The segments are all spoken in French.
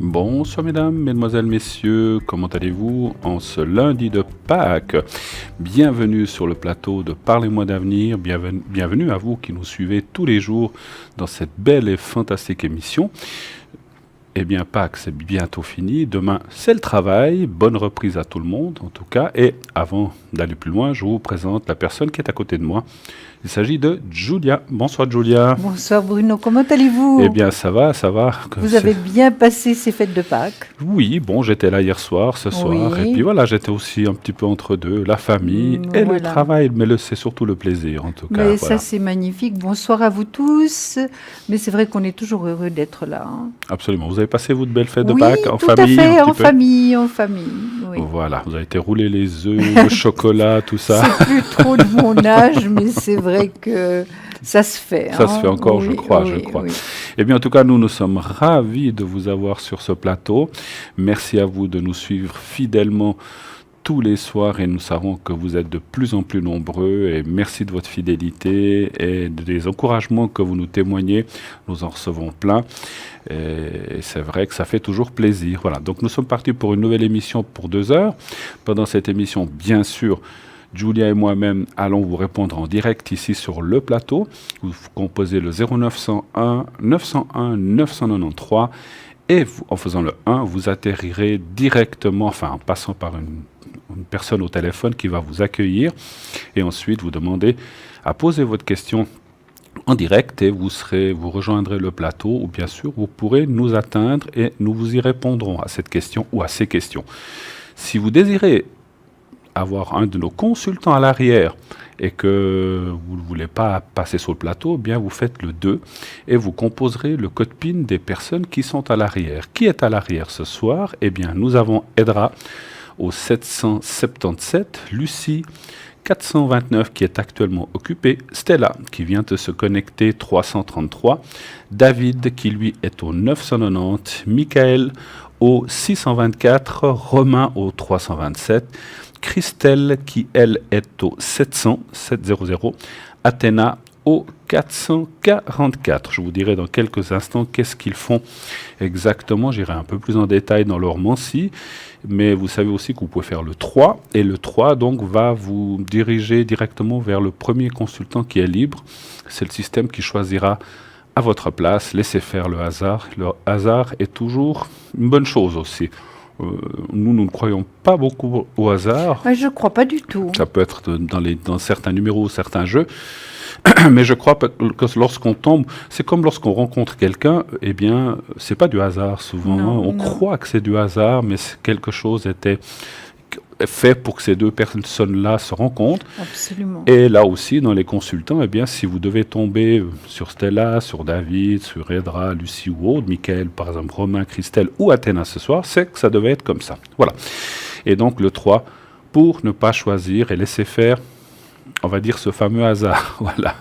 Bonsoir mesdames, mesdemoiselles, messieurs, comment allez-vous en ce lundi de Pâques? Bienvenue sur le plateau de Parlez-moi d'avenir, bienvenue à vous qui nous suivez tous les jours dans cette belle et fantastique émission. Eh bien, Pâques, c'est bientôt fini. Demain, c'est le travail. Bonne reprise à tout le monde, en tout cas. Et avant d'aller plus loin, je vous présente la personne qui est à côté de moi. Il s'agit de Julia. Bonsoir, Julia. Bonsoir, Bruno. Comment allez-vous? Eh bien, ça va. Vous avez bien passé ces fêtes de Pâques? Oui, bon, j'étais là hier soir, ce soir. Oui. Et puis voilà, j'étais aussi un petit peu entre deux, la famille et le travail. Mais c'est surtout le plaisir, en tout cas. Mais ça, c'est magnifique. Bonsoir à vous tous. Mais c'est vrai qu'on est toujours heureux d'être là. Absolument. Vous avez passé, vous, de belles fêtes de Oui, Pâques en tout famille? à fait, en famille. Oui. Voilà, vous avez été rouler les œufs, le chocolat, tout ça. C'est plus trop de mon âge, mais c'est vrai que ça se fait. Ça se fait encore, oui, je crois. Oui. Eh bien, en tout cas, nous sommes ravis de vous avoir sur ce plateau. Merci à vous de nous suivre fidèlement tous les soirs et nous savons que vous êtes de plus en plus nombreux et merci de votre fidélité et des encouragements que vous nous témoignez. Nous en recevons plein et c'est vrai que ça fait toujours plaisir. Voilà, donc nous sommes partis pour une nouvelle émission pour 2 heures. Pendant cette émission, bien sûr, Julia et moi-même allons vous répondre en direct ici sur le plateau. Vous composez le 0901 901 993 et en faisant le 1, vous atterrirez directement, en passant par une personne au téléphone qui va vous accueillir et ensuite vous demandez à poser votre question en direct et vous rejoindrez le plateau ou bien sûr vous pourrez nous atteindre et nous vous y répondrons à cette question ou à ces questions. Si vous désirez avoir un de nos consultants à l'arrière et que vous ne voulez pas passer sur le plateau, eh bien vous faites le 2 et vous composerez le code PIN des personnes qui sont à l'arrière. Qui est à l'arrière ce soir? Eh bien nous avons Edra au 777, Lucie 429 qui est actuellement occupée, Stella qui vient de se connecter 333, David qui lui est au 990, Michael au 624, Romain au 327, Christelle qui elle est au 700, Athéna au 444. Je vous dirai dans quelques instants qu'est-ce qu'ils font exactement. J'irai un peu plus en détail dans leur mancie. Mais vous savez aussi que vous pouvez faire le 3. Et le 3 donc va vous diriger directement vers le premier consultant qui est libre. C'est le système qui choisira à votre place. Laissez faire le hasard. Le hasard est toujours une bonne chose aussi. Nous ne croyons pas beaucoup au hasard. Je ne crois pas du tout. Ça peut être dans certains numéros, certains jeux. Mais je crois que lorsqu'on tombe, c'est comme lorsqu'on rencontre quelqu'un, eh bien, c'est pas du hasard souvent. On croit que c'est du hasard, mais quelque chose était fait pour que ces deux personnes-là se rencontrent. Absolument. Et là aussi, dans les consultants, eh bien, si vous devez tomber sur Stella, sur David, sur Edra, Lucie ou autre, Michael, par exemple, Romain, Christelle ou Athéna ce soir, c'est que ça devait être comme ça. Voilà. Et donc le 3, pour ne pas choisir et laisser faire, on va dire, ce fameux hasard. Voilà.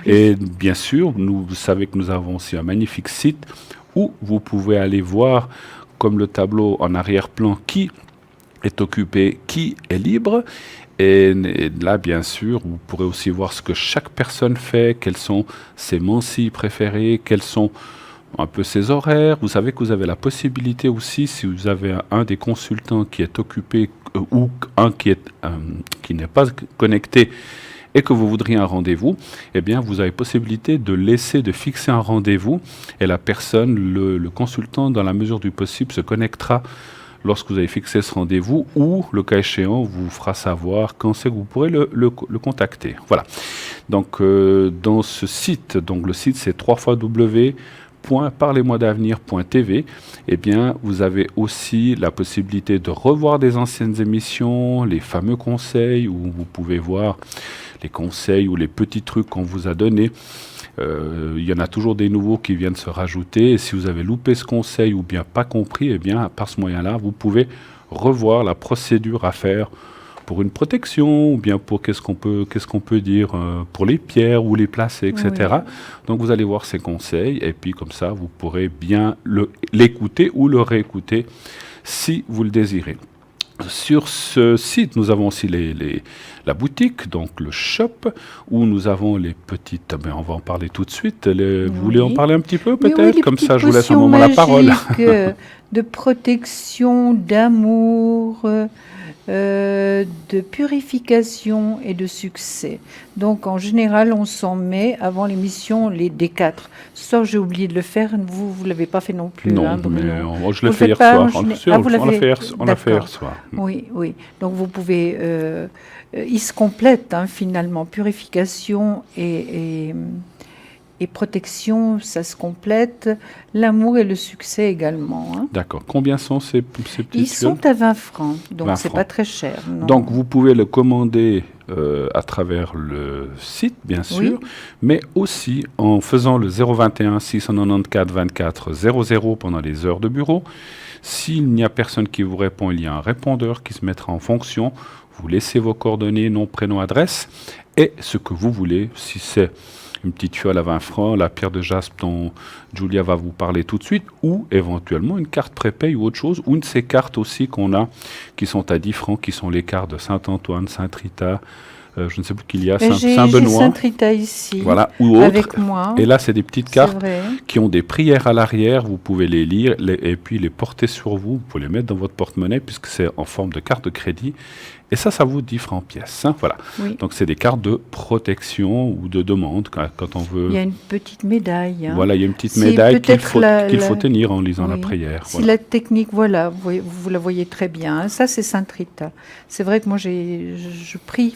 Et bien sûr, vous savez que nous avons aussi un magnifique site où vous pouvez aller voir, comme le tableau en arrière-plan, qui est occupé, qui est libre. Et là, bien sûr, vous pourrez aussi voir ce que chaque personne fait, quels sont ses mancies préférées, quels sont un peu ses horaires. Vous savez que vous avez la possibilité aussi, si vous avez un des consultants qui est occupé ou un qui n'est pas connecté et que vous voudriez un rendez-vous, eh bien, vous avez possibilité de fixer un rendez-vous et la personne, le consultant, dans la mesure du possible, se connectera lorsque vous avez fixé ce rendez-vous ou, le cas échéant, vous fera savoir quand c'est que vous pourrez le contacter. Voilà. Donc, dans ce site, donc le site c'est www.parlez-moi-d'avenir.tv, eh bien, vous avez aussi la possibilité de revoir des anciennes émissions, les fameux conseils où vous pouvez voir les conseils ou les petits trucs qu'on vous a donnés. Il y en a toujours des nouveaux qui viennent se rajouter. Et si vous avez loupé ce conseil ou bien pas compris, eh bien, par ce moyen-là, vous pouvez revoir la procédure à faire pour une protection ou bien pour qu'est-ce qu'on peut dire pour les pierres ou les placer, etc. Oui. Donc vous allez voir ces conseils et puis comme ça, vous pourrez bien l'écouter ou le réécouter si vous le désirez. Sur ce site, nous avons aussi la boutique, donc le shop, où nous avons les petites... on va en parler tout de suite. Vous voulez en Oui. parler un petit peu, Mais oui, peut-être? les Comme petites ça, je vous laisse un potions moment la parole. magiques de protection, d'amour, de purification et de succès. Donc, en général, on s'en met avant l'émission des 4. Ce soir, j'ai oublié de le faire. Vous ne l'avez pas fait non plus, Non, hein, Bruno. mais je Vous l'ai le fait hier faites pas soir. en géné- Si, Ah, vous on l'a l'avez... fait hier D'accord. soir. Oui, oui. Donc, vous pouvez... ils se complètent, hein, finalement. Purification et protection, ça se complète. L'amour et le succès également, hein. D'accord. Combien sont ces petites Ils fioles? sont à 20 francs, donc 20 c'est francs. pas très cher. Non. Donc, vous pouvez le commander à travers le site, bien sûr, mais aussi en faisant le 021 694 24 00 pendant les heures de bureau. S'il n'y a personne qui vous répond, il y a un répondeur qui se mettra en fonction. Vous laissez vos coordonnées, nom, prénom, adresse et ce que vous voulez. Si c'est une petite fiole à 20 francs, la pierre de jaspe dont Julia va vous parler tout de suite, ou éventuellement une carte prépay ou autre chose, ou une de ces cartes aussi qu'on a, qui sont à 10 francs, qui sont les cartes de Saint-Antoine, Saint-Rita, je ne sais plus qu'il y a, J'ai Saint-Benoît, Saint-Rita ici, voilà, ou autre. avec moi. Et là, c'est des petites C'est cartes vrai. qui ont des prières à l'arrière. Vous pouvez les lire et puis les porter sur vous. Vous pouvez les mettre dans votre porte-monnaie puisque c'est en forme de carte de crédit. Et ça vous 10 francs pièce, hein, voilà. Oui. Donc, c'est des cartes de protection ou de demande quand on veut. Il y a une petite médaille, hein. Voilà, il y a une petite C'est médaille qu'il peut-être faut tenir en lisant la Oui. prière. Si Voilà. la technique, voilà, vous la voyez très bien, hein. Ça, c'est Saint-Rita. C'est vrai que moi, je prie,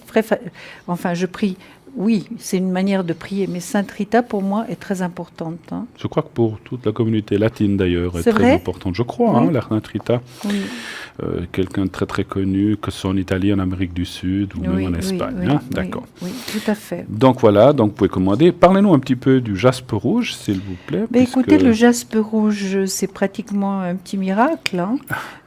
enfin, je prie. Oui, c'est une manière de prier, mais Saint-Rita, pour moi, est très importante, hein. Je crois que pour toute la communauté latine, d'ailleurs, est C'est très vrai importante. Je crois, Oui. hein, la Saint-Rita. Oui. Quelqu'un de très très connu, que ce soit en Italie, en Amérique du Sud ou même en Espagne. oui, hein. oui, D'accord. oui, tout à fait. Donc voilà, donc vous pouvez commander. Parlez-nous un petit peu du jaspe rouge, s'il vous plaît. Ben, puisque- écoutez, le jaspe rouge, c'est pratiquement un petit miracle, hein.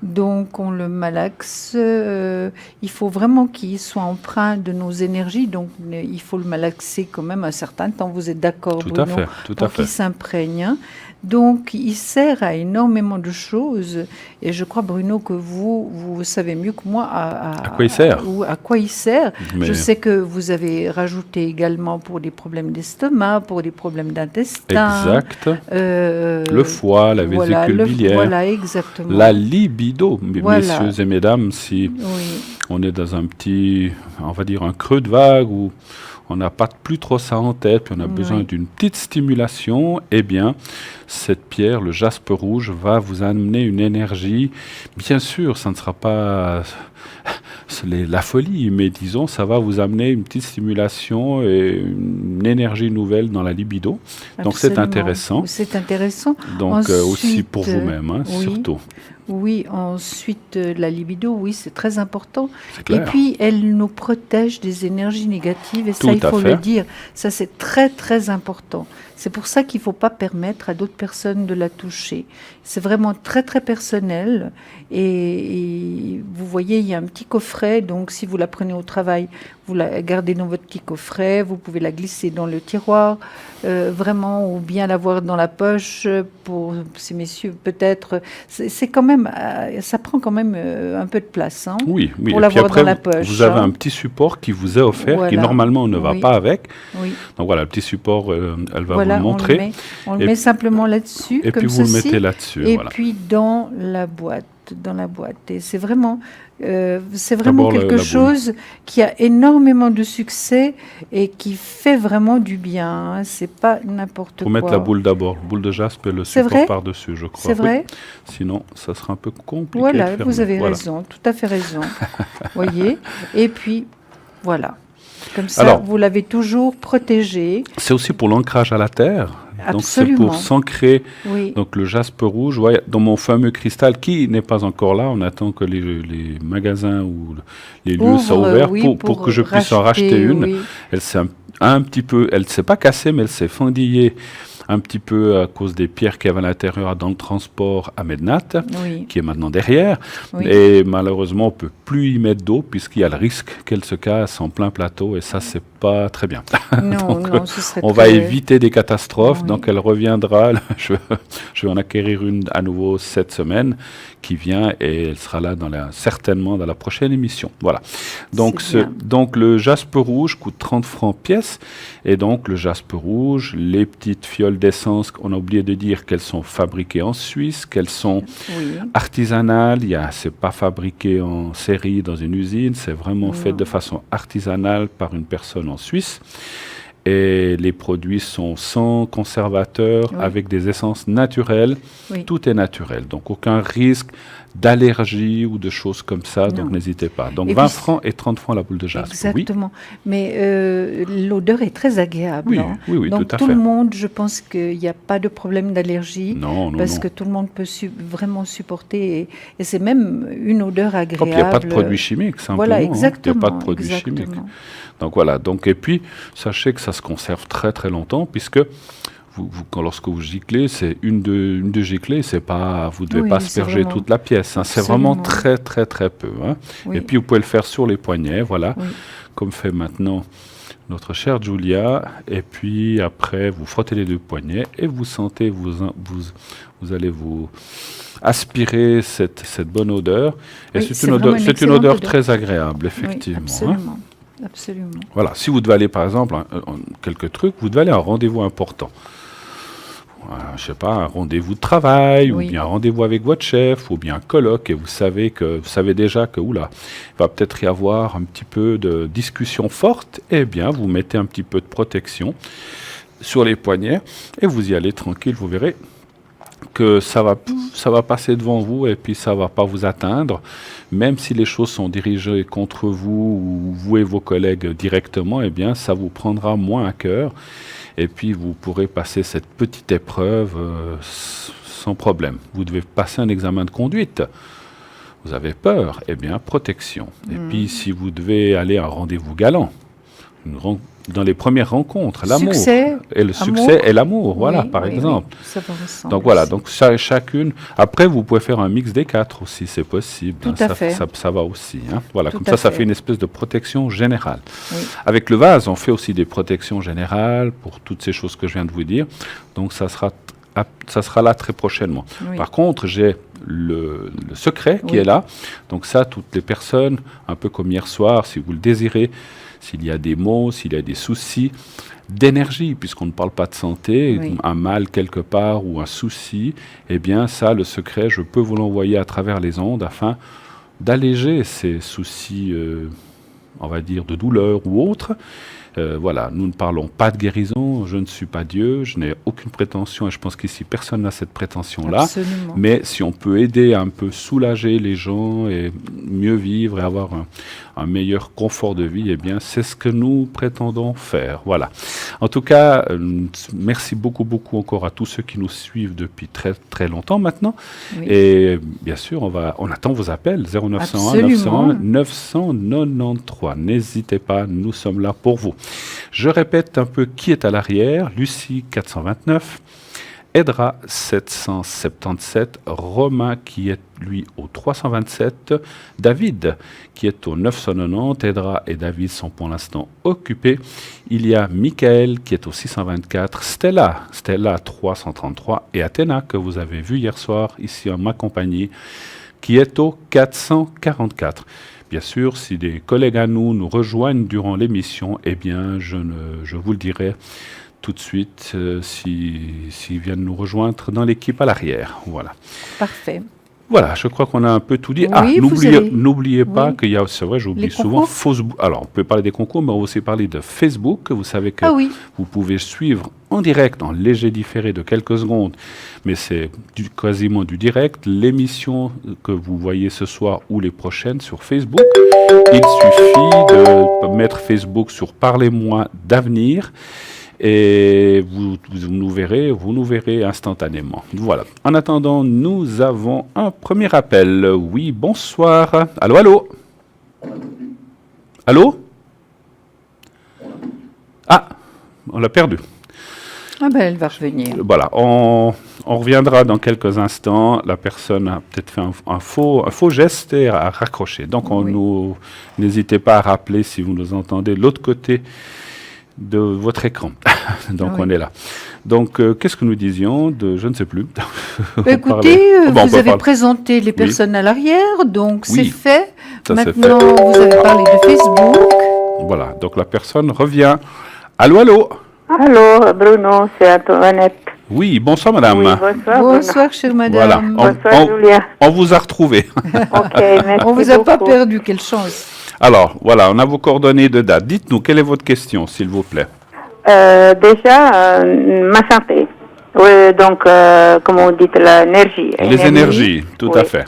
Donc, on le malaxe. Il faut vraiment qu'il soit empreint de nos énergies. Donc, il faut le malaxer quand même un certain temps. Vous êtes d'accord, Tout Bruno, à fait, tout à pour qu'il fait. s'imprègne, hein. Donc, il sert à énormément de choses. Et je crois, Bruno, que vous savez mieux que moi À quoi il sert. à quoi il sert. Mais Je sais que vous avez rajouté également pour des problèmes d'estomac, pour des problèmes d'intestin. exact. Euh, Le foie, la voilà, vésicule biliaire, voilà, exactement. la libido, Voilà. messieurs et mesdames, si Oui, on est dans un petit, on va dire un creux de vague où on n'a pas plus trop ça en tête, puis on a besoin Oui. d'une petite stimulation, eh bien, cette pierre, le jaspe rouge, va vous amener une énergie. Bien sûr, ça ne sera pas la folie, mais disons, ça va vous amener une petite stimulation et une énergie nouvelle dans la libido. Donc c'est absolument. intéressant. C'est intéressant. Donc aussi Ensuite, pour vous-même, hein, oui. surtout. Oui, ensuite, la libido, oui, c'est très important. C'est Et clair. puis, elle nous protège des énergies négatives, et ça, Tout il à faut fait. le dire. Ça, c'est très, très important. C'est pour ça qu'il ne faut pas permettre à d'autres personnes de la toucher. C'est vraiment très, très personnel. Et vous voyez, il y a un petit coffret, donc si vous la prenez au travail, vous la gardez dans votre petit coffret, vous pouvez la glisser dans le tiroir, vraiment, ou bien l'avoir dans la poche pour ces messieurs, peut-être. C'est quand même, ça prend quand même un peu de place, hein. Oui, oui. Pour Et puis l'avoir après, dans la poche, vous avez hein. un petit support qui vous est offert, qui Voilà. normalement ne va Oui. pas avec. Oui. Donc voilà, le petit support, elle va Voilà, vous le montrer. on le Et met puis- simplement là-dessus, Et comme puis vous le ceci, mettez là-dessus. et Voilà. puis dans la boîte. Et c'est vraiment D'abord, quelque la boule. chose qui a énormément de succès et qui fait vraiment du bien, hein. C'est pas n'importe Faut quoi. mettre la boule d'abord, boule de jaspe et le C'est support vrai par-dessus, je crois. C'est vrai. Oui. Sinon, ça sera un peu compliqué. Voilà, de fermer. vous avez Voilà. raison, tout à fait raison. Voyez. Et puis voilà. Comme ça, Alors- vous l'avez toujours protégé. C'est aussi pour l'ancrage à la terre. Donc c'est Absolument. pour s'ancrer. Oui. Donc le jaspe rouge, ouais, dans mon fameux cristal qui n'est pas encore là, on attend que les magasins ou les lieux soient Ouvre, ouverts oui, pour que je puisse en racheter une. oui. Elle s'est un petit peu, elle s'est pas cassée, mais elle s'est fendillée un petit peu à cause des pierres qu'il y avait à l'intérieur dans le transport à Mednat, Oui. qui est maintenant derrière. Oui. Et malheureusement, on peut plus y mettre d'eau puisqu'il y a le risque qu'elle se casse en plein plateau. Et ça, c'est pas très bien. Non, Donc, non, ce serait on va très... éviter des catastrophes. Oui. Donc, elle reviendra. Je vais en acquérir une à nouveau cette semaine qui vient et elle sera là certainement dans la prochaine émission. Voilà. Donc, C'est bien. donc le jaspe rouge coûte 30 francs pièce. Et donc, le jaspe rouge, les petites fioles d'essence, on a oublié de dire qu'elles sont fabriquées en Suisse, qu'elles sont Oui. artisanales. C'est pas fabriqué en série dans une usine, c'est vraiment fait Non. de façon artisanale par une personne en Suisse. Et les produits sont sans conservateur, Oui. avec des essences naturelles. Oui. Tout est naturel, donc aucun risque d'allergie ou de choses comme ça, donc Non. n'hésitez pas. Donc Et 20 puis, francs et 30 francs la boule de jaspe. Oui, exactement. Mais l'odeur est très agréable. oui, Hein. oui, oui, Donc tout à tout fait. le monde, je pense qu'il n'y a pas de problème d'allergie Non, non, parce non. que tout le monde peut vraiment supporter. Et c'est même une odeur Hop, il n'y a pas de agréable. produits chimiques, simplement. Voilà, hein. Il n'y a exactement. pas de produits chimiques. Exactement. Donc voilà. Donc, et puis, sachez que ça se conserve très très longtemps, puisque lorsque vous giclez, c'est une de giclée, c'est pas, vous ne devez Oui, pas c'est asperger vraiment... toute la pièce. Hein. C'est vraiment Absolument. très très très peu. Hein. Oui. Et puis vous pouvez le faire sur les poignets, voilà, Oui. comme fait maintenant notre chère Julia. Et puis après, vous frottez les deux poignets et vous sentez, vous allez vous aspirer cette bonne odeur. Et Oui, c'est c'est une vraiment odeur, une c'est une excellente odeur odeur. très agréable, Oui, effectivement. Hein. absolument. Absolument. Voilà, si vous devez aller par exemple, quelques trucs, vous devez aller à un rendez-vous important. Je sais pas, un rendez-vous de travail, ou Oui. bien un rendez-vous avec votre chef, ou bien un colloque, et vous savez déjà que, oula, il va peut-être y avoir un petit peu de discussion forte, eh bien, vous mettez un petit peu de protection sur les poignets, et vous y allez tranquille, vous verrez que ça va passer devant vous, et puis ça va pas vous atteindre, même si les choses sont dirigées contre vous, ou vous et vos collègues directement, eh bien, ça vous prendra moins à cœur. Et puis, vous pourrez passer cette petite épreuve sans problème. Vous devez passer un examen de conduite. Vous avez peur, eh bien, protection. Et puis, si vous devez aller à un rendez-vous galant, dans les premières rencontres, l'amour. Succès, Et le amour. succès et l'amour, voilà, Oui, par oui, exemple. oui. Ça va ensemble Donc voilà, aussi. donc chacune. Après, vous pouvez faire un mix des quatre aussi, c'est possible. Tout hein, à fait. ça va aussi. Hein. Voilà, Tout comme à ça fait. fait une espèce de protection générale. Oui. Avec le vase, on fait aussi des protections générales pour toutes ces choses que je viens de vous dire. Donc ça sera là très prochainement. Oui. Par contre, j'ai le secret qui Oui. est là. Donc ça, toutes les personnes, un peu comme hier soir, si vous le désirez, s'il y a des maux, s'il y a des soucis d'énergie, puisqu'on ne parle pas de santé, Oui. un mal quelque part ou un souci, eh bien ça, le secret, je peux vous l'envoyer à travers les ondes afin d'alléger ces soucis, on va dire, de douleur ou autre. Voilà, nous ne parlons pas de guérison, je ne suis pas Dieu, je n'ai aucune prétention, et je pense qu'ici personne n'a cette prétention-là. Absolument. Mais si on peut aider à un peu soulager les gens et mieux vivre et avoir un meilleur confort de vie, eh bien, c'est ce que nous prétendons faire. Voilà. En tout cas, merci beaucoup, beaucoup encore à tous ceux qui nous suivent depuis très, très longtemps maintenant. Oui. Et bien sûr, on attend vos appels 0901 901 993. N'hésitez pas, nous sommes là pour vous. Je répète un peu qui est à l'arrière. Lucie 429, Edra 777, Romain qui est lui au 327, David qui est au 990, Edra et David sont pour l'instant occupés. Il y a Michael qui est au 624, Stella 333 et Athéna que vous avez vu hier soir ici en ma compagnie qui est au 444. Bien sûr, si des collègues à nous rejoignent durant l'émission, eh bien, je vous le dirai tout de suite s'ils viennent nous rejoindre dans l'équipe à l'arrière. Voilà. Parfait. Voilà, je crois qu'on a un peu tout dit. Oui, n'oubliez pas oui. qu'il y a, c'est vrai, j'oublie Les souvent, concours. Facebook. Alors, on peut parler des concours, mais on va aussi parler de Facebook. Vous savez que Ah oui. vous pouvez suivre en direct, en léger différé de quelques secondes, mais c'est quasiment du direct, l'émission que vous voyez ce soir ou les prochaines sur Facebook. Il suffit de mettre Facebook sur Parlez-moi d'avenir. Et vous nous verrez instantanément. Voilà. En attendant, nous avons un premier appel. Oui, bonsoir. Allô, allô? Allô? Ah, on l'a perdu. Ah ben, elle va revenir. Voilà, on reviendra dans quelques instants. La personne a peut-être fait un faux geste et a raccroché. Donc, Oui. n'hésitez pas à rappeler si vous nous entendez de l'autre côté de votre écran. Donc, Oui. on est là. Donc, qu'est-ce que nous disions de... Je ne sais plus. On Écoutez, parlait- Oh, ben, on vous peut avez parler- présenté les personnes à l'arrière, donc c'est Oui, fait. ça c'est fait. Maintenant, vous avez parlé de Facebook. Voilà, donc la personne revient. Allô, allô? Allô, Bruno, c'est Antoinette. Oui, bonsoir madame. Oui, bonsoir, Bruno. Bonsoir, chère Voilà, madame. Bonsoir, Julien. on vous a retrouvé. Ok, merci On vous a pas beaucoup. perdu, quelle chance. Alors, voilà, on a vos coordonnées de date. Dites-nous, quelle est votre question, s'il vous plaît? Déjà, ma santé. Oui, donc, comme on dit, l'énergie. Les énergies, tout à Oui, fait.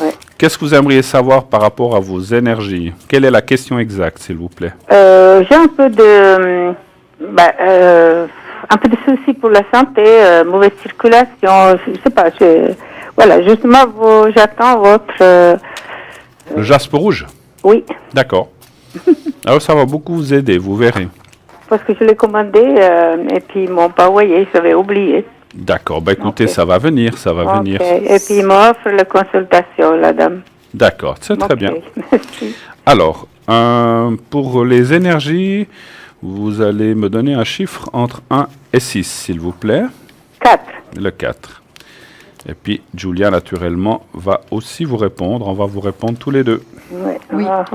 oui. Qu'est-ce que vous aimeriez savoir par rapport à vos énergies? Quelle est la question exacte, s'il vous plaît? J'ai un peu de soucis pour la santé, mauvaise circulation, je sais pas, voilà, justement, j'attends votre, Le jaspe rouge? oui, D'accord. Alors, ça va beaucoup vous aider, vous verrez. parce que je l'ai commandé, et puis ils m'ont pas envoyé, j'avais oublié. D'accord, bah écoutez, Ok. ça va venir, ça va venir. Ok. Et puis, il m'offre la consultation, la dame. D'accord, c'est très Ok. bien. Merci. Alors, pour les énergies, vous allez me donner un chiffre entre 1 et 6, s'il vous plaît. 4. Le 4. Et puis, Julia, naturellement, va aussi vous répondre. On va vous répondre tous les deux. Ouais. Oui. Ah,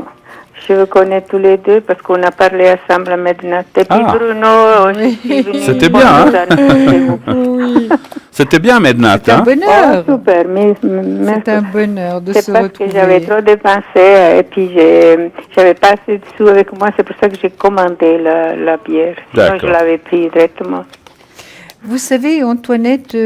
je vous connais tous les deux parce qu'on a parlé ensemble maintenant. Et puis, Ah. Bruno, Oui. je suis venue C'était pour bien, hein? nous annoncer vous. Oui, C'était bien, Mednat, c'est un hein? bonheur. Oh, super, C'est merci. un bonheur de C'est se parce que j'avais retrouver. trop dépensé et puis j'avais pas assez de sous avec moi. C'est pour ça que j'ai commandé la bière. Sinon, D'accord. je l'avais pris directement. Vous savez, Antoinette,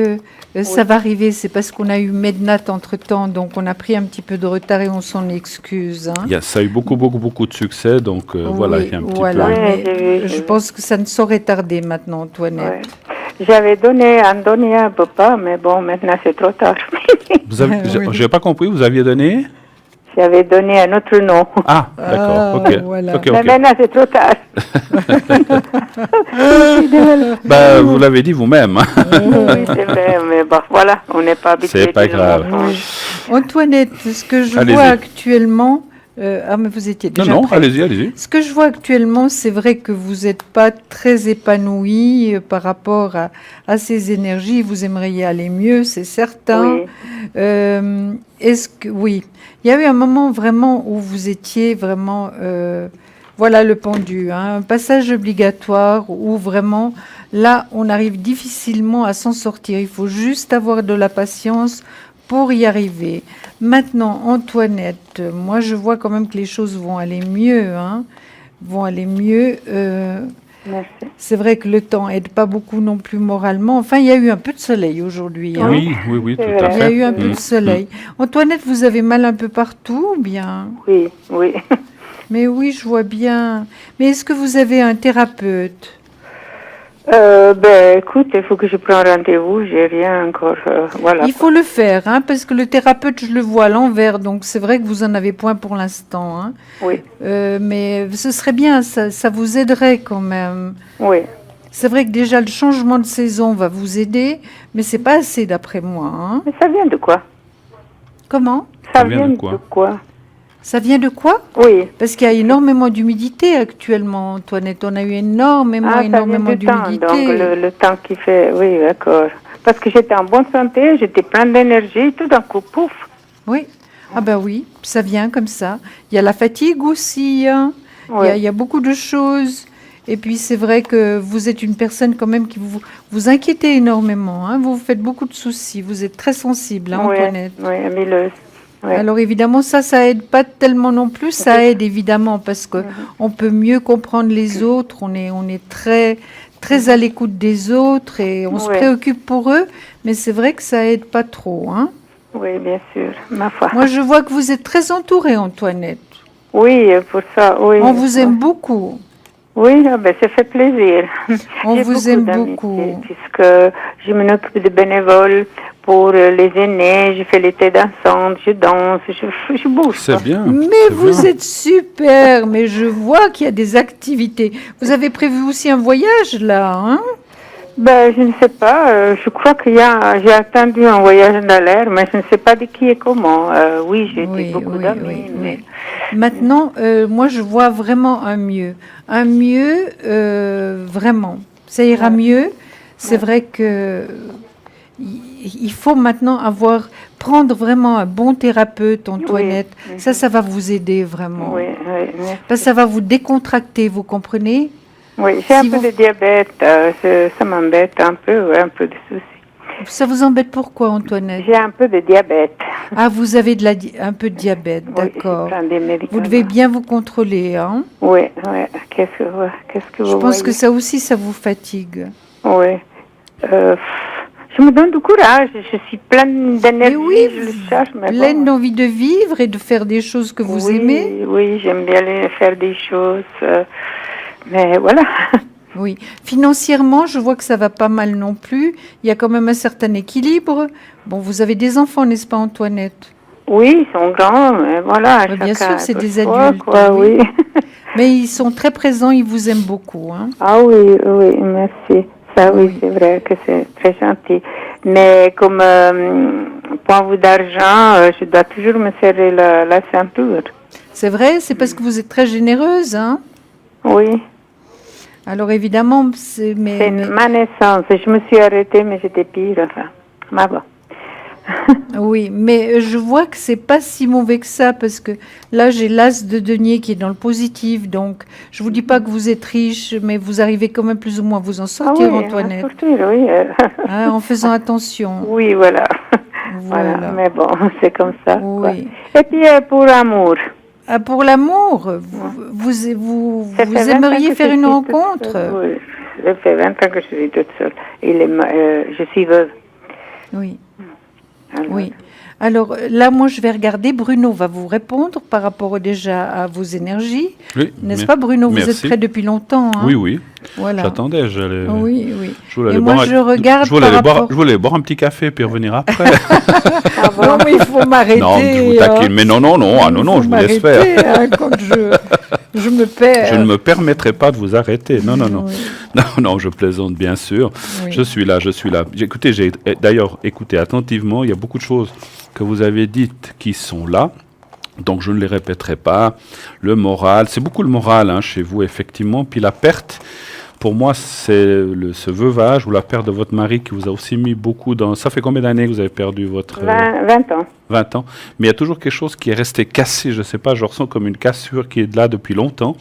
ça va arriver, c'est parce qu'on a eu Mednat entre-temps, donc on a pris un petit peu de retard et on s'en excuse. Hein. Ça a eu beaucoup de succès, donc voilà, il y a un petit voilà, peu. mais Oui, j'ai vu. je pense que ça ne saurait tarder maintenant, Antoinette. Ouais. J'avais donné à papa, mais bon, maintenant c'est trop tard. peu. Vous avez, Oui. j'ai pas compris, vous aviez donné? J'avais donné un autre nom. Ah, d'accord, Ah, ok. voilà. Ok, Mais ok. maintenant c'est trop tard. Bah, vous l'avez dit vous-même. Hein. Oui, c'est vrai, mais bon, voilà, on n'est pas habitué. C'est pas du grave. mensonge. Antoinette, ce que je Allez-y. vois actuellement... mais vous étiez Non, déjà non, prête. allez-y, allez-y. Ce que je vois actuellement, c'est vrai que vous n'êtes pas très épanoui par rapport à ces énergies. Vous aimeriez aller mieux, c'est certain. Oui. Est-ce que oui, il y a eu un moment vraiment où vous étiez vraiment, voilà le pendu, hein, un passage obligatoire où vraiment là on arrive difficilement à s'en sortir. Il faut juste avoir de la patience pour y arriver. Maintenant, Antoinette, moi je vois quand même que les choses vont aller mieux, hein, vont aller mieux. Merci. C'est vrai que le temps aide pas beaucoup non plus moralement. Enfin, il y a eu un peu de soleil aujourd'hui. Hein. Oui, oui, oui, tout C'est à vrai. Il y a fait. eu un peu Mm. de soleil. Antoinette, vous avez mal un peu partout ou bien? Oui, oui. Mais oui, je vois bien. Mais est-ce que vous avez un thérapeute? Écoute, il faut que je prenne rendez-vous. J'ai rien encore. Voilà. Il faut le faire, hein, parce que le thérapeute, je le vois à l'envers, donc c'est vrai que vous en avez point pour l'instant. Hein. Oui, Mais ce serait bien, ça vous aiderait quand même. oui. C'est vrai que déjà le changement de saison va vous aider, mais c'est pas assez d'après moi. Hein. Mais ça vient de quoi? Comment? Ça vient de quoi? Ça vient de quoi? Oui. Parce qu'il y a énormément d'humidité actuellement, Antoinette. On a eu énormément Ça vient d'humidité. du temps, donc le temps qui fait. Oui, d'accord. Parce que j'étais en bonne santé, j'étais pleine d'énergie, tout d'un coup, pouf. Oui. Ah ben oui, ça vient comme ça. Il y a la fatigue aussi. Hein. Oui. Il y a beaucoup de choses. Et puis c'est vrai que vous êtes une personne quand même qui vous inquiétez énormément. Hein. Vous vous faites beaucoup de soucis. Vous êtes très sensible, hein, Antoinette. Oui, amileuse. Ouais. Alors évidemment, ça aide pas tellement non plus. Ça aide évidemment parce que on peut mieux comprendre les autres. On est très très à l'écoute des autres et on se préoccupe pour eux. Mais c'est vrai que ça aide pas trop. Hein. Oui, bien sûr, ma foi. Moi, je vois que vous êtes très entourée, Antoinette. Oui, pour ça, oui. On vous aime beaucoup. Oui, ça fait plaisir. On J'ai vous aime d'amitié, beaucoup. Puisque je m'occupe de bénévoles pour les aînés, je fais les thés dansante, je danse, je bouge. C'est bien. Mais c'est vous bien. êtes super. Mais je vois qu'il y a des activités. Vous avez prévu aussi un voyage là, hein? Ben, je ne sais pas. Je crois j'ai attendu un voyage dans l'air, mais je ne sais pas de qui et comment. Oui, j'ai dit beaucoup d'amis. Mais... Maintenant, moi, je vois vraiment un mieux. Un mieux, vraiment. Ça ira mieux. C'est vrai que il faut maintenant prendre vraiment un bon thérapeute, Antoinette. Oui. Ça va vous aider vraiment. Oui, merci. Parce que ça va vous décontracter, vous comprenez? Oui, j'ai un peu de diabète, ça m'embête un peu de soucis. Ça vous embête pourquoi, Antoinette? J'ai un peu de diabète. Ah, vous avez un peu de diabète, d'accord. Oui, vous devez bien vous contrôler, hein? Oui. Qu'est-ce que vous Je pense que ça aussi, ça vous fatigue. Oui. Je me donne du courage, je suis pleine d'énergie, oui, je le cherche. Pleine d'envie de vivre et de faire des choses que vous aimez. Oui, j'aime bien faire des choses, mais voilà. Oui, financièrement, je vois que ça va pas mal non plus. Il y a quand même un certain équilibre. Bon, vous avez des enfants, n'est-ce pas, Antoinette? Oui, ils sont grands, mais voilà. Mais bien sûr, c'est des adultes. Oui. Mais ils sont très présents, ils vous aiment beaucoup. Hein? Ah oui, merci. Ça, oui, c'est vrai que c'est très gentil. Mais comme point de vue d'argent, je dois toujours me serrer la ceinture. C'est vrai, c'est parce que vous êtes très généreuse, hein? Oui. Alors évidemment, c'est ma naissance. Je me suis arrêtée, mais j'étais pire. Enfin, mais bon. Oui, mais je vois que c'est pas si mauvais que ça, parce que là, j'ai l'as de denier qui est dans le positif, donc je vous dis pas que vous êtes riche, mais vous arrivez quand même plus ou moins à vous en sortir, Antoinette. Oui. En faisant attention. Oui, voilà. Mais bon, c'est comme ça. Oui. Et puis pour l'amour. Ah, pour l'amour, vous aimeriez faire une rencontre? Oui, ça fait 20 ans que je suis toute seule. Je suis veuve. Oui. Oui. Alors là, moi, je vais regarder. Bruno va vous répondre par rapport déjà à vos énergies. Oui, n'est-ce pas, Bruno? Vous êtes prêt depuis longtemps. Hein? Oui. Voilà. J'attendais. Oui. Et moi, je regarde. Je voulais boire un petit café puis revenir après. Non, mais il faut m'arrêter. Non, je vous taquine. Mais non. Je vous laisse faire. Hein, quand je me perds. Je ne me permettrai pas de vous arrêter. Non. Oui. Non, je plaisante, bien sûr. Oui. Je suis là. Écoutez, j'ai d'ailleurs écouté attentivement. Il y a beaucoup de choses que vous avez dites qui sont là. Donc, je ne les répéterai pas. Le moral, c'est beaucoup le moral chez vous, effectivement. Puis la perte, pour moi, c'est ce veuvage ou la perte de votre mari qui vous a aussi mis beaucoup dans... Ça fait combien d'années que vous avez perdu votre... 20 ans. 20 ans. Mais il y a toujours quelque chose qui est resté cassé. Je ne sais pas, je ressens comme une cassure qui est là depuis longtemps.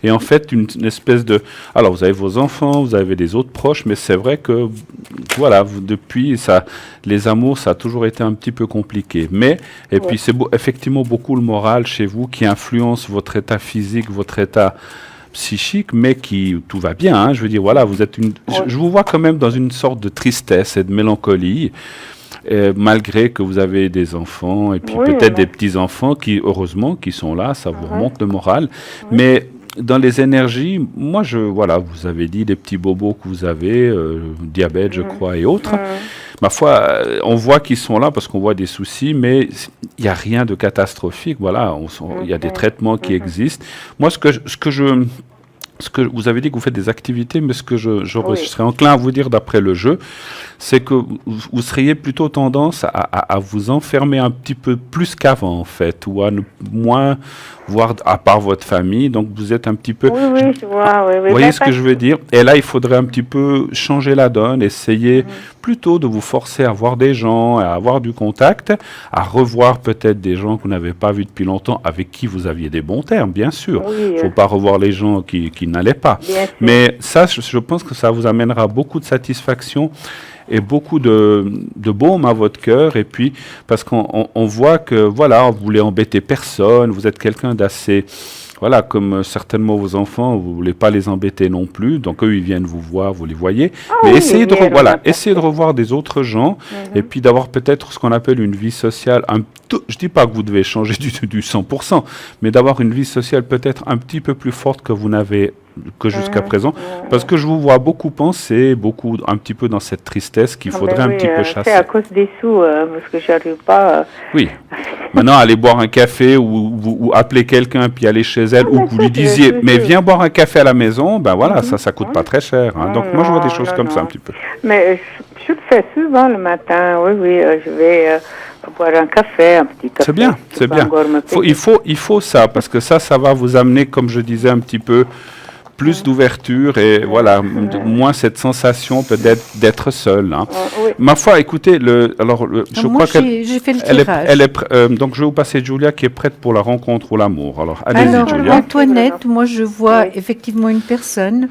Et en fait, une espèce de... Alors, vous avez vos enfants, vous avez des autres proches, mais c'est vrai que, voilà, depuis, les amours, ça a toujours été un petit peu compliqué. Puis, c'est effectivement beaucoup le moral chez vous qui influence votre état physique, votre état psychique, mais tout va bien. Hein, je veux dire, voilà, vous êtes je vous vois quand même dans une sorte de tristesse et de mélancolie. Malgré que vous avez des enfants et puis peut-être des petits-enfants qui, heureusement, qui sont là, ça vous remonte le moral. Mais dans les énergies, moi, vous avez dit les petits bobos que vous avez, diabète, je crois, et autres. Ma foi, on voit qu'ils sont là parce qu'on voit des soucis, mais il n'y a rien de catastrophique. Voilà, il y a des traitements qui existent. Moi, ce que vous avez dit que vous faites des activités, mais ce que je serais enclin à vous dire d'après le jeu, c'est que vous seriez plutôt tendance à vous enfermer un petit peu plus qu'avant, en fait, ou à ne moins voir à part votre famille. Donc, vous êtes un petit peu... Oui, je vois. Vous voyez ce que je veux dire? Et là, il faudrait un petit peu changer la donne, essayer plutôt de vous forcer à voir des gens, à avoir du contact, à revoir peut-être des gens que vous n'avez pas vus depuis longtemps, avec qui vous aviez des bons termes, bien sûr. Il ne faut pas revoir les gens qui n'allaient pas. Mais ça, je pense que ça vous amènera beaucoup de satisfaction et beaucoup de baume à votre cœur. Et puis, parce qu'on voit que, voilà, vous voulez embêter personne, vous êtes quelqu'un d'assez... Voilà, comme certainement vos enfants, vous ne voulez pas les embêter non plus. Donc, eux, ils viennent vous voir, vous les voyez. Mais essayez de revoir des autres gens et puis d'avoir peut-être ce qu'on appelle une vie sociale. Je ne dis pas que vous devez changer du 100%, mais d'avoir une vie sociale peut-être un petit peu plus forte que vous n'avez que jusqu'à présent, parce que je vous vois beaucoup penser, beaucoup, un petit peu dans cette tristesse qu'il faudrait un petit peu chasser. C'est à cause des sous, parce que j'arrive pas. Oui. Maintenant, aller boire un café ou appeler quelqu'un puis aller chez elle, ou vous lui disiez, mais viens boire un café à la maison, ben voilà, ça coûte pas très cher. Hein. Donc moi, je vois des choses comme ça un petit peu. Mais je le fais souvent le matin, oui, je vais boire un café, un petit café. C'est bien, c'est bien. Il faut ça, parce que ça va vous amener, comme je disais, un petit peu plus d'ouverture et voilà, moins cette sensation peut-être d'être seul. Hein. Oui. Ma foi, écoutez, je crois qu'elle j'ai fait le tirage. donc je vais vous passer Julia qui est prête pour la rencontre ou l'amour. Alors, allez-y, Julia. Antoinette, moi je vois effectivement une personne.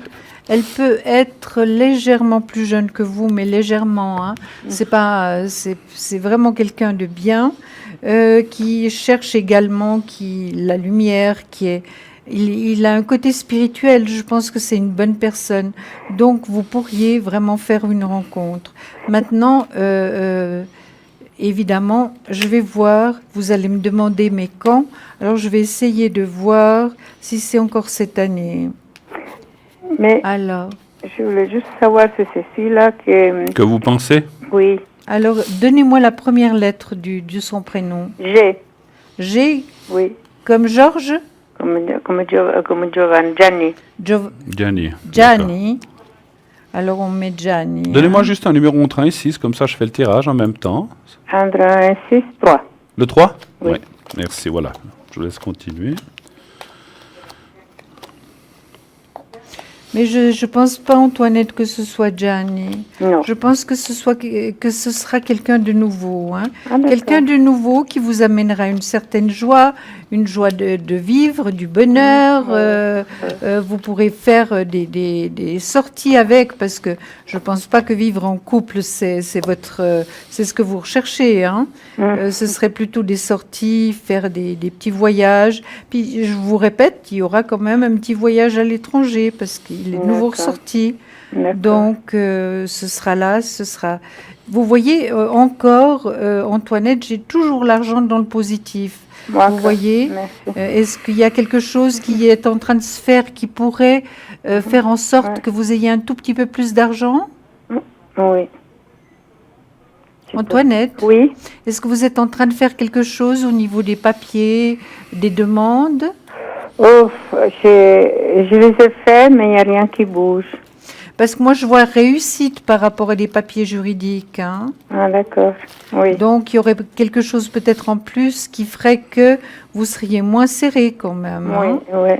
Elle peut être légèrement plus jeune que vous, mais légèrement. Hein. C'est vraiment quelqu'un de bien qui cherche également la lumière, il a un côté spirituel. Je pense que c'est une bonne personne. Donc vous pourriez vraiment faire une rencontre. Maintenant, évidemment, je vais voir. Vous allez me demander mais quand. Alors je vais essayer de voir si c'est encore cette année. Mais alors, je voulais juste savoir si c'est celui-là que vous pensez. Oui. Alors, donnez-moi la première lettre de son prénom. G. G. Oui. Comme Georges. Comme Giovanni. Gianni. Gianni. Alors, on met Gianni. Donnez-moi juste un numéro entre 1 et 6, comme ça je fais le tirage en même temps. Entre 1 et 6, 3. Le 3 Oui. Ouais. Merci, voilà. Je vous laisse continuer. Mais je pense pas, Antoinette, que ce soit Gianni. Non. Je pense que ce sera quelqu'un de nouveau. Hein. Ah, Quelqu'un de nouveau qui vous amènera une certaine joie, une joie de vivre, du bonheur. Vous pourrez faire des sorties avec, parce que je pense pas que vivre en couple, c'est ce que vous recherchez. Hein. Ce serait plutôt des sorties, faire des petits voyages. Puis, je vous répète, il y aura quand même un petit voyage à l'étranger, parce qu'il est de nouveau ressorti. Donc, ce sera là, Vous voyez, encore, Antoinette, j'ai toujours l'argent dans le positif. Vous voyez, est-ce qu'il y a quelque chose qui est en train de se faire qui pourrait faire en sorte que vous ayez un tout petit peu plus d'argent? Oui. Antoinette? Oui. Est-ce que vous êtes en train de faire quelque chose au niveau des papiers, des demandes? Oh, je les ai faits, mais il n'y a rien qui bouge. Parce que moi, je vois réussite par rapport à des papiers juridiques. Hein. Ah, d'accord. Oui. Donc, il y aurait quelque chose peut-être en plus qui ferait que vous seriez moins serré quand même. Hein. Oui.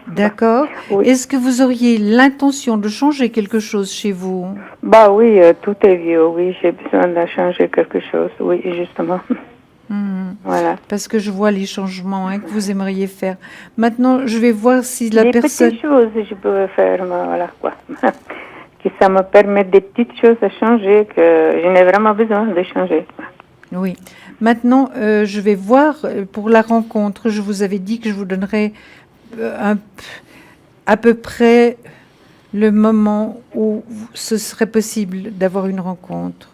D'accord. Oui. Est-ce que vous auriez l'intention de changer quelque chose chez vous? Bah oui, tout est vieux. Oui, j'ai besoin de changer quelque chose. Oui, justement. Voilà. Parce que je vois les changements que vous aimeriez faire. Maintenant, je vais voir si la personne... Des petites choses, je peux faire, voilà quoi. Que ça me permet des petites choses à changer, que je n'ai vraiment besoin de changer. Oui. Maintenant, je vais voir pour la rencontre. Je vous avais dit que je vous donnerais à peu près le moment où ce serait possible d'avoir une rencontre.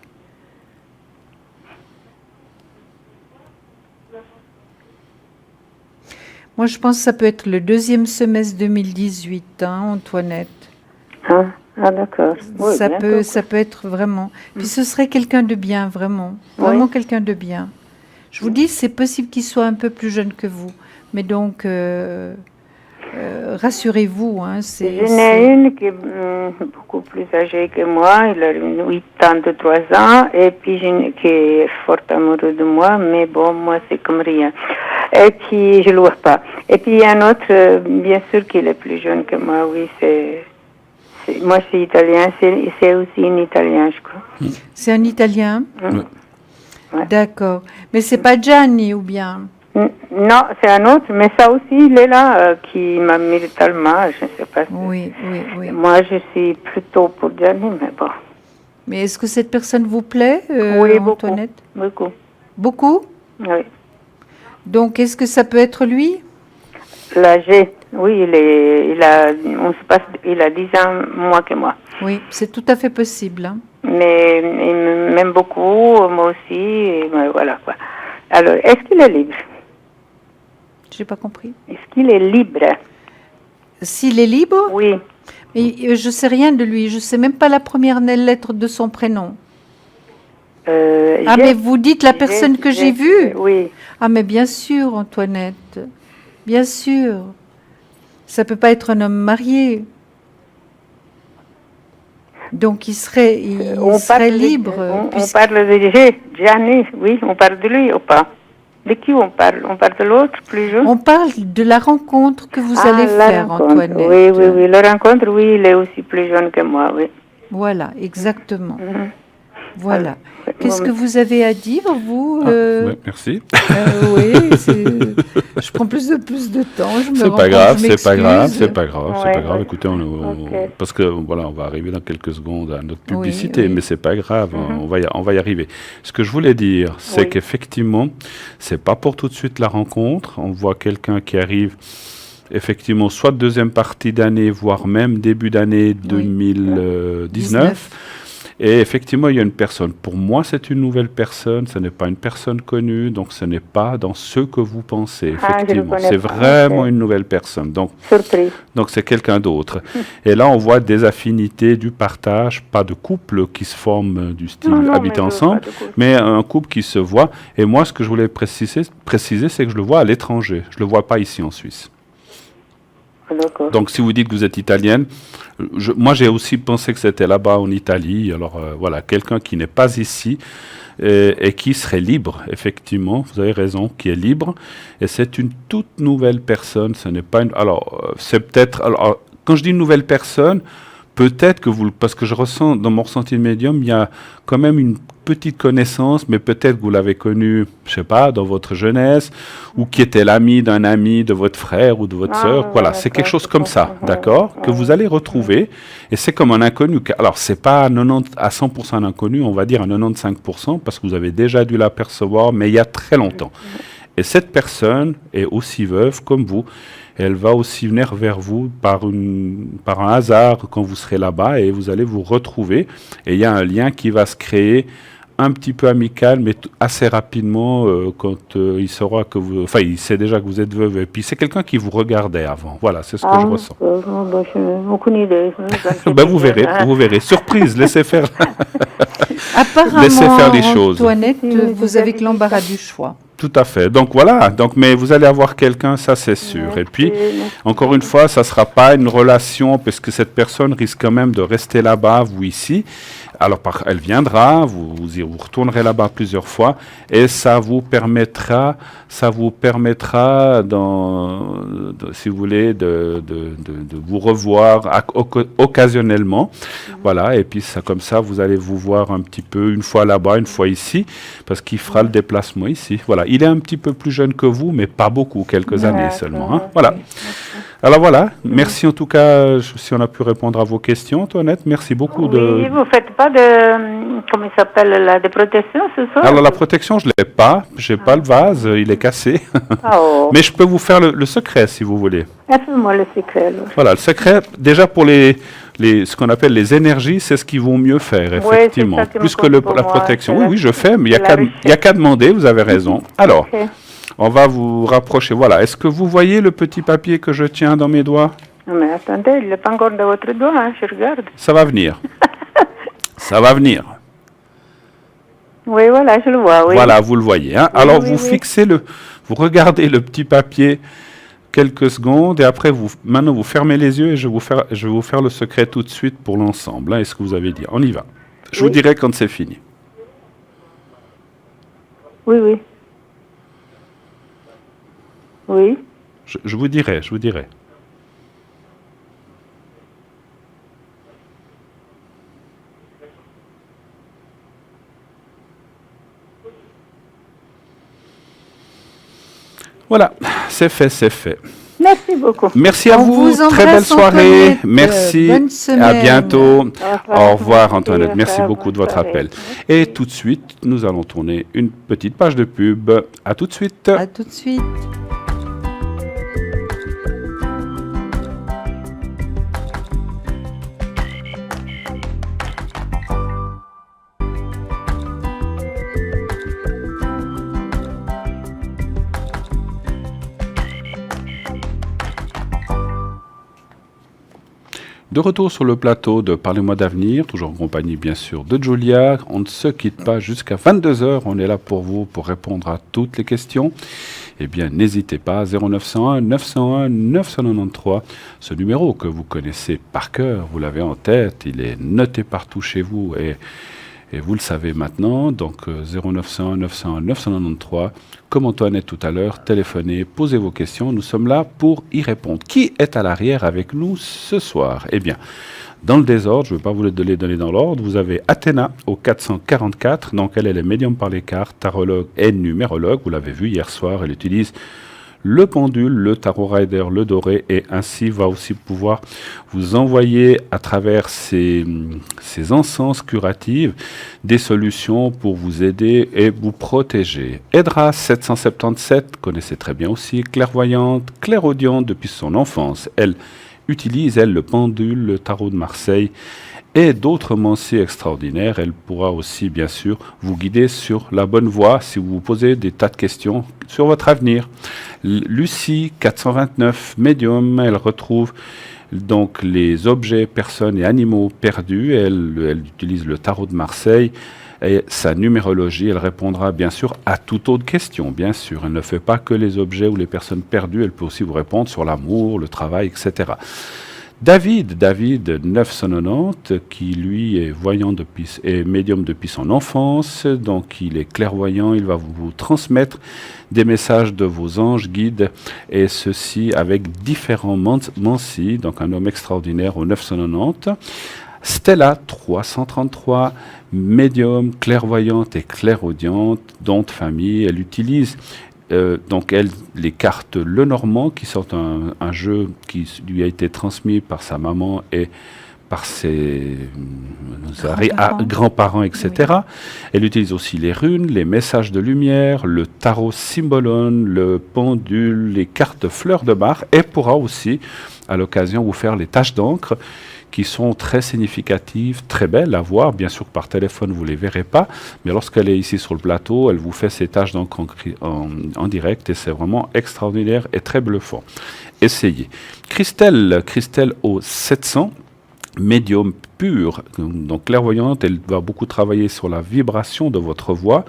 Moi, je pense que ça peut être le deuxième semestre 2018, hein, Antoinette. Ah d'accord. Oui, ça peut être vraiment. Puis ce serait quelqu'un de bien, vraiment. Vraiment quelqu'un de bien. Je vous dis, c'est possible qu'il soit un peu plus jeune que vous. Mais donc, rassurez-vous. Hein, J'en ai une qui est beaucoup plus âgée que moi. Il a 83 ans. Et puis, qui est fort amoureux de moi. Mais bon, moi, c'est comme rien. Et puis, je ne le vois pas. Et puis, il y a un autre, bien sûr, qui est plus jeune que moi. Oui, moi, c'est italien. C'est aussi un Italien, je crois. C'est un Italien? Ouais. D'accord. Mais c'est pas Gianni, ou bien? Non, c'est un autre. Mais ça aussi, il est là, qui m'admire tellement. Je ne sais pas. Oui. Moi, je suis plutôt pour Gianni, mais bon. Mais est-ce que cette personne vous plaît, oui, Antoinette? Beaucoup. Beaucoup? Oui. Donc, est-ce que ça peut être lui? L'âgé, oui, il a 10 ans moins que moi. Oui, c'est tout à fait possible. Hein. Mais il m'aime beaucoup, moi aussi, et voilà quoi. Alors, est-ce qu'il est libre? J'ai pas compris. Est-ce qu'il est libre? S'il est libre, Oui. mais je sais rien de lui. Je sais même pas la première lettre de son prénom. Ah, mais vous dites la personne que j'ai vue? Oui. Ah, mais bien sûr, Antoinette. Bien sûr. Ça peut pas être un homme marié. Donc, il serait libre. On parle de Gianni, oui, on parle de lui ou pas? De qui on parle? On parle de l'autre, plus jeune? On parle de la rencontre que vous allez faire, rencontre. Antoinette. Oui. La rencontre, oui, il est aussi plus jeune que moi, oui. Voilà, exactement. Mhm. Voilà. Qu'est-ce que vous avez à dire, vous Ouais, merci. Oui, je prends plus de temps. C'est pas grave, c'est pas grave, m'excuse. c'est pas grave, c'est Ouais, pas grave. ouais. Écoutez, parce que voilà, on va arriver dans quelques secondes à notre Oui, publicité, oui. mais c'est pas grave, on va y arriver. Ce que je voulais dire, c'est Oui. qu'effectivement, c'est pas pour tout de suite la rencontre. On voit quelqu'un qui arrive. Effectivement, soit deuxième partie d'année, voire même début d'année 2019. Et effectivement, il y a une personne. Pour moi, c'est une nouvelle personne. Ce n'est pas une personne connue. Donc, ce n'est pas dans ce que vous pensez. Ah, je le Effectivement, connais c'est pas, vraiment ok. une nouvelle personne. Surprise. Donc, c'est quelqu'un d'autre. Et là, on voit des affinités, du partage, pas de couple qui se forme du style Non, habiter mais je veux ensemble, pas de couple. mais un couple qui se voit. Et moi, ce que je voulais préciser, c'est que je le vois à l'étranger. Je ne le vois pas ici en Suisse. D'accord. Donc, si vous dites que vous êtes italienne, moi j'ai aussi pensé que c'était là-bas en Italie. Alors voilà, quelqu'un qui n'est pas ici et qui serait libre, effectivement, vous avez raison, qui est libre. Et c'est une toute nouvelle personne. Ce n'est pas une. Alors, c'est peut-être. Alors, quand je dis une nouvelle personne, peut-être que vous. Parce que je ressens, dans mon ressenti de médium, il y a quand même une petite connaissance, mais peut-être que vous l'avez connu, je sais pas, dans votre jeunesse, ou qui était l'ami d'un ami de votre frère ou de votre sœur. Voilà, c'est quelque chose comme ça, d'accord, que vous allez retrouver. Et c'est comme un inconnu. Alors, c'est pas à 100% un inconnu, on va dire à 95%, parce que vous avez déjà dû l'apercevoir, mais il y a très longtemps. Et cette personne est aussi veuve comme vous. Elle va aussi venir vers vous par un hasard quand vous serez là-bas et vous allez vous retrouver. Et il y a un lien qui va se créer un petit peu amical, mais assez rapidement quand il saura que vous... Enfin, il sait déjà que vous êtes veuve. Et puis, c'est quelqu'un qui vous regardait avant. Voilà, c'est ce que je ressens. Je n'ai aucune idée. Ben, vous verrez. Surprise, laissez faire. Apparemment, Laissez faire les choses. Antoinette, vous avez que l'embarras du choix. Tout à fait. Donc voilà. Mais vous allez avoir quelqu'un, ça c'est sûr. Et puis, encore une fois, ça ne sera pas une relation, parce que cette personne risque quand même de rester là-bas, vous ici. Alors, elle viendra, vous retournerez là-bas plusieurs fois, et ça vous permettra, si vous voulez, de vous revoir occasionnellement. Voilà. Et puis, comme ça, vous allez vous voir un petit peu, une fois là-bas, une fois ici, parce qu'il fera le déplacement ici. Voilà. Il est un petit peu plus jeune que vous, mais pas beaucoup, quelques années seulement. Hein. Voilà. Alors voilà, merci en tout cas, si on a pu répondre à vos questions, Antoinette, merci beaucoup. Oui, vous ne faites pas comment il s'appelle, là, de protection ce soir? Alors la protection, je ne l'ai pas, je n'ai pas le vase, il est cassé. Oh. Mais je peux vous faire le secret si vous voulez. Fais-moi le secret, alors. Voilà, le secret, déjà pour ce qu'on appelle les énergies, c'est ce qu'il vaut mieux faire, effectivement, c'est ça qui me plus que compte pour la moi, protection. c'est Oui, je fais, mais il la n'y a qu'à demander, vous avez raison. Alors, Ok. on va vous rapprocher. Voilà, est-ce que vous voyez le petit papier que je tiens dans mes doigts? Non, mais attendez, il n'est pas encore dans votre doigt, hein, je regarde. Ça va venir. Ça va venir. Oui, voilà, je le vois, oui. Voilà, vous le voyez. Hein. Oui, Alors, oui, vous oui. fixez vous regardez le petit papier quelques secondes et après, maintenant, vous fermez les yeux et je vais vous faire le secret tout de suite pour l'ensemble. Hein, et ce que vous avez dit. On y va. Je vous Oui. dirai quand c'est fini. Oui, oui. Oui. Je vous dirai, je vous dirai. Voilà, c'est fait, c'est fait. Merci beaucoup. Merci à On vous, vous très belle embrasse, soirée. Antoinette. Merci. Bonne À semaine. bientôt. Au revoir, Merci, Antoinette. au Merci revoir, beaucoup de bonne votre soirée. appel. Et tout de suite, nous allons tourner une petite page de pub. À tout de suite. À tout de suite. De retour sur le plateau de Parlez-moi d'avenir, toujours en compagnie bien sûr de Julia. On ne se quitte pas jusqu'à 22 heures. On est là pour vous, pour répondre à toutes les questions. Eh bien, n'hésitez pas, 0901 901 993, ce numéro que vous connaissez par cœur, vous l'avez en tête, il est noté partout chez vous et vous le savez maintenant. Donc 0901 901 993, comme Antoinette tout à l'heure, téléphonez, posez vos questions, nous sommes là pour y répondre. Qui est à l'arrière avec nous ce soir? Eh bien, dans le désordre, je ne vais pas vous les donner dans l'ordre, vous avez Athéna au 444, donc elle est médium par les cartes, tarologue et numérologue, vous l'avez vu hier soir, elle utilise le pendule, le tarot rider, le doré, et ainsi va aussi pouvoir vous envoyer à travers ces encens curatifs des solutions pour vous aider et vous protéger. Edra 777, connaissez très bien aussi, clairvoyante, clairaudiente depuis son enfance. Elle utilise, le pendule, le tarot de Marseille et d'autres manciers extraordinaires. Elle pourra aussi, bien sûr, vous guider sur la bonne voie si vous vous posez des tas de questions sur votre avenir. Lucie, 429, médium, elle retrouve donc les objets, personnes et animaux perdus. Elle utilise le tarot de Marseille et sa numérologie. Elle répondra bien sûr à toute autre question, bien sûr. Elle ne fait pas que les objets ou les personnes perdues, elle peut aussi vous répondre sur l'amour, le travail, etc. David 990, qui lui est voyant et médium depuis son enfance, donc il est clairvoyant, il va vous transmettre des messages de vos anges guides, et ceci avec différents mancis, donc un homme extraordinaire au 990. Stella 333, médium, clairvoyante et clairaudiente, don de famille, elle utilise donc les cartes Lenormand, qui sont un jeu qui lui a été transmis par sa maman et par ses grands-parents, etc. Oui. Elle utilise aussi les runes, les messages de lumière, le tarot Symbolone, le pendule, les cartes fleurs de bar, et pourra aussi, à l'occasion, vous faire les taches d'encre, qui sont très significatives, très belles à voir. Bien sûr, par téléphone, vous ne les verrez pas, mais lorsqu'elle est ici sur le plateau, elle vous fait ces tâches d'encre en direct, et c'est vraiment extraordinaire et très bluffant. Essayez. Christelle au 700, médium pur, donc clairvoyante, elle va beaucoup travailler sur la vibration de votre voix.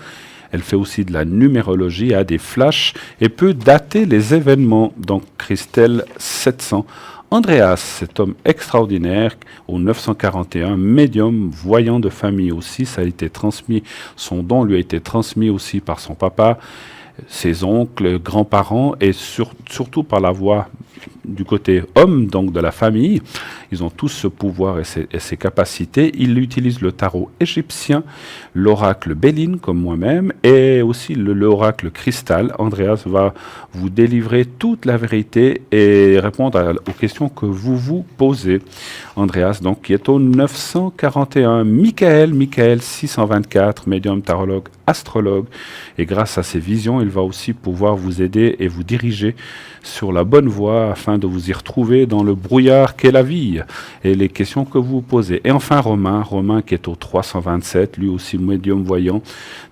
Elle fait aussi de la numérologie, a des flashs et peut dater les événements. Donc Christelle 700. Andreas, cet homme extraordinaire, au 941, médium, voyant de famille aussi, ça a été transmis, son don lui a été transmis aussi par son papa, ses oncles, grands-parents, et surtout par la voix du côté homme, donc de la famille. Ils ont tous ce pouvoir et ces capacités. Il utilise le tarot égyptien, l'oracle Béline, comme moi-même, et aussi l'oracle cristal. Andreas va vous délivrer toute la vérité et répondre aux questions que vous vous posez. Andreas, donc, qui est au 941. Michael 624, médium, tarologue, astrologue. Et grâce à ses visions, il va aussi pouvoir vous aider et vous diriger sur la bonne voie afin de vous y retrouver dans le brouillard qu'est la vie et les questions que vous vous posez. Et enfin Romain qui est au 327, lui aussi médium voyant,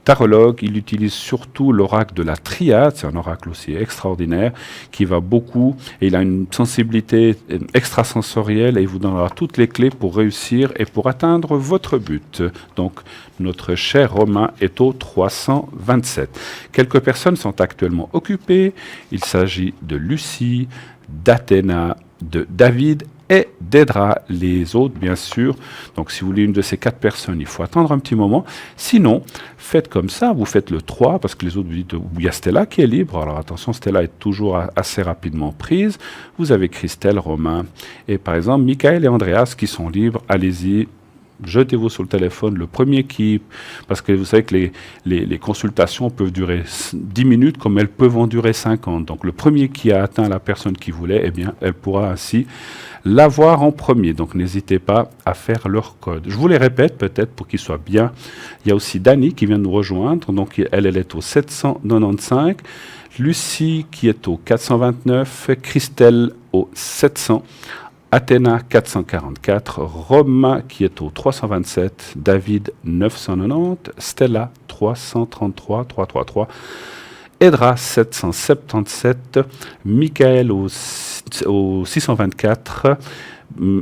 tarologue. Il utilise surtout l'oracle de la triade, c'est un oracle aussi extraordinaire qui va beaucoup, et il a une sensibilité extrasensorielle et il vous donnera toutes les clés pour réussir et pour atteindre votre but. Donc notre cher Romain est au 327. Quelques personnes sont actuellement occupées. Il s'agit de Lucie, d'Athéna, de David et d'Edra. Les autres, bien sûr. Donc, si vous voulez une de ces 4 personnes, il faut attendre un petit moment. Sinon, faites comme ça. Vous faites le 3, parce que les autres, vous dites, il y a Stella qui est libre. Alors, attention, Stella est toujours assez rapidement prise. Vous avez Christelle, Romain et, par exemple, Michael et Andreas qui sont libres. Allez-y. Jetez-vous sur le téléphone, le premier parce que vous savez que les consultations peuvent durer 10 minutes comme elles peuvent en durer 50. Donc le premier qui a atteint la personne qui voulait, eh bien, elle pourra ainsi l'avoir en premier. Donc n'hésitez pas à faire leur code. Je vous les répète peut-être pour qu'ils soient bien. Il y a aussi Dani qui vient nous rejoindre. Donc elle est au 795. Lucie qui est au 429. Christelle au 700. Athéna 444, Romain qui est au 327, David 990, Stella 333, Edra 777, Michael au au 624.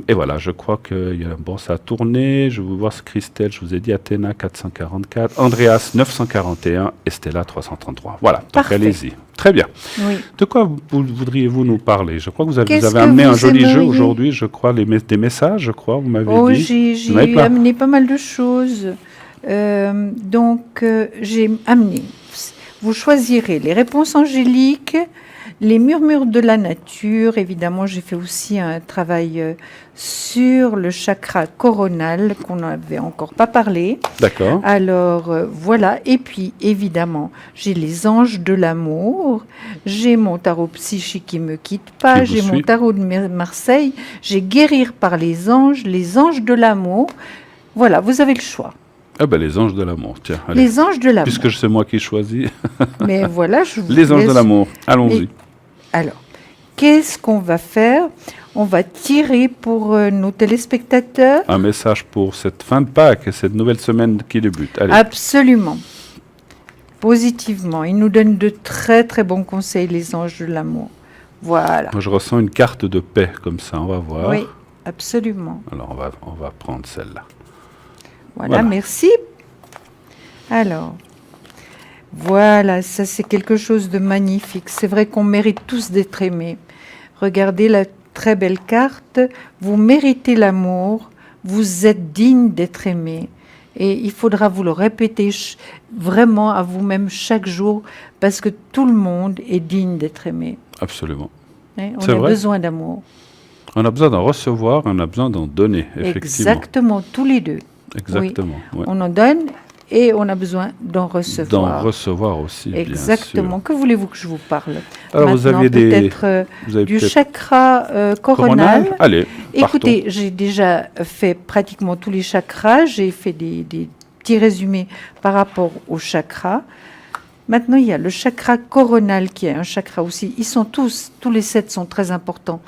Et voilà, je crois que ça a tourné. Je vais vous voir Christelle, je vous ai dit Athéna 444, Andreas 941 et Stella 333. Voilà, donc Parfait. allez-y. Très bien. Oui. De quoi voudriez-vous nous parler? Je crois que vous avez Qu'est-ce que amené un vous joli jeu aimeriez? aujourd'hui, je crois, des messages, je crois, vous m'avez Oh, dit. Vous en avez j'ai plein. amené pas mal de choses. J'ai amené. Vous choisirez les réponses angéliques, les murmures de la nature. Évidemment, j'ai fait aussi un travail sur le chakra coronal qu'on n'avait encore pas parlé. D'accord. Alors voilà, et puis évidemment, j'ai les anges de l'amour, j'ai mon tarot psychique qui me quitte pas, Qui vous j'ai mon suit. tarot de Marseille, j'ai guérir par les anges de l'amour. Voilà, vous avez le choix. Ah ben les anges de l'amour, tiens. Allez. Les anges de l'amour. Puisque c'est moi qui choisis. Mais voilà, je vous Les anges de laisse. l'amour, allons-y. Et- Alors, qu'est-ce qu'on va faire? On va tirer pour nos téléspectateurs. Un message pour cette fin de Pâques et cette nouvelle semaine qui débute. Allez. Absolument. Positivement. Ils nous donnent de très très bons conseils, les anges de l'amour. Voilà. Moi, je ressens une carte de paix comme ça, on va voir. Oui, absolument. Alors, on va prendre celle-là. Voilà, Voilà. merci. Alors, voilà, ça c'est quelque chose de magnifique. C'est vrai qu'on mérite tous d'être aimés. Regardez la très belle carte. Vous méritez l'amour. Vous êtes digne d'être aimé. Et il faudra vous le répéter vraiment à vous-même chaque jour parce que tout le monde est digne d'être aimé. Absolument. Hein, on C'est a vrai. besoin d'amour. On a besoin d'en recevoir, on a besoin d'en donner, effectivement. Exactement, tous les deux. Exactement. ouais. On en donne et on a besoin d'en recevoir. D'en recevoir aussi, Exactement. bien Que voulez-vous que je vous parle? Alors, vous Maintenant, aviez des... peut-être Vous avez du peut-être chakra coronal. Allez, Écoutez, j'ai déjà fait pratiquement tous les chakras. J'ai fait des petits résumés par rapport aux chakras. Maintenant, il y a le chakra coronal qui est un chakra aussi. Ils sont tous les 7 sont très importants.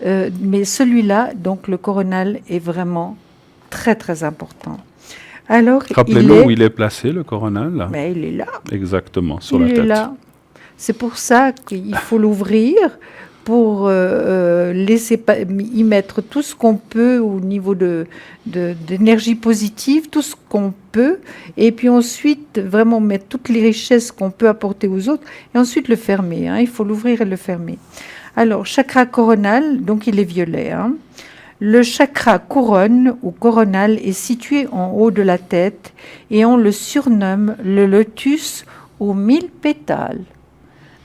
Mais celui-là, donc le coronal, est vraiment très très important. Alors, Rappelez-nous où il est placé, le coronal. Mais il est là. Exactement, sur Il la est tête. là. C'est pour ça qu'il faut l'ouvrir pour laisser y mettre tout ce qu'on peut au niveau d'énergie positive, tout ce qu'on peut, et puis ensuite vraiment mettre toutes les richesses qu'on peut apporter aux autres, et ensuite le fermer. Hein. Il faut l'ouvrir et le fermer. Alors, chakra coronal, donc il est violet. Hein. Le chakra couronne ou coronal est situé en haut de la tête et on le surnomme le lotus aux 1000 pétales.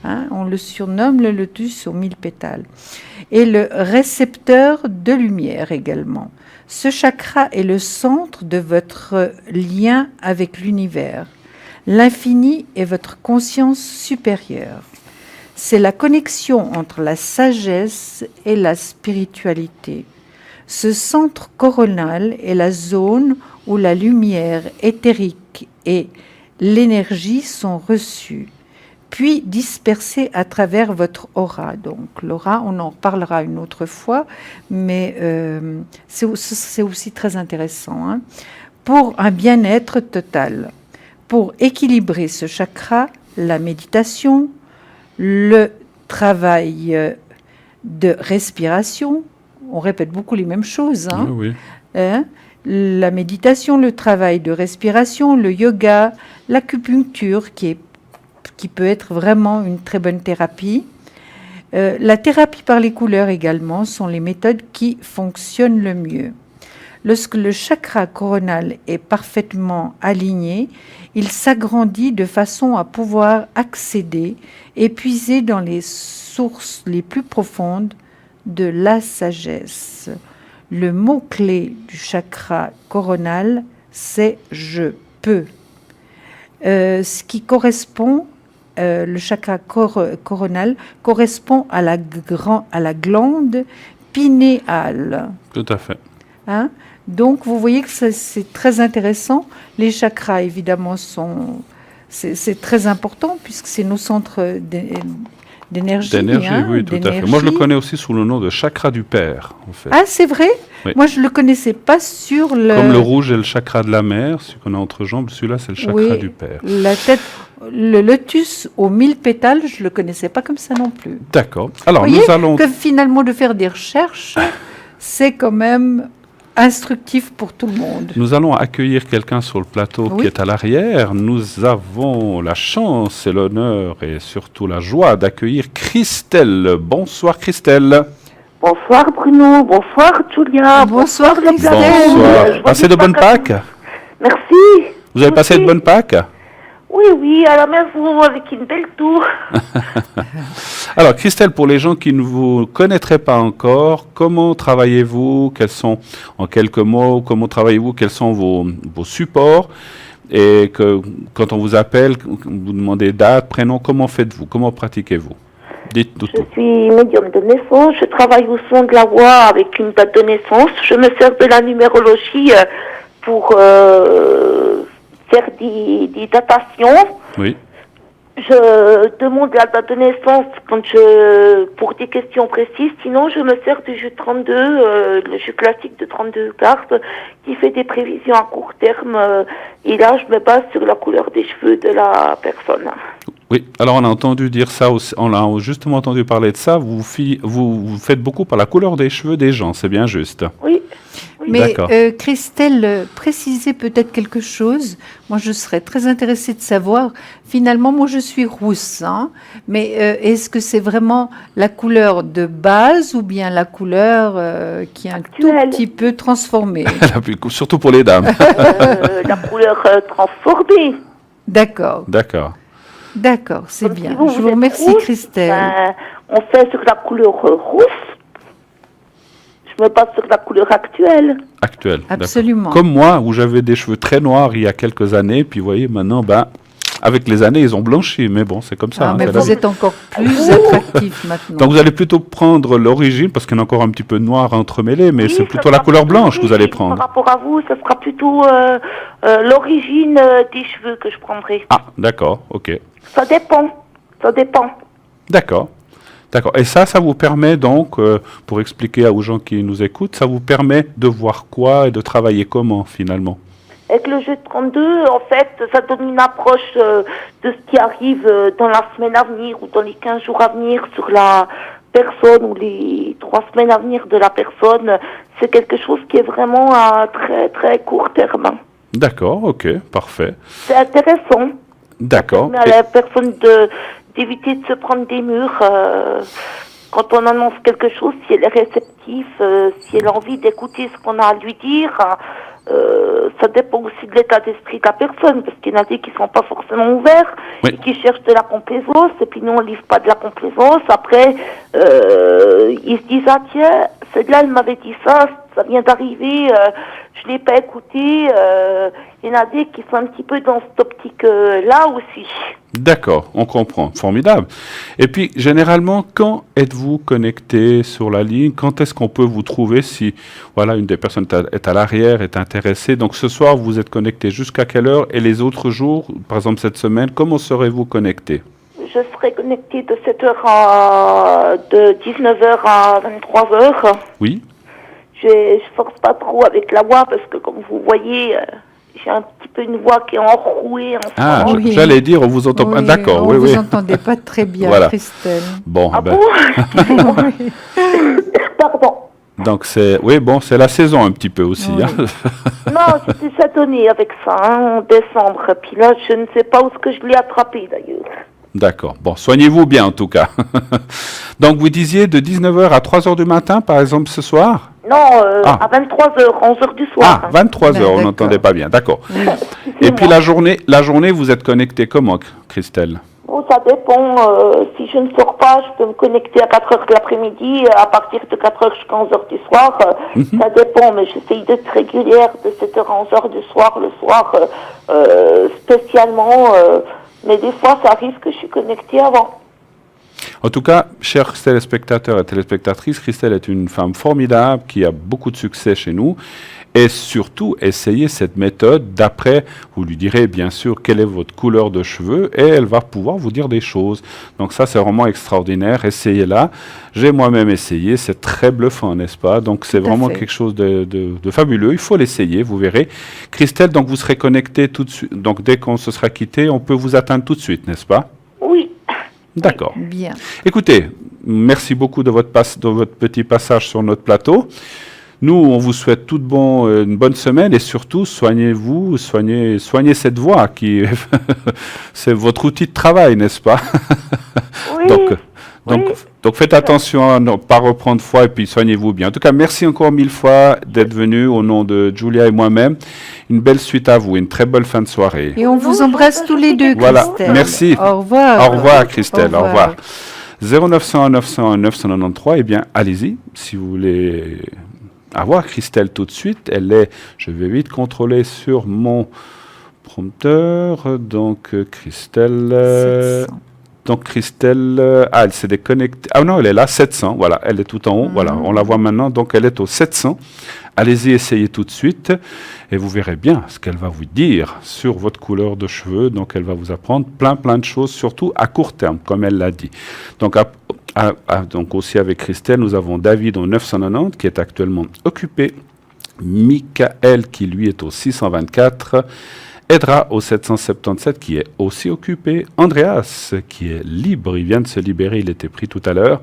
Hein, on le surnomme le lotus aux 1000 pétales. Et le récepteur de lumière également. Ce chakra est le centre de votre lien avec l'univers. L'infini est votre conscience supérieure. C'est la connexion entre la sagesse et la spiritualité. Ce centre coronal est la zone où la lumière éthérique et l'énergie sont reçues, puis dispersées à travers votre aura. Donc l'aura, on en reparlera une autre fois, mais c'est aussi très intéressant. Hein. Pour un bien-être total, pour équilibrer ce chakra, la méditation, le travail de respiration, on répète beaucoup les mêmes choses. Hein. Oui, oui. Hein? La méditation, le travail de respiration, le yoga, l'acupuncture qui peut être vraiment une très bonne thérapie. La thérapie par les couleurs également sont les méthodes qui fonctionnent le mieux. Lorsque le chakra coronal est parfaitement aligné, il s'agrandit de façon à pouvoir accéder et puiser dans les sources les plus profondes de la sagesse. Le mot-clé du chakra coronal, c'est « je peux ». Ce qui correspond, le chakra coronal, correspond à la glande pinéale. Tout à fait. Hein? Donc, vous voyez que c'est très intéressant. Les chakras, évidemment, c'est très important puisque c'est nos centres d'énergie. D'énergie, hein, oui, tout à fait. Moi, je le connais aussi sous le nom de chakra du Père, en fait. Ah, c'est vrai? Oui. Moi, je ne le connaissais pas sur le... Comme le rouge est le chakra de la mer, celui qu'on a entre jambes, celui-là, c'est le chakra Oui, du Père. la tête, le lotus aux 1000 pétales, je ne le connaissais pas comme ça non plus. D'accord. Alors, Vous voyez nous allons... que finalement de faire des recherches, c'est quand même instructif pour tout le monde. Nous allons accueillir quelqu'un sur le plateau qui Oui. est à l'arrière. Nous avons la chance et l'honneur et surtout la joie d'accueillir Christelle. Bonsoir Christelle. Bonsoir Bruno, bonsoir Julia. Bonsoir, les Christelle. planètes. Bonsoir. Passez de bonnes Pâques. Merci. Vous avez passé de bonnes Pâques? Oui, à la maison avec une belle tour. Alors Christelle, pour les gens qui ne vous connaîtraient pas encore, comment travaillez-vous? Quels sont, en quelques mots, comment travaillez-vous? Quels sont vos supports? Et quand on vous appelle, vous demandez date, prénom, comment faites-vous? Comment pratiquez-vous? Dites-nous Je tout. suis médium de naissance, je travaille au son de la voix avec une date de naissance. Je me sers de la numérologie pour faire des datations. Oui. Je demande la date de naissance pour des questions précises. Sinon, je me sers du jeu 32, le jeu classique de 32 cartes, qui fait des prévisions à court terme. Et là, je me base sur la couleur des cheveux de la personne. Oui, alors on a entendu dire ça aussi, on a justement entendu parler de ça. Vous faites beaucoup par la couleur des cheveux des gens, c'est bien juste. Oui. Mais D'accord. Christelle, précisez peut-être quelque chose. Moi, je serais très intéressée de savoir. Finalement, moi, je suis rousse, hein, mais est-ce que c'est vraiment la couleur de base ou bien la couleur qui est un tout Actuelle. petit peu transformée? Surtout pour les dames. La couleur transformée. D'accord, D'accord. c'est Comme si bien. Je vous vous êtes remercie, rousse, Christelle. on fait sur la couleur rousse. Je me base sur la couleur actuelle. Actuel. d'accord. Absolument. Comme moi, où j'avais des cheveux très noirs il y a quelques années, puis vous voyez, maintenant, avec les années, ils ont blanchi, mais bon, c'est comme ça. Ah, hein, mais c'est la vous vie. êtes encore plus attractif maintenant. Donc vous allez plutôt prendre l'origine, parce qu'il y en a encore un petit peu de noir entremêlé, mais Oui, c'est ça plutôt la sera couleur plutôt blanche que vous allez l'origine. prendre. Par rapport à vous, ça sera plutôt l'origine des cheveux que je prendrai. Ah, d'accord, ok. Ça dépend. D'accord. D'accord. Et ça vous permet donc, pour expliquer aux gens qui nous écoutent, ça vous permet de voir quoi et de travailler comment finalement? Avec le jeu de 32, en fait, ça donne une approche de ce qui arrive dans la semaine à venir ou dans les 15 jours à venir sur la personne ou les 3 semaines à venir de la personne. C'est quelque chose qui est vraiment à très très court terme. D'accord, ok, parfait. C'est intéressant. D'accord. Mais à la personne d'éviter de se prendre des murs quand on annonce quelque chose, si elle est réceptive, si elle a envie d'écouter ce qu'on a à lui dire. Ça dépend aussi de l'état d'esprit de la personne, parce qu'il y en a des qui sont pas forcément ouverts, Oui. et qui cherchent de la complaisance, et puis nous on livre pas de la complaisance. Après, ils se disent, ah tiens, celle-là elle m'avait dit ça vient d'arriver, je l'ai pas écouté. Il y en a des qui sont un petit peu dans cette optique-là aussi. D'accord, on comprend. Formidable. Et puis, généralement, quand êtes-vous connecté sur la ligne? Quand est-ce qu'on peut vous trouver si, voilà, une des personnes est à l'arrière, est intéressée? Donc, ce soir, vous êtes connecté jusqu'à quelle heure? Et les autres jours, par exemple cette semaine, comment serez-vous connecté? Je serai connectée de 19h à 23h. Oui. Je force pas trop avec la voix parce que, comme vous voyez, j'ai un petit peu une voix qui est enrouée. Ah, Oui. j'allais dire, on vous entend pas. Oui, D'accord, on oui, vous oui. entendait pas très bien, Voilà. Christelle. Bon, Ah ben, bon? Excusez-moi. Pardon. donc c'est, oui, bon, c'est la saison un petit peu aussi. Oui. Hein. Non, j'étais chatonnée avec ça, hein, en décembre. Puis là, je ne sais pas où est-ce que je l'ai attrapé, d'ailleurs. D'accord. Bon, soignez-vous bien en tout cas. Donc, vous disiez de 19h à 3h du matin, par exemple, ce soir? Non, Ah. à 23h, 11h du soir. Ah, 23h, Ben, on d'accord. n'entendait pas bien. D'accord. Excusez-moi. Et puis la journée, vous êtes connecté comment, Christelle? Bon, ça dépend. Si je ne sors pas, je peux me connecter à 4h de l'après-midi, à partir de 4h jusqu'à 11h du soir. Ça dépend, mais j'essaye d'être régulière de 7h à 11h du soir, le soir, spécialement. Mais des fois, ça arrive que je suis connectée avant. En tout cas, chers téléspectateurs et téléspectatrices, Christelle est une femme formidable qui a beaucoup de succès chez nous. Et surtout, essayez cette méthode d'après, vous lui direz bien sûr quelle est votre couleur de cheveux et elle va pouvoir vous dire des choses. Donc ça, c'est vraiment extraordinaire. Essayez-la. J'ai moi-même essayé. C'est très bluffant, n'est-ce pas? Donc c'est Tout à vraiment fait. quelque chose de fabuleux. Il faut l'essayer, vous verrez. Christelle, donc vous serez connectée tout de suite. Donc dès qu'on se sera quitté, on peut vous atteindre tout de suite, n'est-ce pas? Oui. D'accord. Bien. Écoutez, merci beaucoup de votre petit passage sur notre plateau. Nous, on vous souhaite une bonne semaine et surtout, soignez-vous, soignez cette voix qui, c'est votre outil de travail, n'est-ce pas? Oui. Donc, Oui. donc faites attention à ne pas reprendre froid et puis soignez-vous bien. En tout cas, merci encore 1000 fois d'être venu au nom de Julia et moi-même. Une belle suite à vous, une très belle fin de soirée. Et on vous embrasse tous les deux, Voilà, Christelle. merci. Au revoir. Au revoir Christelle, au revoir. 0900 901 993, eh bien allez-y, si vous voulez avoir Christelle tout de suite, je vais vite contrôler sur mon prompteur, donc Christelle... 700. Donc Christelle, elle s'est déconnectée. Ah non, elle est là, 700, voilà, elle est tout en haut, voilà, on la voit maintenant, donc elle est au 700. Allez-y, essayez tout de suite et vous verrez bien ce qu'elle va vous dire sur votre couleur de cheveux. Donc elle va vous apprendre plein de choses, surtout à court terme, comme elle l'a dit. Donc, donc aussi avec Christelle, nous avons David au 990 qui est actuellement occupé, Michael qui lui est au 624, Edra au 777 qui est aussi occupé, Andreas qui est libre, il vient de se libérer, il était pris tout à l'heure.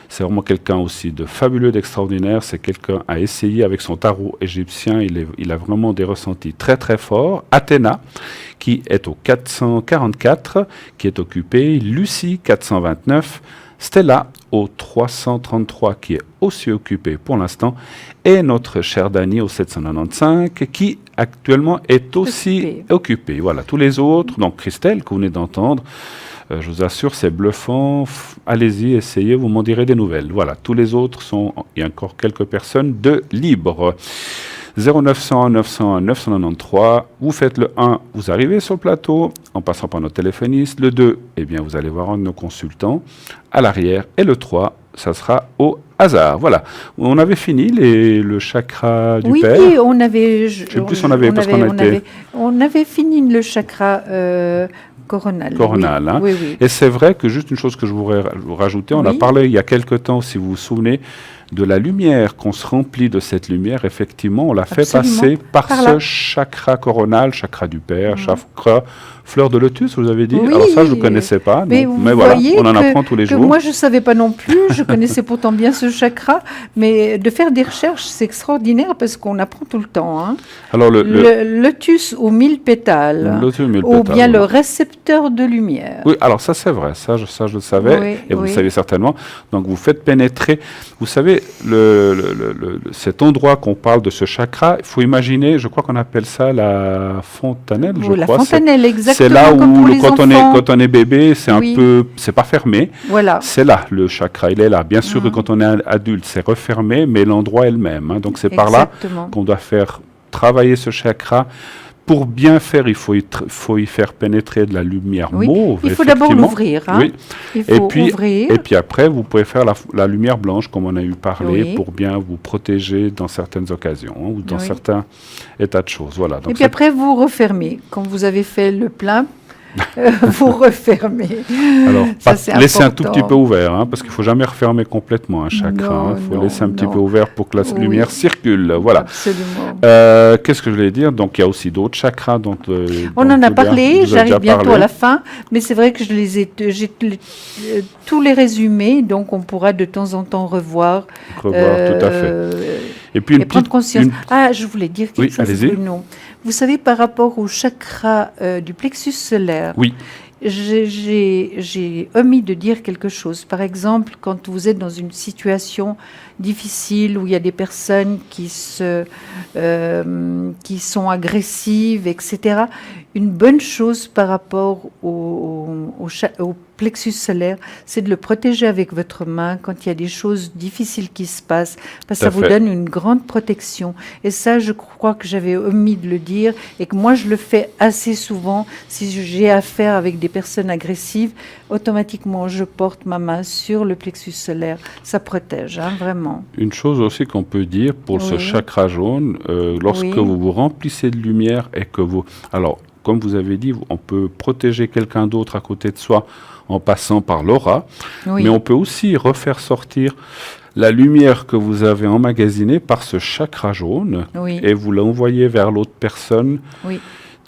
C'est vraiment quelqu'un aussi de fabuleux, d'extraordinaire. C'est quelqu'un à essayer avec son tarot égyptien. Il a vraiment des ressentis très forts. Athéna, qui est au 444, qui est occupée. Lucie, 429. Stella, au 333, qui est aussi occupée pour l'instant. Et notre cher Dany, au 795, qui actuellement est aussi occupé. Voilà, tous les autres. Donc Christelle, que vous venez d'entendre. Je vous assure, c'est bluffant. Allez-y, essayez, vous m'en direz des nouvelles. Voilà, tous les autres il y a encore quelques personnes de libres. 0900 901 993, vous faites le 1, vous arrivez sur le plateau en passant par notre téléphoniste. Le 2, eh bien, vous allez voir un de nos consultants à l'arrière. Et le 3, ça sera au hasard. Voilà, on avait fini le chakra du père. Oui, on avait... On avait fini le chakra... coronal. Coronal, oui. hein. Oui. Et c'est vrai que juste une chose que je voudrais rajouter, on a parlé il y a quelque temps, si vous vous souvenez, de la lumière, qu'on se remplit de cette lumière. Effectivement, on l'a fait passer par ce chakra coronal, chakra du père, chakra fleur de lotus, vous avez dit. Oui. Alors ça, je ne connaissais pas. Mais voilà, on en apprend tous les jours. Moi, je ne savais pas non plus. Je connaissais pourtant bien ce chakra. Mais de faire des recherches, c'est extraordinaire parce qu'on apprend tout le temps. Hein. Alors, le lotus aux 1000 pétales. Ou bien le récepteur de lumière. Oui, alors ça, c'est vrai. Ça, je le savais. Et vous le savez certainement. Donc, vous faites pénétrer. Vous savez, cet endroit qu'on parle de ce chakra, il faut imaginer, je crois qu'on appelle ça la fontanelle, la fontanelle, exactement. C'est là où, quand on est bébé, c'est un peu, c'est pas fermé. Voilà. C'est là, le chakra, il est là. Bien sûr que quand on est adulte, c'est refermé, mais l'endroit est le même. Hein. Donc c'est par là qu'on doit faire travailler ce chakra. Pour bien faire, il faut y faire pénétrer de la lumière mauve. Il faut d'abord l'ouvrir. Hein. Oui. Il faut ouvrir. Et puis après, vous pouvez faire la lumière blanche, comme on a eu parlé, pour bien vous protéger dans certaines occasions ou dans certains états de choses. Voilà. Donc et puis après, vous refermez. Quand vous avez fait le plein, vous refermez. Alors, laissez un tout petit peu ouvert, hein, parce qu'il ne faut jamais refermer complètement un chakra. Il faut laisser un petit peu ouvert pour que la lumière circule. Voilà. Absolument. Qu'est-ce que je voulais dire? Donc, il y a aussi d'autres chakras. On en a parlé, j'arrive bientôt à la fin, mais c'est vrai que j'ai tous les résumés, donc on pourra de temps en temps revoir. Tout à fait. Et puis prendre conscience. Je voulais dire quelque chose. Allez-y. Vous savez, par rapport au chakra du plexus solaire, j'ai omis de dire quelque chose. Par exemple, quand vous êtes dans une situation difficile où il y a des personnes qui sont agressives, etc., une bonne chose par rapport au plexus solaire, c'est de le protéger avec votre main quand il y a des choses difficiles qui se passent, parce que ça vous donne une grande protection. Et ça, je crois que j'avais omis de le dire, et que moi, je le fais assez souvent. Si j'ai affaire avec des personnes agressives, automatiquement, je porte ma main sur le plexus solaire. Ça protège, hein, vraiment. Une chose aussi qu'on peut dire pour ce chakra jaune, lorsque vous vous remplissez de lumière et que vous... Alors, comme vous avez dit, on peut protéger quelqu'un d'autre à côté de soi en passant par l'aura, mais on peut aussi refaire sortir la lumière que vous avez emmagasinée par ce chakra jaune et vous l'envoyez vers l'autre personne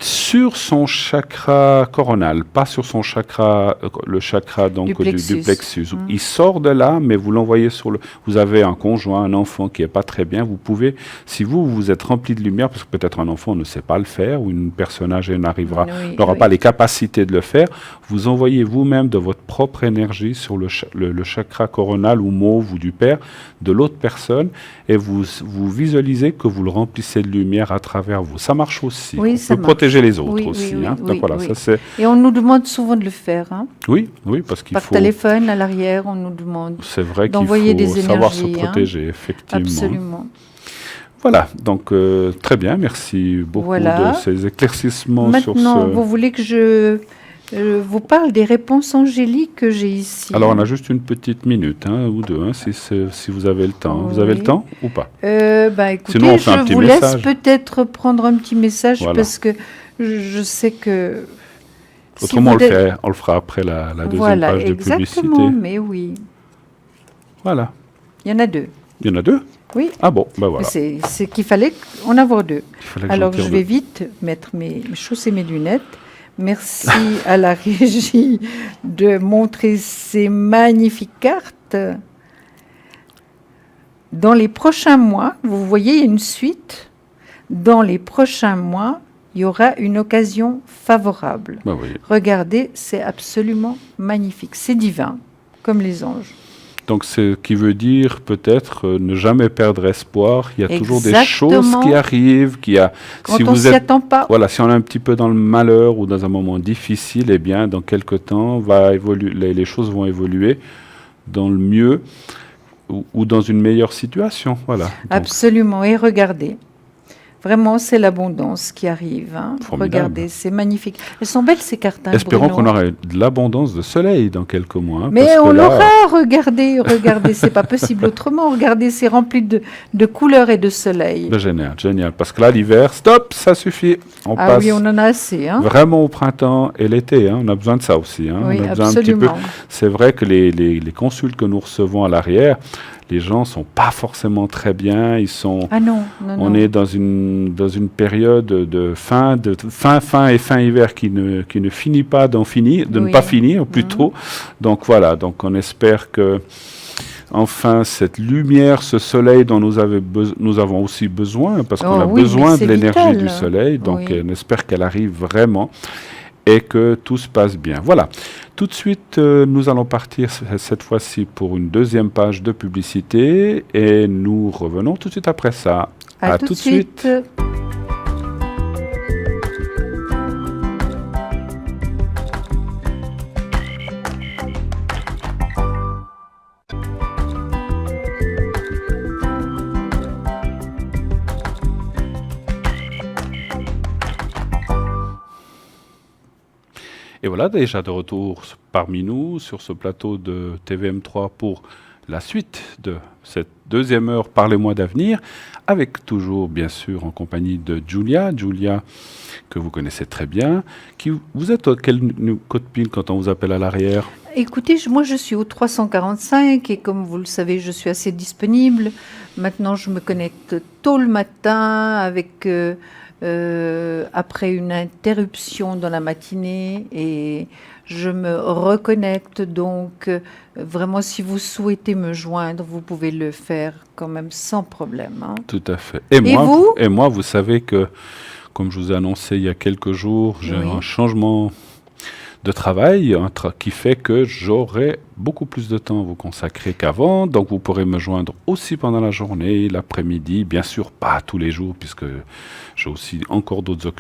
sur son chakra coronal, pas sur son chakra, le chakra donc du plexus. Il sort de là, mais vous l'envoyez sur le... Vous avez un conjoint, un enfant qui est pas très bien, vous pouvez, si vous êtes rempli de lumière, parce que peut-être un enfant ne sait pas le faire, ou une personne âgée n'aura pas les capacités de le faire, vous envoyez vous-même de votre propre énergie sur le chakra coronal ou mauve ou du père de l'autre personne, et vous visualisez que vous le remplissez de lumière à travers vous. Ça marche aussi. Oui, ça marche. Protéger les autres aussi. Donc voilà, ça c'est... Et on nous demande souvent de le faire. Hein. Oui, parce qu'il faut... Par téléphone, à l'arrière, on nous demande d'envoyer des énergies. Savoir se protéger, effectivement. Absolument. Voilà, donc très bien, merci beaucoup de ces éclaircissements. Maintenant, vous voulez que je vous parle des réponses angéliques que j'ai ici. Alors, on a juste une petite minute ou deux, si vous avez le temps. Vous avez le temps ou pas écoutez, sinon, on fait un petit vous message. Laisse peut-être prendre un petit message parce que je sais que... Autrement, on le fera après la deuxième page de publicité. Exactement, mais oui. Voilà. Il y en a deux. Il y en a deux ? Oui. Ah bon, ben voilà. C'est qu'il fallait en avoir deux. Alors, je vais deux. vite mettre chausser mes lunettes. Merci à la régie de montrer ces magnifiques cartes. Dans les prochains mois, vous voyez une suite. Dans les prochains mois, il y aura une occasion favorable. Ben oui. Regardez, c'est absolument magnifique. C'est divin, comme les anges. Donc, ce qui veut dire peut-être ne jamais perdre espoir. Il y a toujours des choses qui arrivent. Quand on ne s'y attend pas. Voilà, si on est un petit peu dans le malheur ou dans un moment difficile, eh bien, dans quelque temps, les choses vont évoluer dans le mieux ou dans une meilleure situation. Voilà. Donc, absolument. Et regardez. Vraiment, c'est l'abondance qui arrive. Hein. Regardez, c'est magnifique. Elles sont belles, ces cartes. Espérons qu'on aura de l'abondance de soleil dans quelques mois. Mais on l'aura, regardez, c'est pas possible autrement. Regardez, c'est rempli de couleurs et de soleil. Génial. Parce que là, l'hiver, stop, ça suffit. On passe oui, on en a assez. Hein. Vraiment au printemps et l'été. On a besoin de ça aussi. Oui, on a absolument. Un petit peu. C'est vrai que les consultes que nous recevons à l'arrière, les gens sont pas forcément très bien. On est dans une période de fin et fin hiver qui ne finit pas ne pas finir plutôt. Donc voilà. Donc on espère que enfin cette lumière, ce soleil dont nous avons aussi besoin, parce qu'on a besoin de l'énergie du soleil. Donc on espère qu'elle arrive vraiment et que tout se passe bien. Voilà. Tout de suite, nous allons partir cette fois-ci pour une deuxième page de publicité et nous revenons tout de suite après ça. À tout de suite. Et voilà, déjà de retour parmi nous sur ce plateau de TVM3 pour la suite de cette deuxième heure Parlez-moi d'avenir, avec toujours bien sûr en compagnie de Julia, que vous connaissez très bien. Vous êtes à quel code PIN quand on vous appelle à l'arrière ? Écoutez, moi je suis au 345 et comme vous le savez, je suis assez disponible. Maintenant, je me connecte tôt le matin avec... après une interruption dans la matinée et je me reconnecte donc vraiment si vous souhaitez me joindre vous pouvez le faire quand même sans problème hein. Tout à fait. Et moi vous savez que comme je vous ai annoncé il y a quelques jours j'ai un changement de travail qui fait que j'aurai beaucoup plus de temps à vous consacrer qu'avant. Donc vous pourrez me joindre aussi pendant la journée, l'après-midi, bien sûr pas tous les jours puisque j'ai aussi encore d'autres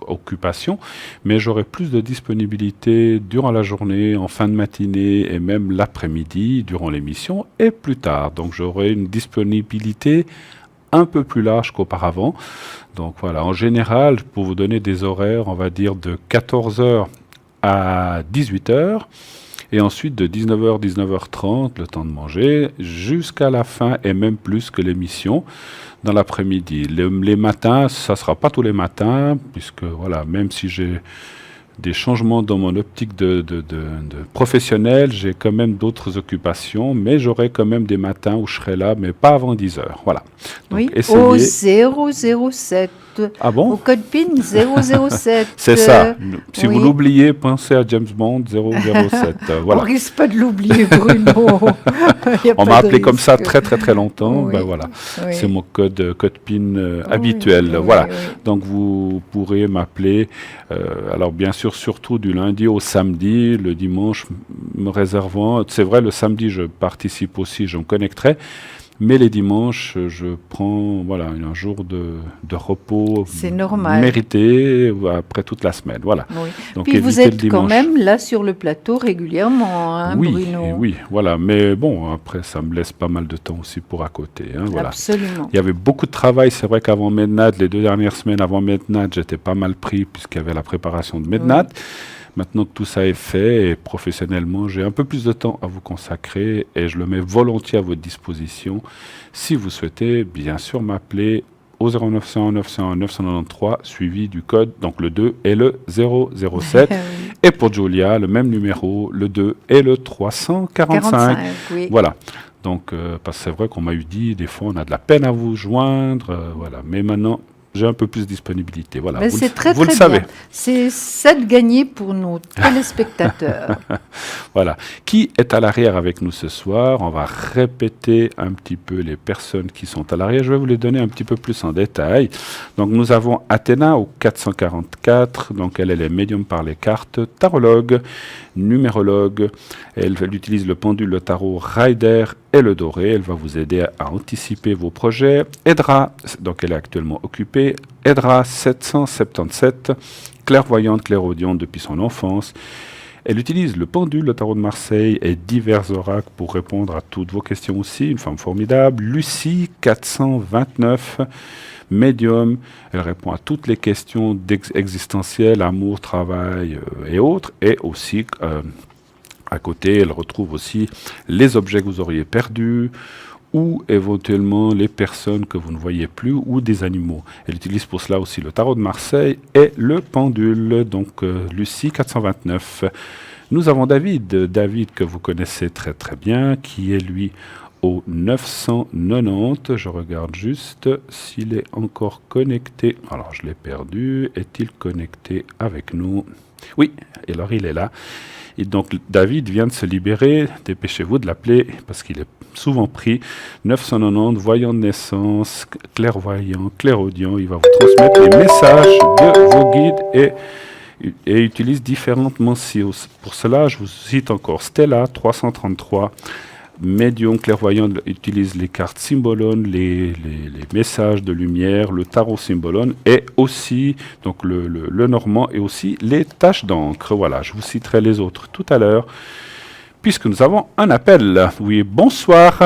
occupations, mais j'aurai plus de disponibilité durant la journée, en fin de matinée et même l'après-midi durant l'émission et plus tard. Donc j'aurai une disponibilité un peu plus large qu'auparavant. Donc voilà, en général, pour vous donner des horaires, on va dire de 14 heures à 18 heures, et ensuite de 19h, 19h30, le temps de manger, jusqu'à la fin, et même plus que l'émission, dans l'après-midi. Les matins, ça ne sera pas tous les matins, puisque voilà, même si j'ai des changements dans mon optique de professionnel, j'ai quand même d'autres occupations, mais j'aurai quand même des matins où je serai là, mais pas avant 10 heures. Voilà. Donc, Oui, essayez. au 007. Ah bon? Au code PIN 007. C'est ça. Si oui. vous l'oubliez, pensez à James Bond 007. Voilà. On risque pas de l'oublier, Bruno. Y a On pas m'a de appelé comme ça risque. très très très longtemps. Oui, Ben voilà. oui. C'est mon code PIN Oui, habituel. oui, Voilà. oui. Donc vous pourrez m'appeler. Alors bien sûr, surtout du lundi au samedi, le dimanche me réservant. C'est vrai, le samedi je participe aussi, je me connecterai. Mais les dimanches, je prends un jour de repos C'est normal. mérité après toute la semaine. Voilà. Oui. Donc, Puis vous évitez le êtes quand dimanche. même là sur le plateau régulièrement, hein, Oui, Bruno. oui, voilà. Mais bon, après, ça me laisse pas mal de temps aussi pour à côté. Hein, voilà. Absolument. Il y avait beaucoup de travail. C'est vrai qu'avant Mednat, les 2 dernières semaines avant Mednat, j'étais pas mal pris puisqu'il y avait la préparation de Mednat. Oui. Maintenant que tout ça est fait et professionnellement, j'ai un peu plus de temps à vous consacrer et je le mets volontiers à votre disposition. Si vous souhaitez, bien sûr, m'appeler au 0900 901 993 suivi du code, donc le 2 et le 007. Oui. Et pour Julia, le même numéro, le 2 et le 345. 45, oui. Voilà. Donc, parce que c'est vrai qu'on m'a eu dit, des fois, on a de la peine à vous joindre. Voilà. Mais maintenant, j'ai un peu plus de disponibilité. Voilà. Mais Vous, c'est très, vous le très savez. bien. C'est ça de gagner pour nos téléspectateurs. Voilà. Qui est à l'arrière avec nous ce soir? On va répéter un petit peu les personnes qui sont à l'arrière. Je vais vous les donner un petit peu plus en détail. Donc, nous avons Athéna au 444. Donc, elle est médium par les cartes, tarologue, numérologue. Elle utilise le pendule, le tarot Rider et le doré. Elle va vous aider à anticiper vos projets. Edra, donc elle est actuellement occupée. Edra 777, clairvoyante, clairaudiente depuis son enfance. Elle utilise le pendule, le tarot de Marseille et divers oracles pour répondre à toutes vos questions aussi. Une femme formidable. Lucie 429, médium. Elle répond à toutes les questions existentielles, amour, travail et autres. Et aussi, à côté, elle retrouve aussi les objets que vous auriez perdus ou éventuellement les personnes que vous ne voyez plus ou des animaux. Elle utilise pour cela aussi le tarot de Marseille et le pendule. Donc, Lucie 429. Nous avons David que vous connaissez très très bien, qui est lui au 990. Je regarde juste s'il est encore connecté. Alors, je l'ai perdu. Est-il connecté avec nous? Oui, et alors il est là. Et donc, David vient de se libérer. Dépêchez-vous de l'appeler parce qu'il est souvent pris. 990, voyant de naissance, clairvoyant, clairaudient. Il va vous transmettre les messages de vos guides et utilise différentes mentions. Pour cela, je vous cite encore Stella 333. Médium clairvoyant utilise les cartes symbolone, les messages de lumière, le tarot symbolone et aussi donc le normand et aussi les taches d'encre. Voilà, je vous citerai les autres tout à l'heure puisque nous avons un appel. Oui, bonsoir.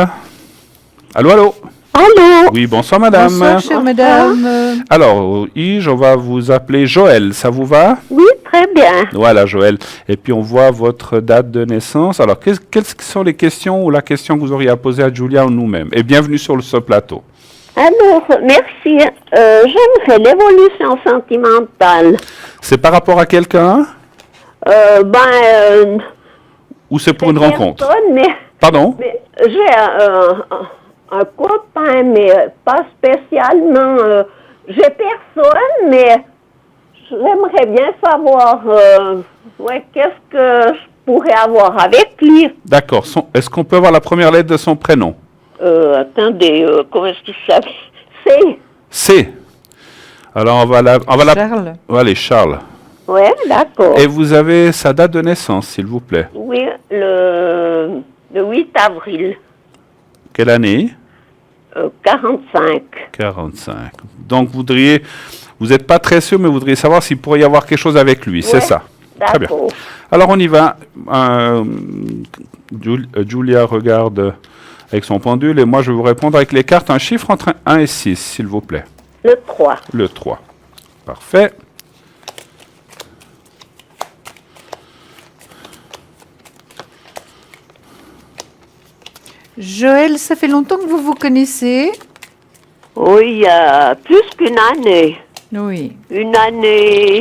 Allô, allô. Allô? Oui, bonsoir madame. Bonsoir, chère madame. Alors, Yves, on va vous appeler Joël, ça vous va? Oui, très bien. Voilà, Joël. Et puis, on voit votre date de naissance. Alors, quelles sont les questions ou la question que vous auriez à poser à Julia ou nous-mêmes? Et bienvenue sur ce plateau. Alors, merci. J'aimerais l'évolution sentimentale. C'est par rapport à quelqu'un ou c'est pour une rencontre? Mais Pardon? j'ai un copain, mais pas spécialement. J'ai personne, mais j'aimerais bien savoir qu'est-ce que je pourrais avoir avec lui. D'accord. Est-ce qu'on peut avoir la première lettre de son prénom? Attendez, comment est-ce qu'il s'appelle? C. Alors, on va Charles. Allez, Charles. Ouais, d'accord. Et vous avez sa date de naissance, s'il vous plaît. Oui, le 8 avril Quelle année? 45. 45. Donc, vous n'êtes pas très sûr, mais vous voudriez savoir s'il pourrait y avoir quelque chose avec lui, c'est Ouais, ça? Très bien. D'accord. Alors, on y va. Julia regarde avec son pendule et moi, je vais vous répondre avec les cartes un chiffre entre 1 et 6, s'il vous plaît. Le 3. Le 3. Parfait. Joël, ça fait longtemps que vous vous connaissez? Oui, il y a plus qu'une année. Oui, Une année,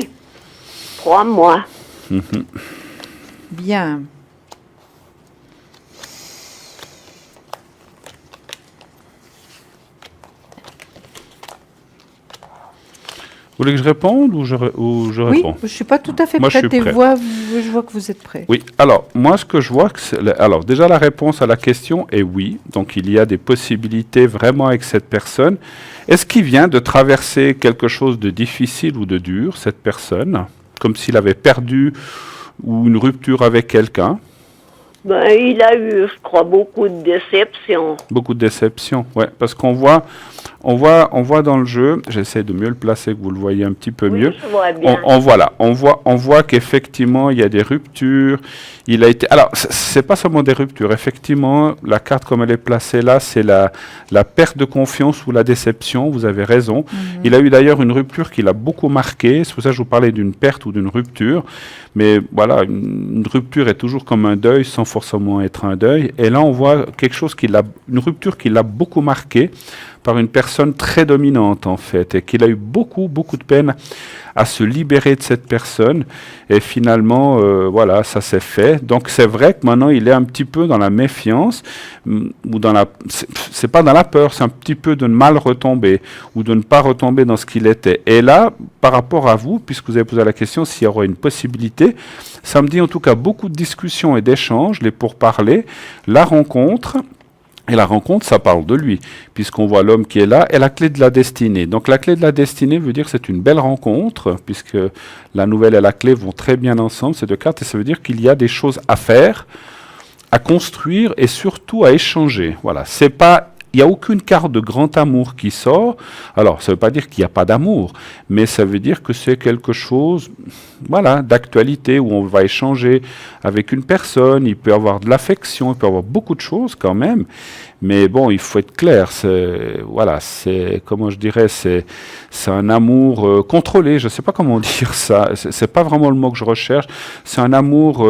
3 mois. bien. Vous voulez que je réponde ou je Oui, réponds? je suis pas tout à fait Moi, je prête suis et prêt. je vois que vous êtes prêt. Oui, alors moi ce que je vois, alors déjà la réponse à la question est oui, donc il y a des possibilités vraiment avec cette personne. Est-ce qu'il vient de traverser quelque chose de difficile ou de dur, cette personne, comme s'il avait perdu ou une rupture avec quelqu'un? Ben, il a eu, je crois, beaucoup de déceptions. Beaucoup de déception, ouais, parce qu'on voit, on voit dans le jeu, j'essaie de mieux le placer, que vous le voyez un petit peu Oui, mieux. je vois bien. Voilà, on voit qu'effectivement il y a des ruptures. Il a été, alors c'est pas seulement des ruptures. Effectivement, la carte comme elle est placée là, c'est la perte de confiance ou la déception. Vous avez raison. Il a eu d'ailleurs une rupture qui l'a beaucoup marqué. C'est pour ça que je vous parlais d'une perte ou d'une rupture. Mais voilà, une rupture est toujours comme un deuil sans forcément être un deuil. Et là, on voit quelque chose une rupture qui l'a beaucoup marqué par une personne très dominante en fait, et qu'il a eu beaucoup de peine à se libérer de cette personne. Et finalement, voilà, ça s'est fait. Donc c'est vrai que maintenant il est un petit peu dans la méfiance, ou dans la, c'est pas dans la peur, c'est un petit peu de ne mal retomber ou de ne pas retomber dans ce qu'il était. Et là, par rapport à vous, puisque vous avez posé la question s'il y aurait une possibilité, ça me dit en tout cas beaucoup de discussions et d'échanges, les pourparlers, la rencontre. Et la rencontre, ça parle de lui, puisqu'on voit l'homme qui est là, et la clé de la destinée. Donc la clé de la destinée veut dire que c'est une belle rencontre, puisque la nouvelle et la clé vont très bien ensemble, ces deux cartes, et ça veut dire qu'il y a des choses à faire, à construire, et surtout à échanger. Voilà, c'est pas... Il n'y a aucune carte de grand amour qui sort. Alors, ça ne veut pas dire qu'il n'y a pas d'amour, mais ça veut dire que c'est quelque chose, voilà, d'actualité où on va échanger avec une personne. Il peut y avoir de l'affection, il peut y avoir beaucoup de choses quand même. Mais bon, il faut être clair. Voilà, c'est, comment je dirais, c'est un amour contrôlé. Je ne sais pas comment dire ça. C'est pas vraiment le mot que je recherche. C'est un amour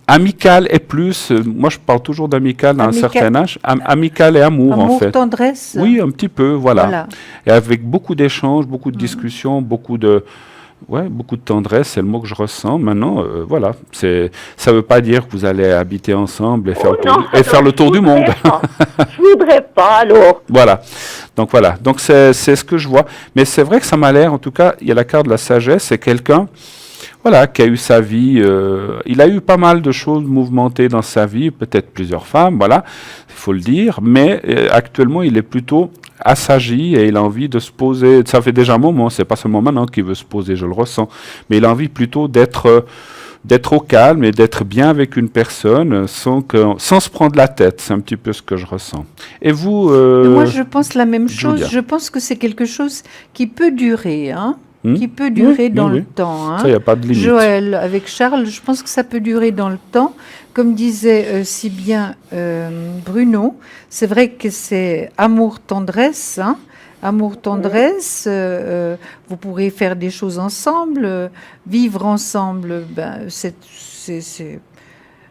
amical et plus, moi je parle toujours d'amical à un certain âge, amical et amour en fait. Amour, tendresse. Oui, un petit peu, voilà. Et avec beaucoup d'échanges, beaucoup de discussions, beaucoup de tendresse, c'est le mot que je ressens. Maintenant, voilà, ça veut pas dire que vous allez habiter ensemble et faire le tour du monde. Je voudrais pas alors. Voilà. Donc c'est ce que je vois. Mais c'est vrai que ça m'a l'air, en tout cas, il y a la carte de la sagesse, c'est quelqu'un, voilà, qui a eu sa vie, il a eu pas mal de choses mouvementées dans sa vie, peut-être plusieurs femmes, voilà, il faut le dire, mais actuellement il est plutôt assagi et il a envie de se poser, ça fait déjà un moment, c'est pas seulement maintenant qu'il veut se poser, je le ressens, mais il a envie plutôt d'être au calme et d'être bien avec une personne sans se prendre la tête, c'est un petit peu ce que je ressens. Et vous moi je pense la même chose, Julia. je pense que c'est quelque chose qui peut durer, hein. Qui peut durer dans le temps. Hein. Ça, il n'y a pas de limite. Joël, avec Charles, je pense que ça peut durer dans le temps. Comme disait si bien Bruno, c'est vrai que c'est amour-tendresse. Hein. Amour-tendresse, vous pourrez faire des choses ensemble, vivre ensemble, ben,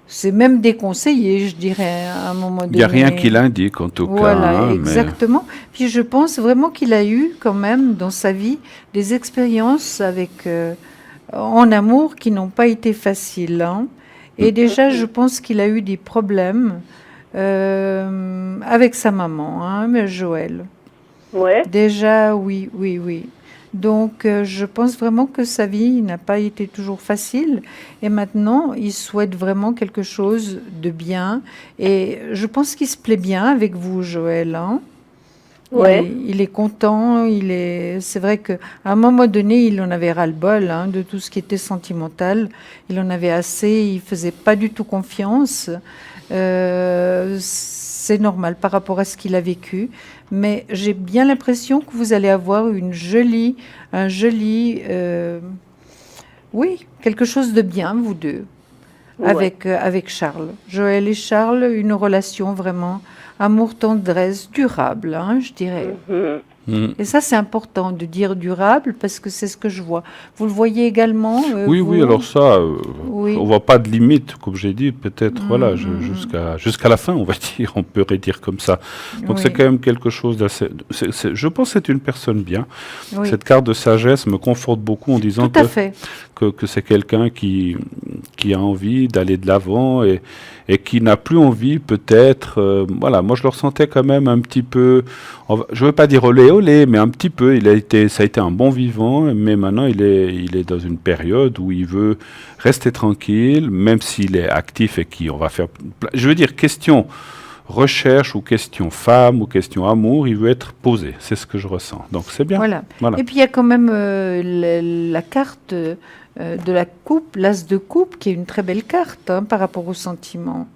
c'est même déconseillé, je dirais, à un moment donné. Il n'y a rien qui l'indique, en tout cas. Voilà, hein, exactement. Puis je pense vraiment qu'il a eu, quand même, dans sa vie, des expériences en amour qui n'ont pas été faciles. Hein. Et déjà, je pense qu'il a eu des problèmes avec sa maman, hein, mais Joël. Ouais. Déjà, oui. Donc, je pense vraiment que sa vie n'a pas été toujours facile. Et maintenant, il souhaite vraiment quelque chose de bien. Et je pense qu'il se plaît bien avec vous, Joël. Hein. Ouais. Il est content, c'est vrai qu'à un moment donné, il en avait ras-le-bol de tout ce qui était sentimental. Il en avait assez, il faisait pas du tout confiance. C'est normal par rapport à ce qu'il a vécu. Mais j'ai bien l'impression que vous allez avoir oui, quelque chose de bien, vous deux, Ouais. avec Charles. Joël et Charles, une relation vraiment amour-tendresse durable, je dirais. Mhm. Et ça, c'est important de dire durable parce que c'est ce que je vois. Vous le voyez également, Oui, vous? oui, alors ça, Oui. on voit pas de limite, comme j'ai dit, peut-être, voilà, jusqu'à la fin, on va dire, on pourrait dire comme ça. Donc c'est Oui. quand même quelque chose d'assez... je pense que c'est une personne bien. Oui. Cette carte de sagesse me conforte beaucoup en disant Tout à fait. que c'est quelqu'un qui a envie d'aller de l'avant et qui n'a plus envie peut-être, voilà, moi je le ressentais quand même un petit peu, je ne veux pas dire olé olé, mais un petit peu, ça a été un bon vivant, mais maintenant il est dans une période où il veut rester tranquille, même s'il est actif et on va faire, je veux dire, question recherche ou question femme ou question amour, il veut être posé, c'est ce que je ressens, donc c'est bien. Voilà. Voilà. Et puis il y a quand même la carte de la coupe, l'as de coupe, qui est une très belle carte par rapport aux sentiments.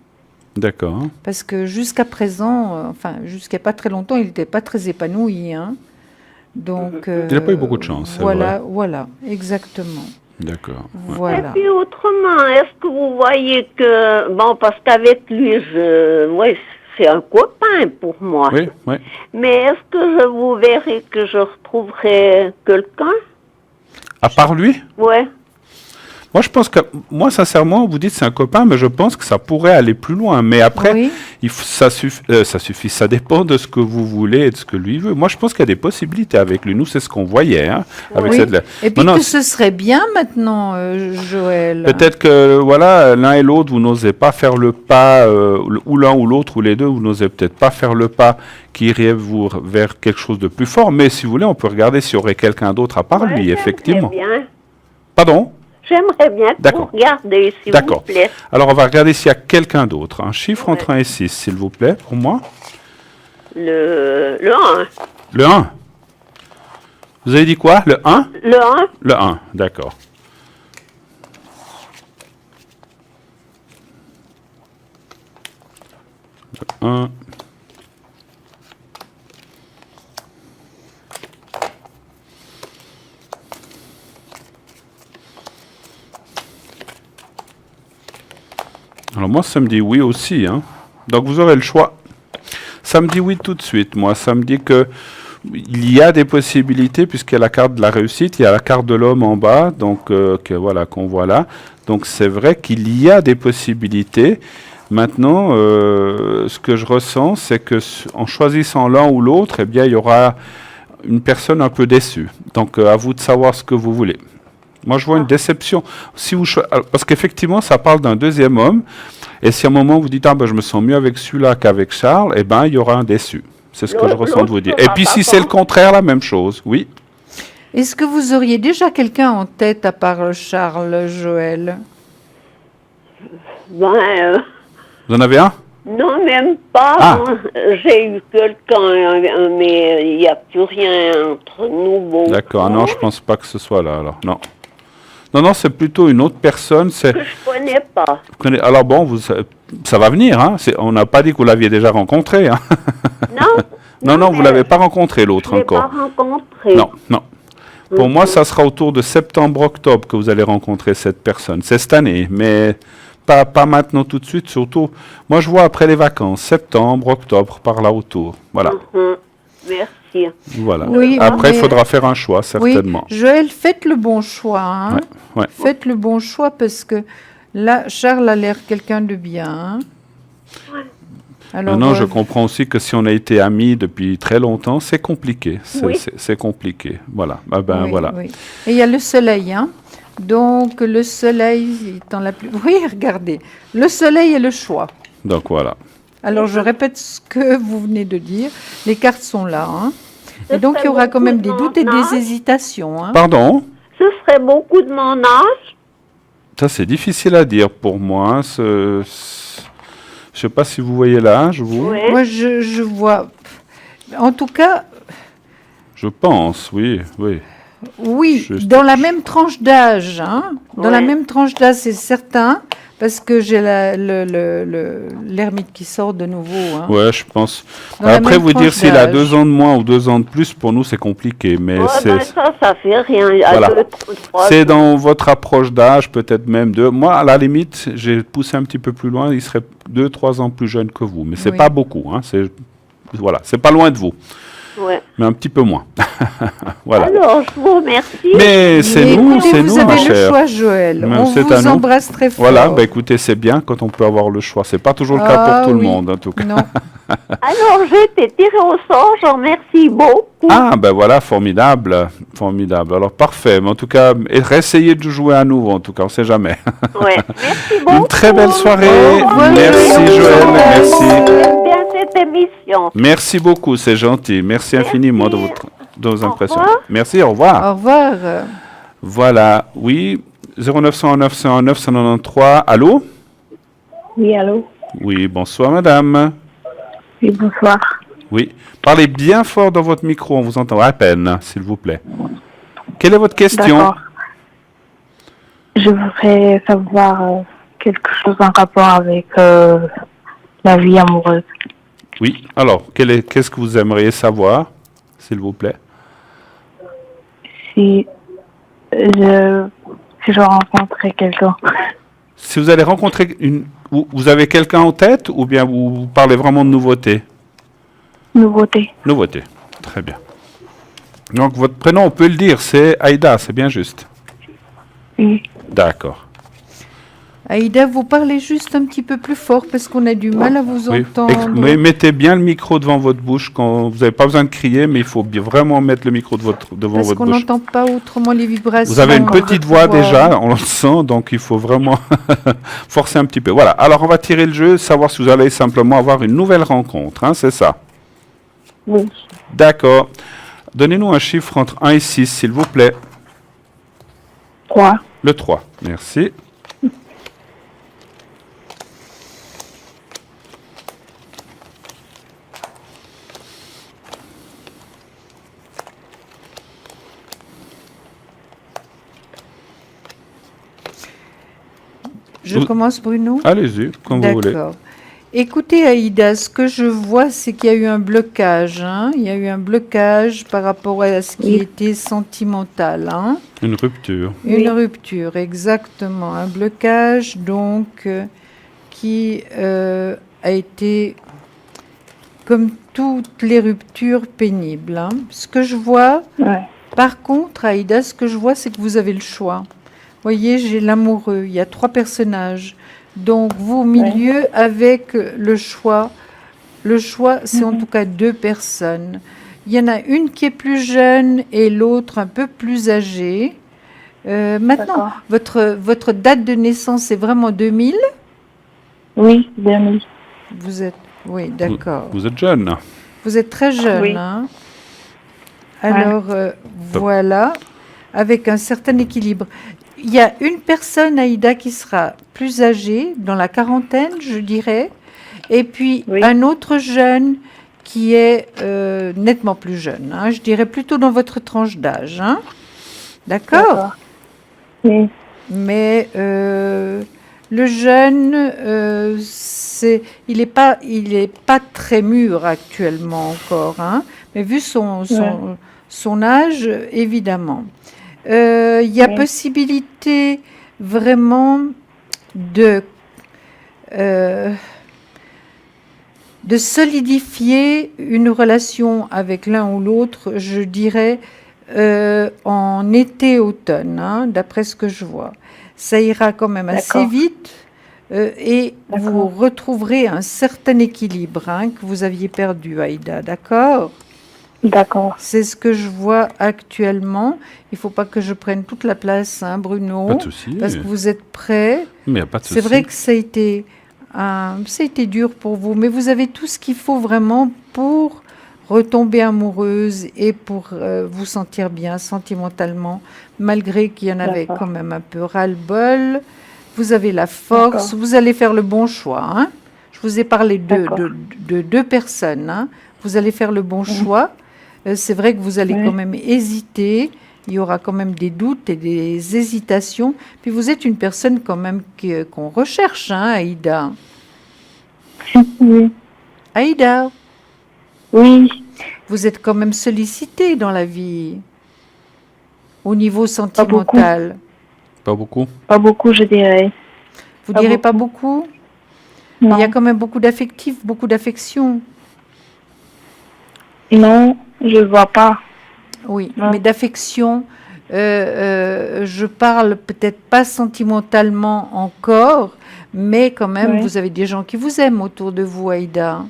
D'accord. Parce que jusqu'à présent, jusqu'à pas très longtemps, il n'était pas très épanoui. Donc, Il n'a pas eu beaucoup de chance, c'est voilà, vrai. voilà, exactement. D'accord. Ouais. Et Voilà. puis autrement, est-ce que vous voyez que, bon, parce qu'avec lui, ouais, c'est un copain pour moi. Oui, oui. Mais est-ce que je vous verrai que je retrouverai quelqu'un? À part lui? Ouais. Moi, je pense que, moi, sincèrement, vous dites c'est un copain, mais je pense que ça pourrait aller plus loin. Mais après, Oui. ça suffit. Ça dépend de ce que vous voulez et de ce que lui veut. Moi, je pense qu'il y a des possibilités avec lui. Nous, c'est ce qu'on voyait, avec Oui. cette. Et puis Maintenant, que ce serait bien maintenant, Joël. peut-être que, voilà, l'un et l'autre, vous n'osez pas faire le pas, ou l'un ou l'autre, ou les deux, vous n'osez peut-être pas faire le pas qui irait vers quelque chose de plus fort. Mais si vous voulez, on peut regarder s'il y aurait quelqu'un d'autre à part Ouais, lui, effectivement. J'aimerais bien. Pardon? J'aimerais bien que vous D'accord. regardiez, s'il vous D'accord. plaît. Alors, on va regarder s'il y a quelqu'un d'autre. Un chiffre Ouais. entre 1 et 6, s'il vous plaît, pour moi. Le 1. Le 1. Vous avez dit quoi? Le 1? Le 1. Le 1, d'accord. Le 1. Alors moi, ça me dit oui aussi. Donc vous aurez le choix. Ça me dit oui tout de suite. Moi, ça me dit que il y a des possibilités puisqu'il y a la carte de la réussite, il y a la carte de l'homme en bas, donc qu'on voit là. Donc c'est vrai qu'il y a des possibilités. Maintenant, ce que je ressens, c'est que en choisissant l'un ou l'autre, eh bien, il y aura une personne un peu déçue. Donc à vous de savoir ce que vous voulez. Moi, je vois une déception. Si vous parce qu'effectivement, ça parle d'un deuxième homme. Et si à un moment vous dites, je me sens mieux avec celui-là qu'avec Charles, eh bien, il y aura un déçu. C'est ce que je ressens de vous dire. Et puis, si c'est le contraire, la même chose, oui. Est-ce que vous auriez déjà quelqu'un en tête à part Charles, Joël? Ben, Vous en avez un? non, même pas. Ah. J'ai eu quelqu'un, mais il n'y a plus rien entre nous. Bon, D'accord. Non, je pense pas que ce soit là, alors. Non. Non, non, c'est plutôt une autre personne. que je connais pas. Alors bon, ça va venir. On n'a pas dit que vous l'aviez déjà rencontré. Non. Non, vous l'avez pas rencontré, l'autre Je l'ai encore. pas rencontré. Non, non. Pour moi, ça sera autour de septembre-octobre que vous allez rencontrer cette personne. C'est cette année, mais pas maintenant tout de suite. Surtout, moi, je vois après les vacances, septembre, octobre, par là autour. Voilà. Mhm. Merci. Voilà. Oui, Après, il mais- faudra faire un choix, certainement. Oui, Joël, faites le bon choix. Ouais. Faites le bon choix parce que là, Charles a l'air quelqu'un de bien. Alors, Maintenant, je comprends aussi que si on a été amis depuis très longtemps, c'est compliqué. Oui. C'est compliqué. Voilà. oui, Voilà. oui. Et il y a le soleil. Donc, le soleil étant la plus... Oui, regardez. Le soleil est le choix. Donc, voilà. Alors, je répète ce que vous venez de dire. Les cartes sont là. Ce Et donc, il y serait aura quand même beaucoup des de doutes et mon des âge. hésitations. Pardon? Ce serait beaucoup de mon âge. Ça, c'est difficile à dire pour moi. Je sais pas si vous voyez l'âge, vous. Ouais. Moi, je vois... En tout cas, Je pense, oui, oui. oui, Juste. dans la même tranche d'âge, hein. Dans la Ouais. même tranche d'âge, c'est certain, parce que j'ai l'ermite qui sort de nouveau. Hein. Ouais, je pense. Dans la Après, même vous dire tranche s'il a d'âge. 2 ans de moins ou 2 ans de plus, pour nous, c'est compliqué. Mais Ouais, ben ça fait rien. À Voilà. 2, 3 c'est dans votre approche d'âge, peut-être même 2. Moi, à la limite, j'ai poussé un petit peu plus loin. Il serait 2, 3 ans plus jeune que vous. Mais c'est Oui. pas beaucoup. Hein. Voilà, c'est pas loin de vous. Ouais. Mais un petit peu moins. Voilà. Alors, je vous remercie. Mais c'est Mais nous, écoutez, c'est vous nous, ma avez le chère. choix, Joël. Mais On c'est à vous nous. embrasse très fort. Voilà, bah écoutez, c'est bien quand on peut avoir le choix. C'est pas toujours le cas Ah pour tout le oui. monde, en tout cas. Non. Alors, j'ai été tirée au sort. Je remercie beaucoup. Ah, ben voilà, formidable, formidable. Alors parfait. Mais en tout cas, essayez de jouer à nouveau, en tout cas, on sait jamais. Ouais. Merci beaucoup. Une très belle soirée. Au revoir, Merci Joël, merci. J'aime bien cette émission. Merci beaucoup, c'est gentil. Merci infiniment de vos impressions. revoir. Merci, au revoir. Au revoir. Voilà, oui, 0900 901 993. Allô? Oui, allô? Oui, bonsoir madame. Oui, bonsoir. Oui, parlez bien fort dans votre micro, on vous entend à peine, s'il vous plaît. Quelle est votre question? D'accord. Je voudrais savoir quelque chose en rapport avec la vie amoureuse. Oui, alors, qu'est-ce que vous aimeriez savoir, s'il vous plaît? Si je rencontrais quelqu'un. Si vous allez rencontrer vous avez quelqu'un en tête ou bien vous parlez vraiment de nouveauté? Nouveauté. Nouveauté, très bien. Donc votre prénom, on peut le dire, c'est Aïda, c'est bien juste. Oui. D'accord. Aïda, vous parlez juste un petit peu plus fort parce qu'on a du mal à vous Oui. entendre. Mais mettez bien le micro devant votre bouche. Vous n'avez pas besoin de crier, mais il faut vraiment mettre le micro devant Parce votre qu'on bouche. n'entend pas autrement les vibrations. Vous avez une dans petite votre voix déjà, on le sent, donc il faut vraiment forcer un petit peu. Voilà, alors on va tirer le jeu, savoir si vous allez simplement avoir une nouvelle rencontre, hein, c'est ça? Oui. D'accord. Donnez-nous un chiffre entre 1 et 6, s'il vous plaît. 3. Le 3, merci. Je commence, Bruno? Allez-y, comme vous voulez. D'accord. Écoutez, Aïda, ce que je vois, c'est qu'il y a eu un blocage. Hein. Il y a eu un blocage par rapport à ce qui Oui. était sentimental. Hein. Une rupture. Une rupture, exactement. Un blocage, donc, qui a été, comme toutes les ruptures, pénibles. Hein. Ce que je vois, Ouais. par contre, Aïda, ce que je vois, c'est que vous avez le choix. Vous voyez, j'ai l'amoureux, il y a 3 personnages. Donc, vous au milieu avec le choix. Le choix, c'est en tout cas 2 personnes. Il y en a une qui est plus jeune et l'autre un peu plus âgée. Maintenant, votre date de naissance est vraiment 2000? Oui, 2000. Vous êtes, oui, d'accord. Vous êtes jeune. Vous êtes très jeune, Oui. hein? Alors, voilà, avec un certain équilibre. Il y a une personne, Aïda, qui sera plus âgée, dans la quarantaine, je dirais, et puis Oui. un autre jeune qui est nettement plus jeune, hein, je dirais plutôt dans votre tranche d'âge. Hein? D'accord? Oui. Mais le jeune, il est pas très mûr actuellement encore, hein, mais vu son âge, évidemment. Il y a possibilité vraiment de solidifier une relation avec l'un ou l'autre, je dirais, en été-automne, hein, d'après ce que je vois. Ça ira quand même assez D'accord. vite et vous D'accord. retrouverez un certain équilibre, hein, que vous aviez perdu, Aïda, d'accord? D'accord. C'est ce que je vois actuellement. Il ne faut pas que je prenne toute la place, hein, Bruno, Pas de souci. parce que vous êtes prêts. Mais il n'y a pas de souci. C'est vrai que ça a été dur pour vous, mais vous avez tout ce qu'il faut vraiment pour retomber amoureuse et pour vous sentir bien sentimentalement, malgré qu'il y en avait D'accord. quand même un peu ras-le-bol. Vous avez la force, D'accord. vous allez faire le bon choix. Hein. Je vous ai parlé D'accord. de 2 personnes. Hein. Vous allez faire le bon choix. C'est vrai que vous allez Oui. quand même hésiter. Il y aura quand même des doutes et des hésitations. Puis vous êtes une personne quand même qu'on recherche, hein, Aïda. Oui. Aïda, Oui. vous êtes quand même sollicitée dans la vie, au niveau beaucoup. sentimental. Pas beaucoup. Pas beaucoup, je dirais. Vous Pas direz pas beaucoup? Non. Il y a quand même beaucoup d'affectifs, beaucoup d'affection. Non, je vois pas. Oui, Non. mais d'affection, je parle peut-être pas sentimentalement encore, mais quand même, Oui. vous avez des gens qui vous aiment autour de vous, Aïda.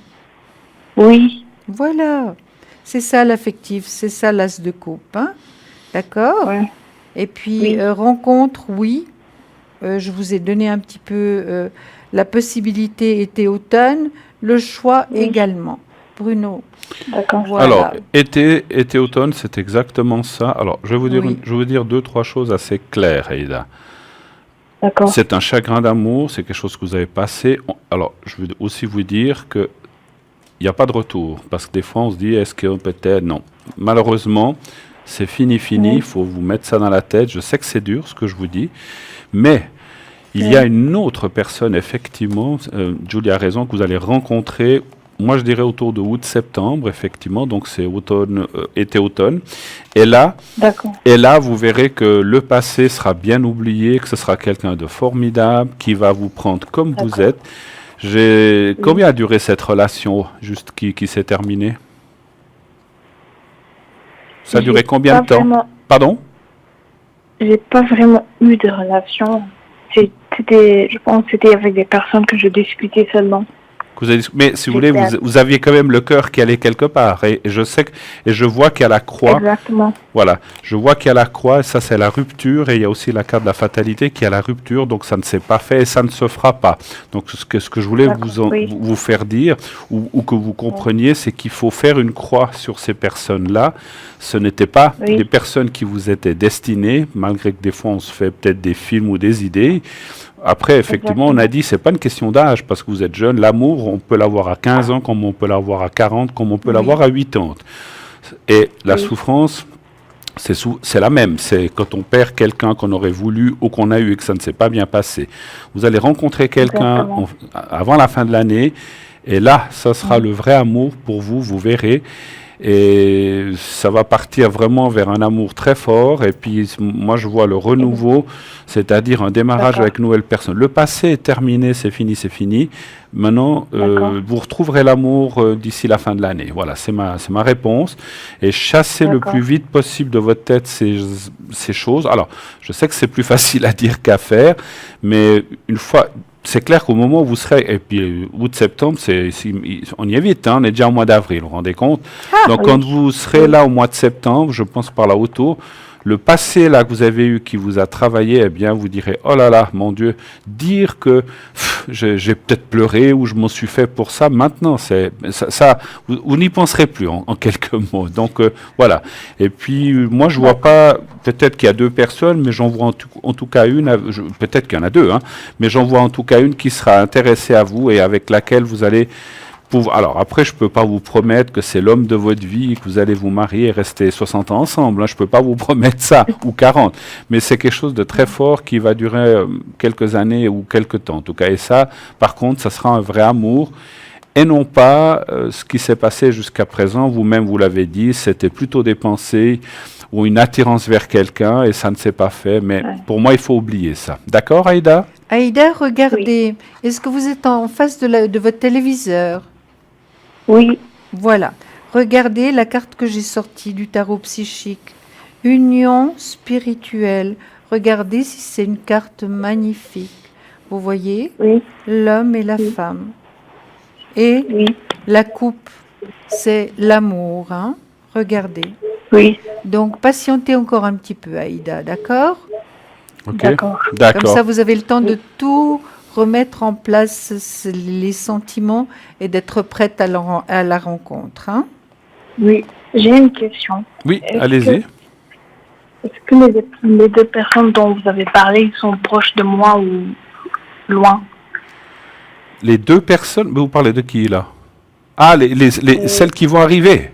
Oui. Voilà, c'est ça l'affectif, c'est ça l'as de coupe, hein? D'accord? Ouais. Et puis, Oui. rencontre, oui. Je vous ai donné un petit peu la possibilité été-automne, le choix Oui. également. Bruno, D'accord. voilà. Alors, été, automne, c'est exactement ça. Alors, je vais Oui. vous dire deux, trois choses assez claires, Aïda. D'accord. C'est un chagrin d'amour, c'est quelque chose que vous avez passé. Alors, je veux aussi vous dire que il n'y a pas de retour, parce que des fois, on se dit, est-ce que peut-être... Non. Malheureusement, c'est fini, Oui. il faut vous mettre ça dans la tête. Je sais que c'est dur, ce que je vous dis, mais il y a une autre personne, effectivement, Julie a raison, que vous allez rencontrer, moi je dirais autour de août-septembre, effectivement, donc c'est automne, été-automne. D'accord. Et là, vous verrez que le passé sera bien oublié, que ce sera quelqu'un de formidable, qui va vous prendre comme vous D'accord. êtes. Combien a duré cette relation, juste qui s'est terminée? Ça a duré J'ai combien pas de temps? vraiment- Pardon? J'ai pas vraiment eu de relation. Je pense que c'était avec des personnes que je discutais seulement. Mais si vous voulez, vous aviez quand même le cœur qui allait quelque part. Et je sais et je vois qu'il y a la croix. Exactement. Voilà, je vois qu'il y a la croix, et ça c'est la rupture, et il y a aussi la carte de la fatalité qui a la rupture, donc ça ne s'est pas fait et ça ne se fera pas. Donc ce que je voulais vous faire dire, ou que vous compreniez, c'est qu'il faut faire une croix sur ces personnes-là. Ce n'étaient pas des personnes qui vous étaient destinées, malgré que des fois on se fait peut-être des films ou des idées. Après, effectivement, on a dit, c'est pas une question d'âge, parce que vous êtes jeune. L'amour, on peut l'avoir à 15 ans, comme on peut l'avoir à 40, comme on peut l'avoir à 80. Et la souffrance, c'est la même. C'est quand on perd quelqu'un qu'on aurait voulu ou qu'on a eu et que ça ne s'est pas bien passé. Vous allez rencontrer quelqu'un avant la fin de l'année, et là, ça sera le vrai amour pour vous, vous verrez. Et ça va partir vraiment vers un amour très fort. Et puis, moi, je vois le renouveau, c'est-à-dire un démarrage avec une nouvelle personne. Le passé est terminé, c'est fini, c'est fini. Maintenant, vous retrouverez l'amour d'ici la fin de l'année. Voilà, c'est ma réponse. Et chassez le plus vite possible de votre tête ces choses. Alors, je sais que c'est plus facile à dire qu'à faire, mais une fois... C'est clair qu'au moment où vous serez, et puis août-septembre, on y est vite, hein, on est déjà au mois d'avril, vous vous rendez compte? Donc quand vous serez là au mois de septembre, je pense par là autour, le passé là que vous avez eu, qui vous a travaillé, eh bien vous direz, oh là là, mon Dieu, dire que j'ai peut-être pleuré ou je m'en suis fait pour ça, maintenant, vous n'y penserez plus en quelques mots. Donc voilà. Et puis moi je vois pas, peut-être qu'il y a deux personnes, mais j'en vois en tout cas une, peut-être qu'il y en a deux, hein, mais j'en vois en tout cas une qui sera intéressée à vous et avec laquelle vous allez alors après, je ne peux pas vous promettre que c'est l'homme de votre vie, que vous allez vous marier et rester 60 ans ensemble. Hein. Je ne peux pas vous promettre ça, ou 40. Mais c'est quelque chose de très fort qui va durer quelques années ou quelques temps. En tout cas, et ça, par contre, ça sera un vrai amour. Et non pas ce qui s'est passé jusqu'à présent. Vous-même, vous l'avez dit, c'était plutôt des pensées ou une attirance vers quelqu'un et ça ne s'est pas fait. Mais pour moi, il faut oublier ça. D'accord, Aïda? Aïda, regardez. Est-ce que vous êtes en face de votre téléviseur? Oui. Voilà. Regardez la carte que j'ai sortie du tarot psychique. Union spirituelle. Regardez si c'est une carte magnifique. Vous voyez? L'homme et la femme. Et la coupe, c'est l'amour. Hein? Regardez. Oui. Donc, patientez encore un petit peu, Aïda. D'accord? D'accord. Comme ça, vous avez le temps de tout remettre en place les sentiments et d'être prête à la rencontre. Hein? Oui, j'ai une question. Oui, allez-y. Est-ce que les deux personnes dont vous avez parlé sont proches de moi ou loin? Les deux personnes, mais vous parlez de qui là? Ah, celles qui vont arriver.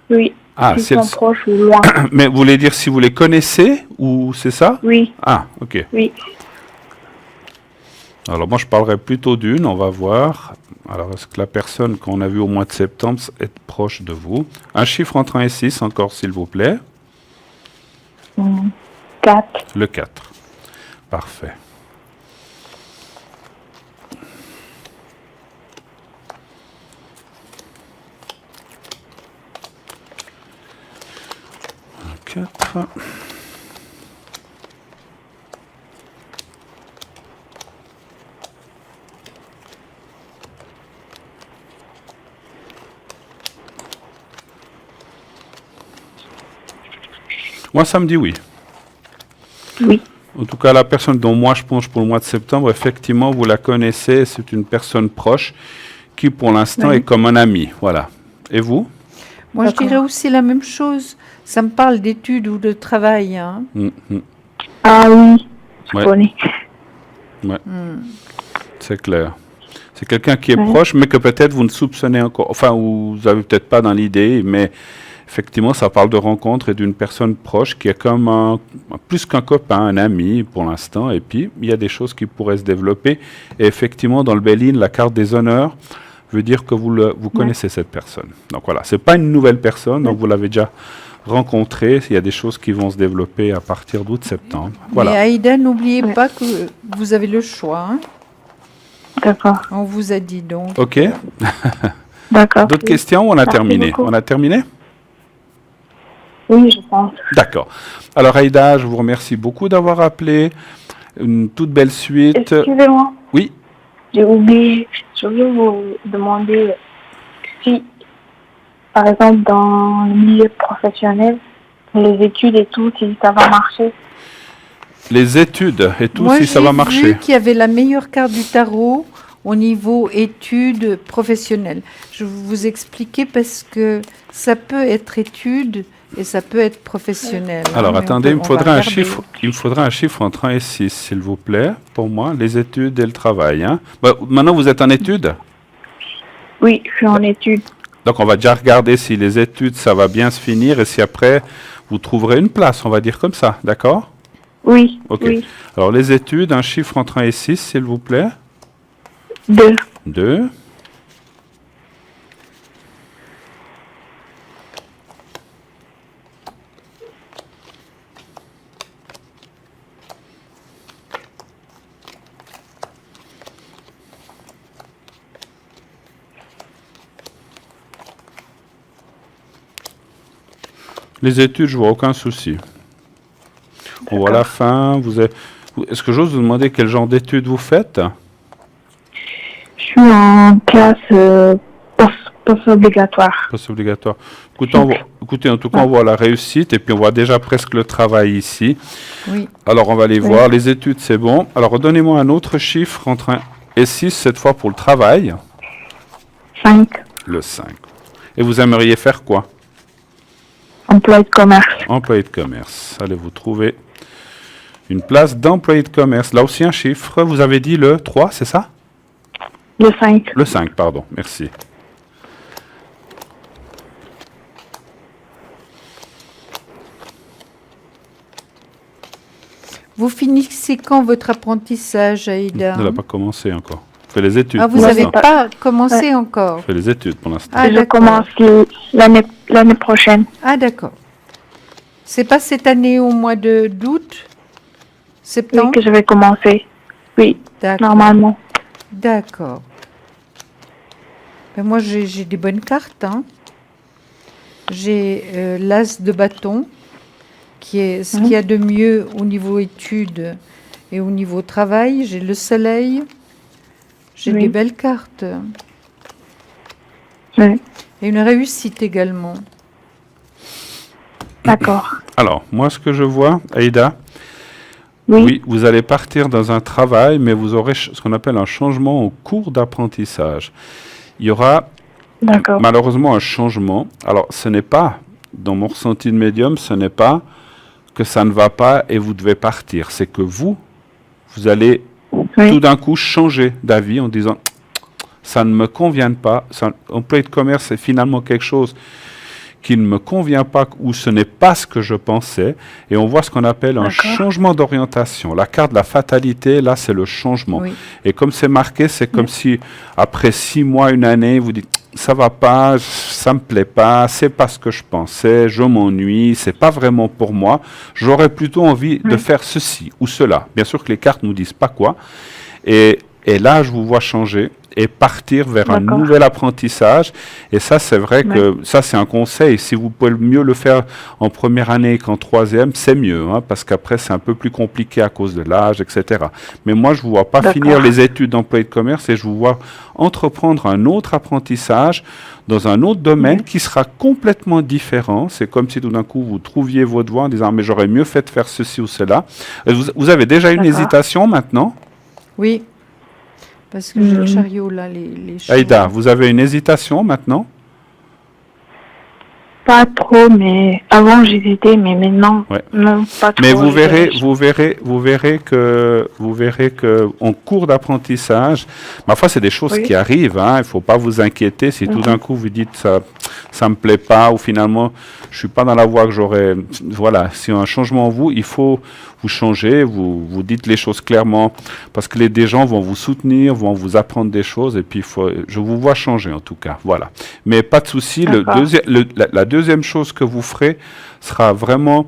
Oui. Ah, S'ils sont proches ou loin. Mais vous voulez dire si vous les connaissez ou c'est ça? Oui. Ah, ok. Oui. Alors moi je parlerai plutôt d'une, on va voir. Alors est-ce que la personne qu'on a vue au mois de septembre est proche de vous? Un chiffre entre 1 et 6 encore s'il vous plaît. 4. Le 4. Parfait. Un 4. Moi, ça me dit oui. Oui. En tout cas, la personne dont moi je penche pour le mois de septembre, effectivement, vous la connaissez, c'est une personne proche qui, pour l'instant, Oui. est comme un ami. Voilà. Et vous? Moi, je D'accord. dirais aussi la même chose. Ça me parle d'études ou de travail. Hein. Ah oui, je Ouais. connais. C'est clair. C'est quelqu'un qui est Ouais. proche, mais que peut-être vous ne soupçonnez encore, enfin, vous n'avez peut-être pas dans l'idée, mais effectivement, ça parle de rencontre et d'une personne proche qui est comme plus qu'un copain, un ami pour l'instant. Et puis, il y a des choses qui pourraient se développer. Et effectivement, dans le Béline, la carte des honneurs veut dire que vous connaissez cette personne. Donc voilà, c'est pas une nouvelle personne, donc vous l'avez déjà rencontrée. Il y a des choses qui vont se développer à partir d'août-septembre. Mais Voilà. Aïda, n'oubliez Ouais. pas que vous avez le choix. Hein. D'accord. On vous a dit donc. OK. D'accord. D'autres questions ou on a Merci terminé? beaucoup. On a terminé? Oui, je pense. D'accord. Alors Aïda, je vous remercie beaucoup d'avoir appelé. Une toute belle suite. Excusez-moi, Oui. j'ai oublié. Je voulais vous demander si, par exemple, dans le milieu professionnel, les études et tout, si ça va marcher. Les études et tout, Moi, si ça va j'ai marcher. vu qu'il y avait la meilleure carte du tarot au niveau études professionnelles. Je vais vous expliquer parce que ça peut être études et ça peut être professionnel. Alors Mais attendez, il me on va faudrait un regarder. chiffre. Il me faudra un chiffre entre 1 et 6, s'il vous plaît, pour moi, les études et le travail. Hein. Bah, maintenant, vous êtes en études? Oui, je suis en études. Donc on va déjà regarder si les études, ça va bien se finir et si après, vous trouverez une place, on va dire comme ça, d'accord? Oui. Ok. Oui. Alors les études, un chiffre entre 1 et 6, s'il vous plaît. 2. 2. Les études, je vois aucun souci. On voit la fin. Est-ce que j'ose vous demander quel genre d'études vous faites? Je suis en classe post-obligatoire. Pas obligatoire. Écoutez, en tout cas, on voit la réussite et puis on voit déjà presque le travail ici. Oui. Alors, on va les voir. Les études, c'est bon. Alors, donnez-moi un autre chiffre entre 1 et 6, cette fois pour le travail. 5. Le 5. Et vous aimeriez faire quoi? Employé de commerce. Employé de commerce. Allez-vous trouver une place d'employé de commerce. Là aussi, un chiffre. Vous avez dit le 3, c'est ça? Le 5. Le 5, pardon. Merci. Vous finissez quand votre apprentissage, Aïda? Elle n'a pas commencé encore. Fait les études. Ah, vous pour n'avez l'instant. pas commencé encore? Fait les études pour l'instant. Ah, je d'accord. commence l'année prochaine. Ah, d'accord. C'est pas cette année au mois d'août? Oui, Septembre? que je vais commencer. Oui, D'accord. normalement. D'accord. Ben, moi, j'ai des bonnes cartes. Hein. J'ai l'as de bâton, qui est ce qu'il y a de mieux au niveau études et au niveau travail. J'ai le soleil. J'ai Oui. des belles cartes. Oui. Et une réussite également. D'accord. Alors, moi, ce que je vois, Aïda, Oui. oui, vous allez partir dans un travail, mais vous aurez ce qu'on appelle un changement au cours d'apprentissage. Il y aura D'accord. malheureusement un changement. Alors, ce n'est pas, dans mon ressenti de médium, ce n'est pas que ça ne va pas et vous devez partir. C'est que vous allez Oui. tout d'un coup changer d'avis en disant ça ne me convient pas. Employé de commerce, c'est finalement quelque chose qui ne me convient pas ou ce n'est pas ce que je pensais. Et on voit ce qu'on appelle un changement d'orientation. La carte de la fatalité, là, c'est le changement. Oui. Et comme c'est marqué, c'est comme si, après 6 mois, une année, vous dites, ça va pas, ça me plaît pas, c'est pas ce que je pensais, je m'ennuie, c'est pas vraiment pour moi. J'aurais plutôt envie de faire ceci ou cela. Bien sûr que les cartes nous disent pas quoi. Et là, je vous vois changer et partir vers un nouvel apprentissage. Et ça, c'est vrai que ça, c'est un conseil. Si vous pouvez mieux le faire en première année qu'en troisième, c'est mieux, hein, parce qu'après, c'est un peu plus compliqué à cause de l'âge, etc. Mais moi, je ne vous vois pas finir les études d'employé de commerce et je vous vois entreprendre un autre apprentissage dans un autre domaine qui sera complètement différent. C'est comme si tout d'un coup, vous trouviez votre voie en disant « mais j'aurais mieux fait de faire ceci ou cela ». Vous avez déjà une hésitation maintenant? Oui. Parce que j'ai le chariot là, les chevaux. Aïda, vous avez une hésitation maintenant? Pas trop, mais avant j'hésitais, mais maintenant, non, pas trop. Mais vous verrez que en cours d'apprentissage, ma foi, c'est des choses qui arrivent, hein. Il faut pas vous inquiéter si tout d'un coup vous dites ça me plaît pas ou finalement je suis pas dans la voie que j'aurais. Voilà, s'il y a un changement en vous, il faut vous changer, vous dites les choses clairement parce que des gens vont vous soutenir, vont vous apprendre des choses et puis je vous vois changer en tout cas. Voilà. Mais pas de souci. La deuxième chose que vous ferez sera vraiment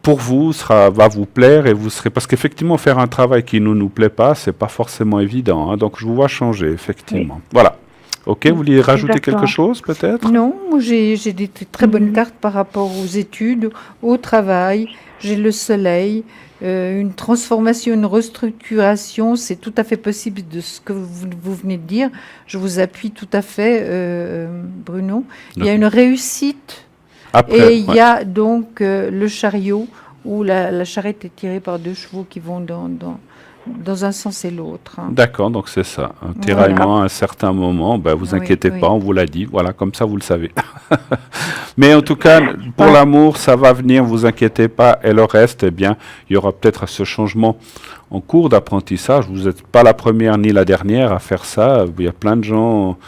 pour vous, va vous plaire et vous serez parce qu'effectivement faire un travail qui ne nous plaît pas, c'est pas forcément évident. Hein, donc je vous vois changer effectivement. Voilà. Ok, vous vouliez rajouter quelque chose peut-être? Non, j'ai des très bonnes cartes par rapport aux études, au travail. J'ai le soleil, une transformation, une restructuration, c'est tout à fait possible de ce que vous venez de dire. Je vous appuie tout à fait, Bruno. Il y a une réussite et il y a donc le chariot où la charrette est tirée par 2 chevaux qui vont dans un sens et l'autre. Hein. D'accord, donc c'est ça. Un tiraillement à un certain moment, vous inquiétez pas, on vous l'a dit. Voilà, comme ça vous le savez. Mais en tout cas, pour l'amour, ça va venir, vous inquiétez pas. Et le reste, eh bien, il y aura peut-être ce changement en cours d'apprentissage. Vous n'êtes pas la première ni la dernière à faire ça. Il y a plein de gens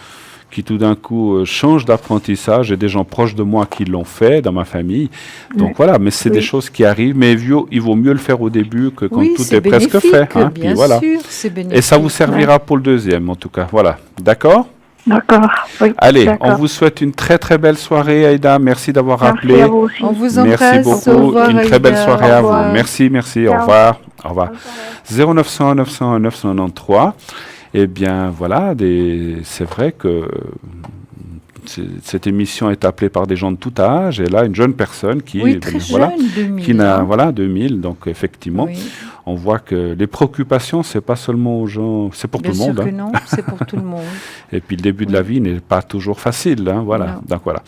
qui tout d'un coup changent d'apprentissage et des gens proches de moi qui l'ont fait dans ma famille. Donc voilà, mais c'est des choses qui arrivent, mais il vaut mieux le faire au début que quand tout est presque fait. Hein, bien puis voilà. sûr, c'est bénéfique. Et ça vous servira pour le deuxième en tout cas. Voilà, d'accord? D'accord. Oui, allez, on vous souhaite une très très belle soirée, Aïda. Merci d'avoir rappelé. À vous aussi. On vous embrasse. Merci beaucoup. Au revoir, une très belle soirée à vous. Merci. Ciao. Au revoir. Au revoir. 0900 901 993. Eh bien, voilà, c'est vrai que cette émission est appelée par des gens de tout âge, et là, une jeune personne qui, très jeune, 2000, qui n'a, 2000, donc effectivement, on voit que les préoccupations, c'est pas seulement aux gens, c'est pour tout le monde. Bien sûr que non, c'est pour tout le monde. Et puis le début de la vie n'est pas toujours facile, hein, voilà. Donc voilà.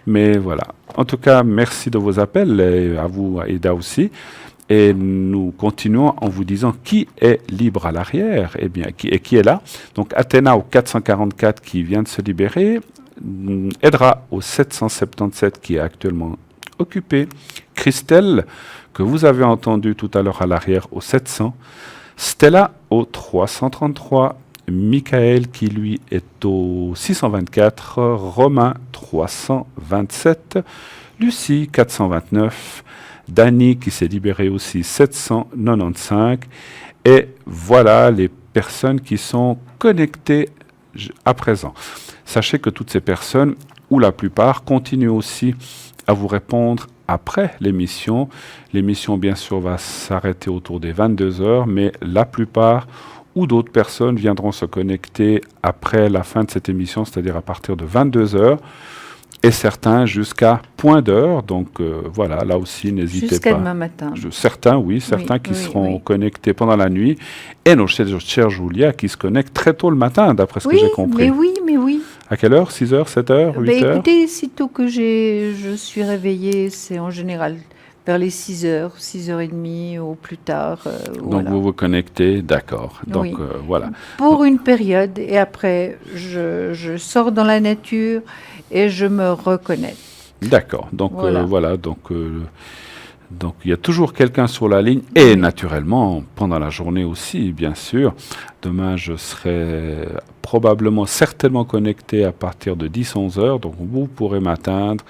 Mais voilà. En tout cas, merci de vos appels, et à vous, Aïda aussi. Et nous continuons en vous disant qui est libre à l'arrière, eh bien, qui est là. Donc Athéna au 444 qui vient de se libérer, Edra au 777 qui est actuellement occupé, Christelle que vous avez entendu tout à l'heure à l'arrière au 700, Stella au 333, Michael qui lui est au 624, Romain 327, Lucie 429, Dany qui s'est libéré aussi 795, et voilà les personnes qui sont connectées à présent. Sachez que toutes ces personnes, ou la plupart, continuent aussi à vous répondre après l'émission. L'émission, bien sûr, va s'arrêter autour des 22 heures, mais la plupart ou d'autres personnes viendront se connecter après la fin de cette émission, c'est-à-dire à partir de 22 heures. Et certains jusqu'à point d'heure, donc voilà, là aussi n'hésitez pas. Jusqu'à demain matin. Certains qui seront connectés pendant la nuit, et nos chers Julia qui se connectent très tôt le matin, d'après ce que j'ai compris. Mais oui. À quelle heure? 6 heures, 7 heures, 8 heures? Écoutez, sitôt que je suis réveillée, c'est en général vers les 6 heures, 6h30 au plus tard. Donc vous vous connectez, d'accord. Donc voilà. Pour une période, et après je sors dans la nature et je me reconnais. D'accord. Donc voilà. Donc Donc il y a toujours quelqu'un sur la ligne et naturellement pendant la journée aussi, bien sûr. Demain, je serai probablement, certainement connecté à partir de 10-11 heures. Donc vous pourrez m'atteindre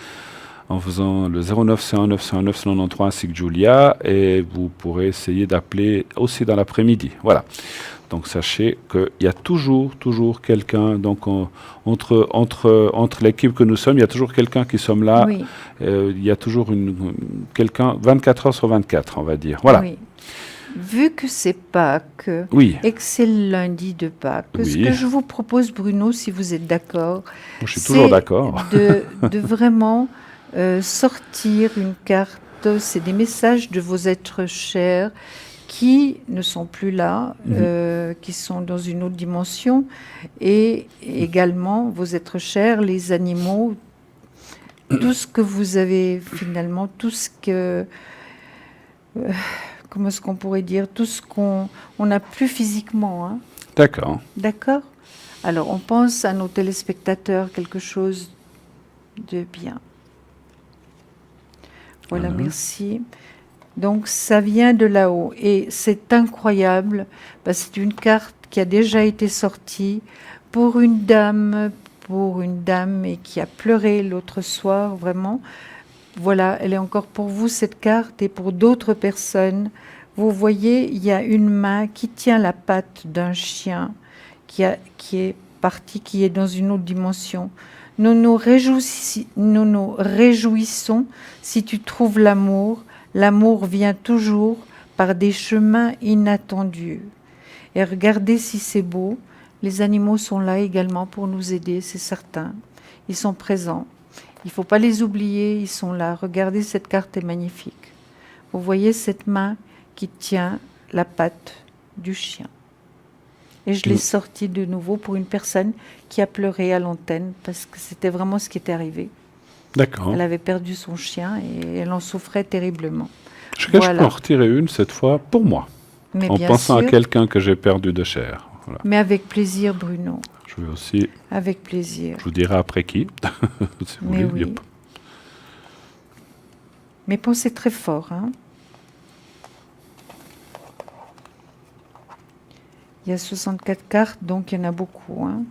en faisant le 09 119 109 93 ainsi que Julia et vous pourrez essayer d'appeler aussi dans l'après-midi. Voilà. Donc sachez qu'il y a toujours quelqu'un, donc entre l'équipe que nous sommes, il y a toujours quelqu'un qui sommes là, Oui, il y a toujours quelqu'un 24 heures sur 24, on va dire. Voilà. oui. Vu que c'est Pâques Oui, et que c'est le lundi de Pâques, ce Oui. que je vous propose, Bruno, si vous êtes d'accord, je suis toujours c'est d'accord. de vraiment sortir une carte. C'est des messages de vos êtres chers qui ne sont plus là, qui sont dans une autre dimension, et également vos êtres chers, les animaux, tout ce que vous avez finalement, tout ce que, comment est-ce qu'on pourrait dire, tout ce qu'on n'a plus physiquement, hein. D'accord. D'accord? Alors, on pense à nos téléspectateurs quelque chose de bien. Voilà, merci. Donc, ça vient de là-haut. Et c'est incroyable. C'est une carte qui a déjà été sortie pour une dame et qui a pleuré l'autre soir, vraiment. Voilà, elle est encore pour vous, cette carte, et pour d'autres personnes. Vous voyez, il y a une main qui tient la patte d'un chien qui est parti, qui est dans une autre dimension. Nous nous réjouissons si tu trouves l'amour. L'amour vient toujours par des chemins inattendus. Et regardez si c'est beau. Les animaux sont là également pour nous aider, c'est certain. Ils sont présents. Il ne faut pas les oublier, ils sont là. Regardez, cette carte est magnifique. Vous voyez cette main qui tient la patte du chien. Et je l'ai sortie de nouveau pour une personne qui a pleuré à l'antenne parce que c'était vraiment ce qui était arrivé. D'accord. Elle avait perdu son chien et elle en souffrait terriblement. Je peux en retirer une cette fois pour moi, Mais en bien pensant sûr, à quelqu'un que j'ai perdu de chair. Voilà. mais avec plaisir, Bruno. Je vais aussi, Avec plaisir. je vous dirai après qui, si vous Mais voulez. oui. Mais pensez très fort, hein. Il y a 64 cartes, donc il y en a beaucoup, hein.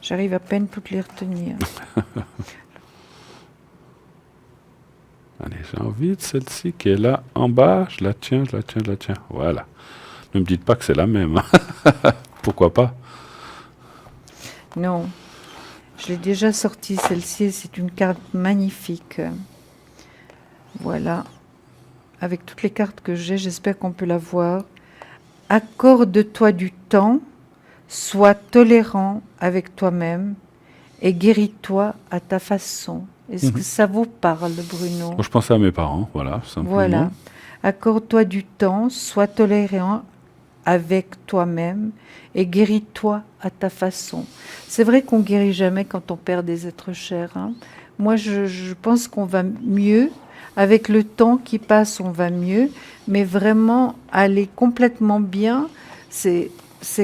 J'arrive à peine toutes les retenir. Allez, j'ai envie de celle-ci qui est là en bas. Je la tiens. Voilà. Ne me dites pas que c'est la même. Hein. Pourquoi pas? Non, je l'ai déjà sortie, celle-ci, c'est une carte magnifique. Voilà. Avec toutes les cartes que j'ai, j'espère qu'on peut la voir. Accorde-toi du temps, sois tolérant avec toi-même et guéris-toi à ta façon. Est-ce que ça vous parle, Bruno? Moi, je pensais à mes parents, voilà, simplement. Voilà. Accorde-toi du temps, sois tolérant avec toi-même et guéris-toi à ta façon. C'est vrai qu'on guérit jamais quand on perd des êtres chers, hein. Moi, je pense qu'on va mieux. Avec le temps qui passe, on va mieux. Mais vraiment, aller complètement bien, c'est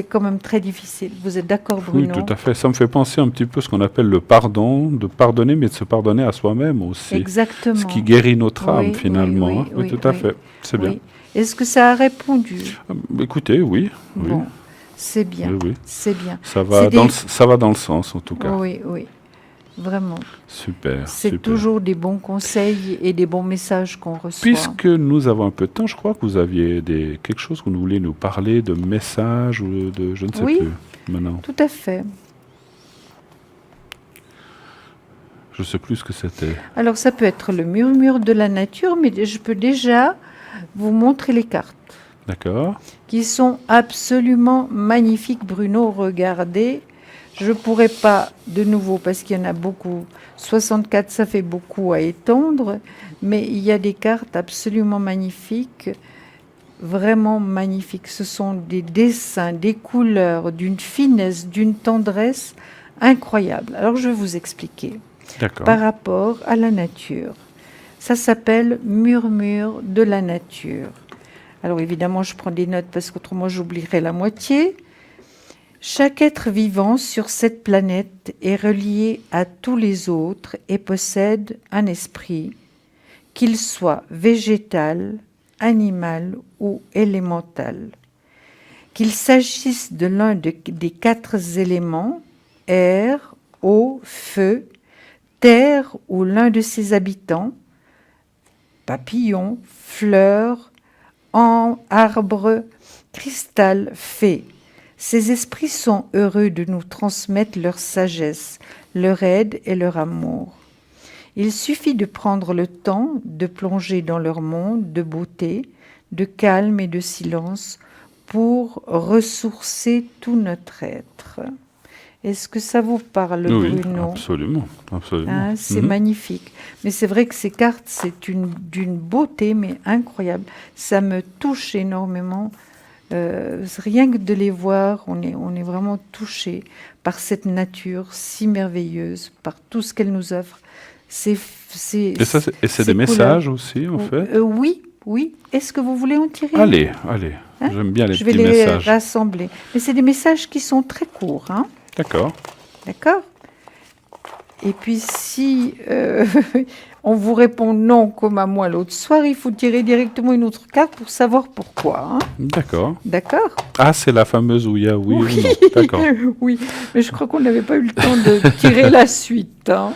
quand même très difficile. Vous êtes d'accord, Oui, Bruno? tout à fait. Ça me fait penser un petit peu à ce qu'on appelle le pardon, de pardonner, mais de se pardonner à soi-même aussi. Exactement. Ce qui guérit notre âme, Oui, finalement. oui, hein. oui, Oui, tout à oui. fait. C'est bien. Oui. Est-ce que ça a répondu? Écoutez, oui. Oui. Bon, c'est bien. Oui, oui. C'est bien. Ça va, C'est ça va dans le sens, en tout cas. Oui, oui. Vraiment. Super. C'est super. toujours des bons conseils et des bons messages qu'on reçoit. Puisque nous avons un peu de temps, je crois que vous aviez quelque chose que vous voulez nous parler, de messages ou de je ne sais Oui. plus maintenant. Tout à fait. Je ne sais plus ce que c'était. Alors, ça peut être le murmure de la nature, mais je peux déjà vous montrer les cartes, D'accord. qui sont absolument magnifiques. Bruno, regardez. Je ne pourrais pas, de nouveau, parce qu'il y en a beaucoup. 64, ça fait beaucoup à étendre, mais il y a des cartes absolument magnifiques, vraiment magnifiques. Ce sont des dessins, des couleurs, d'une finesse, d'une tendresse incroyable. Alors, je vais vous expliquer. D'accord. Par rapport à la nature. Ça s'appelle murmure de la nature. Alors évidemment, je prends des notes parce qu'autrement j'oublierais la moitié. Chaque être vivant sur cette planète est relié à tous les autres et possède un esprit qu'il soit végétal, animal ou élémental. Qu'il s'agisse de l'un des 4 éléments, air, eau, feu, terre ou l'un de ses habitants, papillons, fleurs, arbres, cristal, fée. Ces esprits sont heureux de nous transmettre leur sagesse, leur aide et leur amour. Il suffit de prendre le temps de plonger dans leur monde de beauté, de calme et de silence pour ressourcer tout notre être. Est-ce que ça vous parle, Oui, Bruno? absolument, absolument. Hein, c'est magnifique. Mais c'est vrai que ces cartes, c'est d'une beauté, mais incroyable. Ça me touche énormément. Rien que de les voir, on est vraiment touché par cette nature si merveilleuse, par tout ce qu'elle nous offre. Et c'est des ces messages couleurs. aussi, en fait? Oui, oui. Est-ce que vous voulez en tirer? Allez, Hein? j'aime bien les Je vais petits les messages. rassembler. Mais c'est des messages qui sont très courts, hein? D'accord. D'accord? Et puis si on vous répond non comme à moi l'autre soir, il faut tirer directement une autre carte pour savoir pourquoi. Hein? D'accord. D'accord? Ah, c'est la fameuse où il y a oui ou non. D'accord. Oui, mais je crois qu'on n'avait pas eu le temps de tirer la suite. Hein?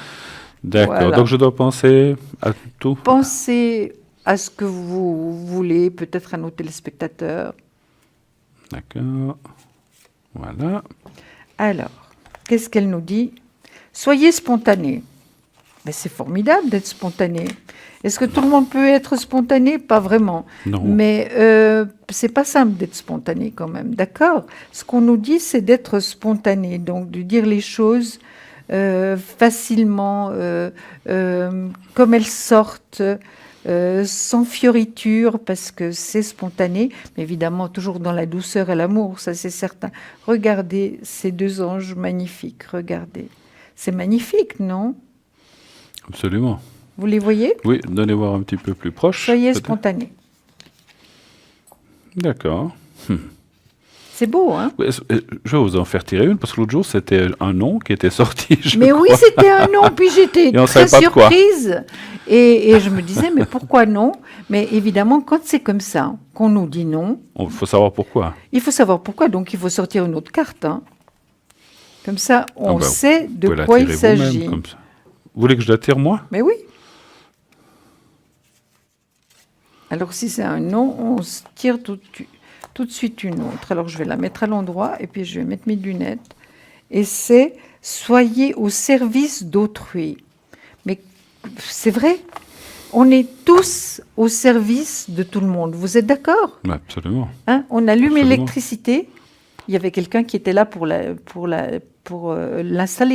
D'accord. Voilà. Donc je dois penser à tout. Pensez à ce que vous voulez, peut-être à nos téléspectateurs. D'accord. Voilà. Alors, qu'est-ce qu'elle nous dit? Soyez spontané. Mais c'est formidable d'être spontané. Est-ce que tout le monde peut être spontané? Pas vraiment. Non. Mais c'est pas simple d'être spontané quand même, d'accord? Ce qu'on nous dit, c'est d'être spontané, donc de dire les choses facilement, comme elles sortent, sans fioriture, parce que c'est spontané, mais évidemment toujours dans la douceur et l'amour, ça c'est certain. Regardez ces 2 anges magnifiques, regardez. C'est magnifique, non? Absolument. Vous les voyez? Oui, donnez voir un petit peu plus proche. Soyez peut-être. spontané. D'accord. C'est beau, hein? Ouais, je vais vous en faire tirer une, parce que l'autre jour, c'était un nom qui était sorti. Mais oui, c'était un non, puis j'étais Et on très savait pas de quoi. surprise. Et je me disais, mais pourquoi non? Mais évidemment, quand c'est comme ça, qu'on nous dit non, Il faut savoir pourquoi. il faut savoir pourquoi, donc il faut sortir une autre carte. Hein. Comme ça, on sait de Vous pouvez la quoi il tirer vous-même, s'agit. comme ça. Vous voulez que je la tire, moi? Mais oui. Alors si c'est un non, on se tire tout de suite une autre. Alors je vais la mettre à l'endroit et puis je vais mettre mes lunettes. Et c'est « Soyez au service d'autrui ». Mais c'est vrai, on est tous au service de tout le monde. Vous êtes d'accord? Absolument. Hein? On allume Absolument. l'électricité. Il y avait quelqu'un qui était là pour l'installer.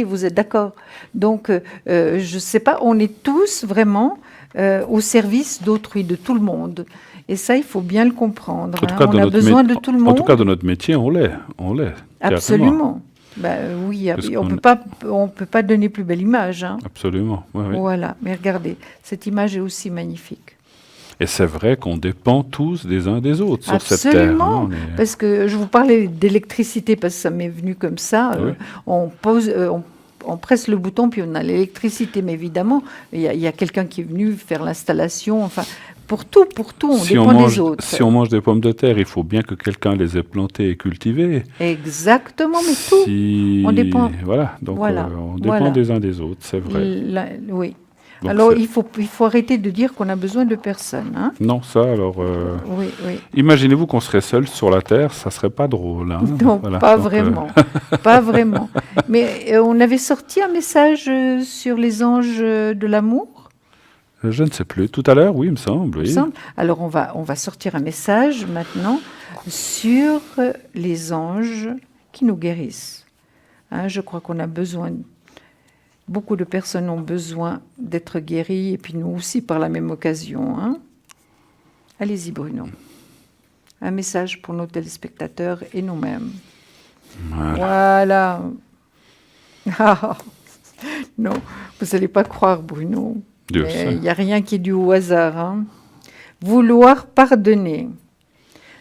Vous êtes d'accord? Donc, je ne sais pas, on est tous vraiment au service d'autrui, de tout le monde. Et ça, il faut bien le comprendre. En tout Hein. cas, On dans a notre besoin de tout le monde. En tout cas, dans notre métier, on l'est. Carrément. Absolument. Oui, Parce on peut pas donner plus belle image. Hein. Absolument. Ouais, oui. Voilà, mais regardez, cette image est aussi magnifique. Et c'est vrai qu'on dépend tous des uns des autres sur cette terre. Absolument, Hein, parce que je vous parlais d'électricité, parce que ça m'est venu comme ça. Oui. On presse le bouton, puis on a l'électricité. Mais évidemment, il y a quelqu'un qui est venu faire l'installation. Enfin, pour tout, on dépend des autres. Si on mange des pommes de terre, il faut bien que quelqu'un les ait plantées et cultivées. Exactement, mais tout. On dépend. Voilà, donc Voilà, on dépend voilà. des uns des autres, c'est vrai. Oui. Donc Alors, c'est- il faut arrêter de dire qu'on a besoin de personne. Hein. Non, ça, alors... Oui, oui. Imaginez-vous qu'on serait seul sur la Terre, ça serait pas drôle. Hein. Non, Voilà, pas donc, vraiment. Pas vraiment. Mais on avait sorti un message sur les anges de l'amour, je ne sais plus. Tout à l'heure, oui, il me semble. il me Oui. semble. Alors, on va sortir un message maintenant sur les anges qui nous guérissent. Hein, je crois qu'on a besoin... Beaucoup de personnes ont besoin d'être guéries, et puis nous aussi par la même occasion. Hein. Allez-y, Bruno. Un message pour nos téléspectateurs et nous-mêmes. Voilà. Ah, non, vous n'allez pas croire, Bruno. Dieu Mais sait. il n'y a rien qui est dû au hasard. Hein. Vouloir pardonner.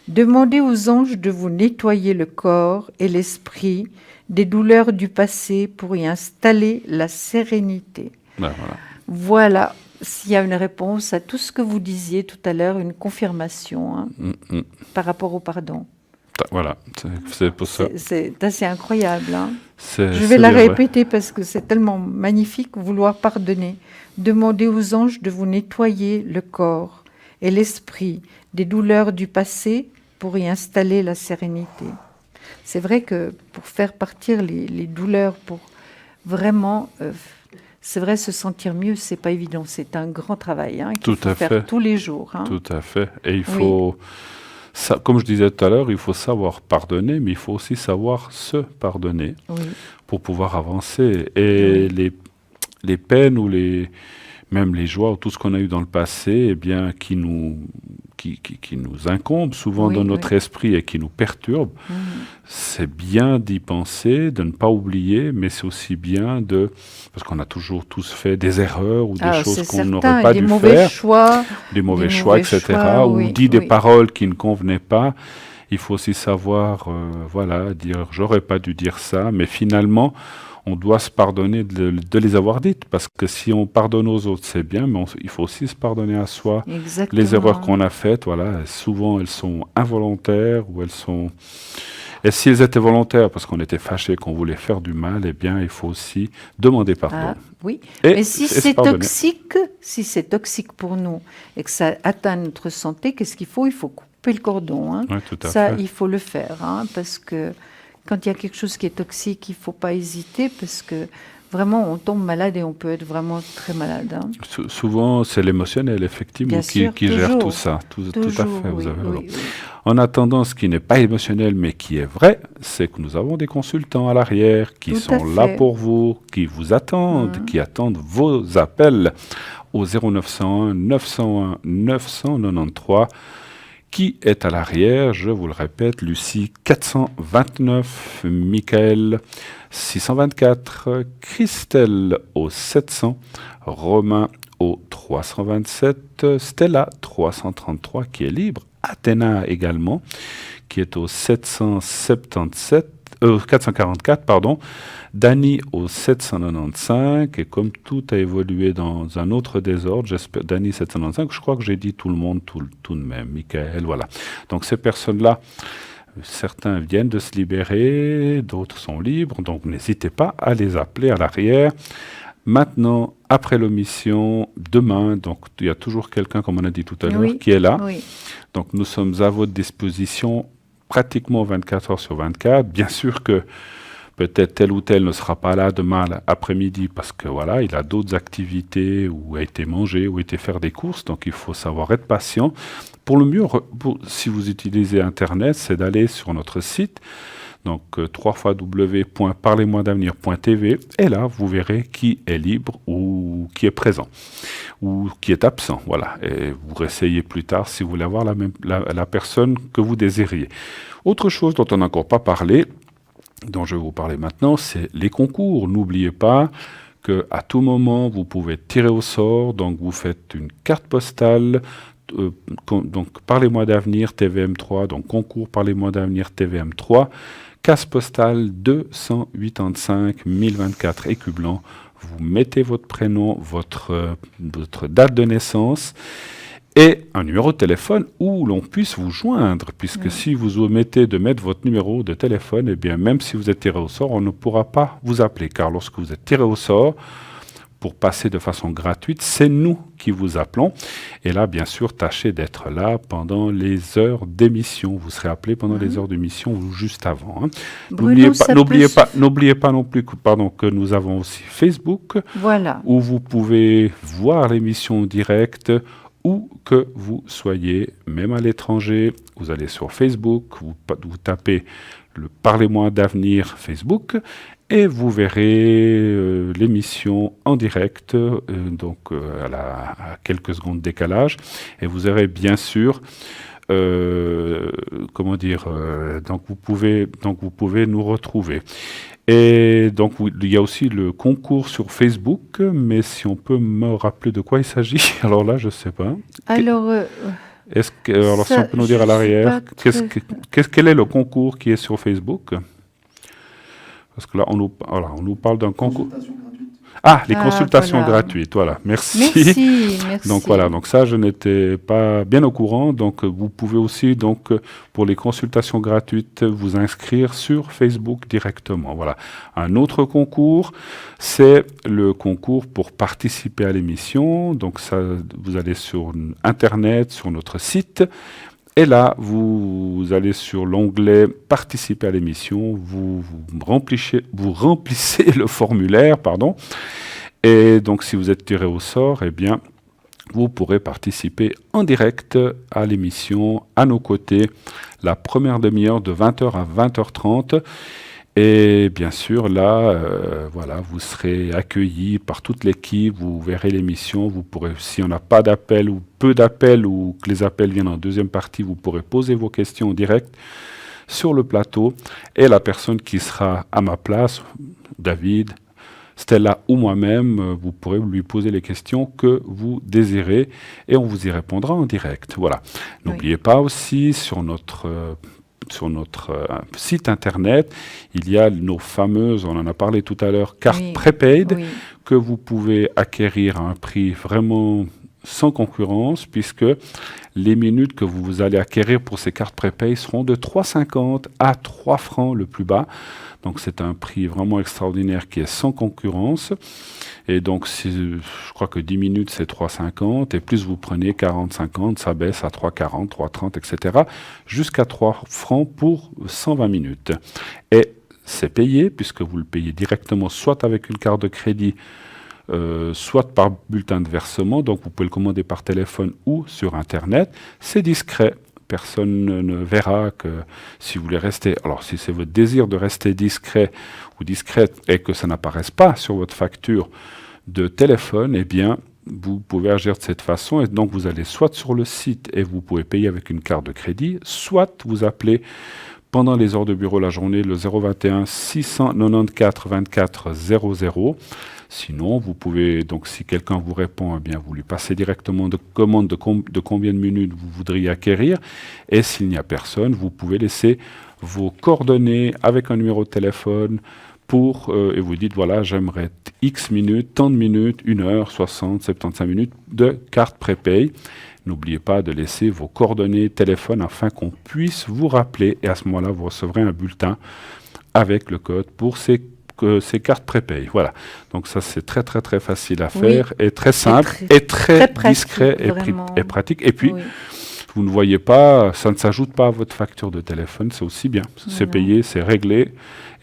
Demandez aux anges de vous nettoyer le corps et l'esprit des douleurs du passé pour y installer la sérénité. Ben, voilà. Voilà, s'il y a une réponse à tout ce que vous disiez tout à l'heure, une confirmation hein, par rapport au pardon. Voilà, c'est pour ça. C'est assez incroyable. Hein. Je vais C'est la vrai. répéter parce que c'est tellement magnifique, vouloir pardonner. Demandez aux anges de vous nettoyer le corps et l'esprit des douleurs du passé pour y installer la sérénité. C'est vrai que pour faire partir les douleurs, pour vraiment, c'est vrai, se sentir mieux, c'est pas évident. C'est un grand travail hein, qu'il Tout faut à faire fait. tous les jours. Hein. Tout à fait. Et il Oui. faut, comme je disais tout à l'heure, il faut savoir pardonner, mais il faut aussi savoir se pardonner Oui. pour pouvoir avancer. Et les peines ou même les joies ou tout ce qu'on a eu dans le passé, eh bien, qui nous incombent souvent Oui, dans notre oui. esprit et qui nous perturbent, c'est bien d'y penser, de ne pas oublier, mais c'est aussi bien parce qu'on a toujours tous fait des erreurs ou des Ah, choses c'est qu'on n'aurait certain, pas des dû mauvais faire, choix. des mauvais Des choix, mauvais etc., choix, ou oui, dit des oui. paroles qui ne convenaient pas. Il faut aussi savoir, voilà, dire j'aurais pas dû dire ça, mais finalement, on doit se pardonner de les avoir dites, parce que si on pardonne aux autres, c'est bien, mais il faut aussi se pardonner à soi. Exactement. Les erreurs qu'on a faites, voilà, souvent elles sont involontaires ou elles sont. Et si elles étaient volontaires, parce qu'on était fâché, qu'on voulait faire du mal, eh bien, il faut aussi demander pardon. Ah, oui. Et Mais si se c'est pardonner. toxique pour nous et que ça atteint notre santé, qu'est-ce qu'il faut? Il faut couper le cordon. Hein. Ouais, tout à Ça, fait. il faut le faire, hein, parce que quand il y a quelque chose qui est toxique, il ne faut pas hésiter, parce que vraiment, on tombe malade et on peut être vraiment très malade. Hein. Souvent, c'est l'émotionnel, effectivement, Bien sûr, qui gère toujours. tout ça. Tout à Toujours, fait, vous oui, avez raison. oui, oui. En attendant, ce qui n'est pas émotionnel, mais qui est vrai, c'est que nous avons des consultants à l'arrière qui Tout sont à là fait. pour vous, qui vous attendent, qui attendent vos appels au 0901 901 993. Qui est à l'arrière? Je vous le répète, Lucie 429, Michael 624, Christelle au 700, Romain au 327, Stella 333 qui est libre, Athéna également qui est au 444, pardon, Dany au 795, et comme tout a évolué dans un autre désordre, j'espère, Dany 795, je crois que j'ai dit tout le monde tout de même, Michael, voilà. Donc ces personnes-là, certains viennent de se libérer, d'autres sont libres, donc n'hésitez pas à les appeler à l'arrière. Maintenant, après l'omission, demain, donc il y a toujours quelqu'un, comme on a dit tout à l'heure, Oui, qui est là. oui. Donc nous sommes à votre disposition pratiquement 24 heures sur 24. Bien sûr que peut-être tel ou tel ne sera pas là demain après-midi parce que voilà, il a d'autres activités ou a été manger ou a été faire des courses. Donc il faut savoir être patient. Pour le mieux, si vous utilisez Internet, c'est d'aller sur notre site. Donc www.parlez-moi-d'avenir.tv, et là vous verrez qui est libre ou qui est présent ou qui est absent. Voilà. Et vous réessayez plus tard si vous voulez avoir la personne que vous désiriez. Autre chose dont on n'a encore pas parlé, dont je vais vous parler maintenant, c'est les concours. N'oubliez pas qu'à tout moment, vous pouvez tirer au sort. Donc, vous faites une carte postale. Donc, Parlez-moi d'avenir TVM3. Donc, concours Parlez-moi d'avenir TVM3. Case postale 285 1024 écus blancs. Vous mettez votre prénom, votre date de naissance et un numéro de téléphone où l'on puisse vous joindre, puisque si vous omettez de mettre votre numéro de téléphone, eh bien même si vous êtes tiré au sort, on ne pourra pas vous appeler, car lorsque vous êtes tiré au sort, pour passer de façon gratuite, c'est nous qui vous appelons. Et là, bien sûr, tâchez d'être là pendant les heures d'émission. Vous serez appelé pendant les heures d'émission ou juste avant. Hein. Bruno, ça peut N'oubliez pas non plus que nous avons aussi Facebook, Voilà. où vous pouvez voir l'émission en direct, où que vous soyez, même à l'étranger. Vous allez sur Facebook, vous tapez le Parlez-moi d'avenir Facebook, et vous verrez l'émission en direct, à quelques secondes de décalage. Et vous aurez bien sûr, donc vous pouvez nous retrouver. Et donc il y a aussi le concours sur Facebook, mais si on peut me rappeler de quoi il s'agit, alors là je ne sais pas. Alors, Alors si on peut nous dire à l'arrière, quel est le concours qui est sur Facebook? Parce que là, on nous parle d'un concours. Ah, les Ah, consultations voilà. gratuites, voilà. Merci. Merci. Donc voilà, donc ça, je n'étais pas bien au courant. Donc vous pouvez aussi, donc pour les consultations gratuites, vous inscrire sur Facebook directement. Voilà. Un autre concours, c'est le concours pour participer à l'émission. Donc ça, vous allez sur Internet, sur notre site. Et là, vous allez sur l'onglet Participer à l'émission, vous remplissez le formulaire, pardon, et donc si vous êtes tiré au sort, eh bien, vous pourrez participer en direct à l'émission à nos côtés, la première demi-heure de 20h à 20h30. Et bien sûr, là, voilà, vous serez accueillis par toute l'équipe, vous verrez l'émission, vous pourrez, si on n'a pas d'appel ou peu d'appels ou que les appels viennent en deuxième partie, vous pourrez poser vos questions en direct sur le plateau et la personne qui sera à ma place, David, Stella ou moi-même, vous pourrez lui poser les questions que vous désirez et on vous y répondra en direct. Voilà. Oui. N'oubliez pas aussi sur notre site internet, il y a nos fameuses, on en a parlé tout à l'heure, cartes Oui. prépaid Oui. que vous pouvez acquérir à un prix vraiment sans concurrence, puisque les minutes que vous allez acquérir pour ces cartes prépaid seront de 3,50 à 3 francs le plus bas. Donc c'est un prix vraiment extraordinaire qui est sans concurrence. Et donc je crois que 10 minutes c'est 3,50 et plus vous prenez 40-50, ça baisse à 3,40, 3,30, etc. jusqu'à 3 francs pour 120 minutes. Et c'est payé puisque vous le payez directement soit avec une carte de crédit, soit par bulletin de versement, donc vous pouvez le commander par téléphone ou sur Internet. C'est discret. Personne ne verra que si vous voulez rester, alors si c'est votre désir de rester discret ou discrète et que ça n'apparaisse pas sur votre facture de téléphone, eh bien, vous pouvez agir de cette façon et donc vous allez soit sur le site et vous pouvez payer avec une carte de crédit, soit vous appelez pendant les heures de bureau la journée le 021 694 24 00. Sinon, vous pouvez, donc si quelqu'un vous répond, eh bien, vous lui passez directement de commande de combien de minutes vous voudriez acquérir. Et s'il n'y a personne, vous pouvez laisser vos coordonnées avec un numéro de téléphone et vous dites, voilà, j'aimerais X minutes, tant de minutes, 1 heure, 60, 75 minutes de carte prépay. N'oubliez pas de laisser vos coordonnées téléphone afin qu'on puisse vous rappeler. Et à ce moment-là, vous recevrez un bulletin avec le code pour ces cartes prépay. Voilà. Donc ça, c'est très, très, très facile à faire et très simple et très pratique, discret et pratique. Et puis, vous ne voyez pas, ça ne s'ajoute pas à votre facture de téléphone, c'est aussi bien. C'est payé, c'est réglé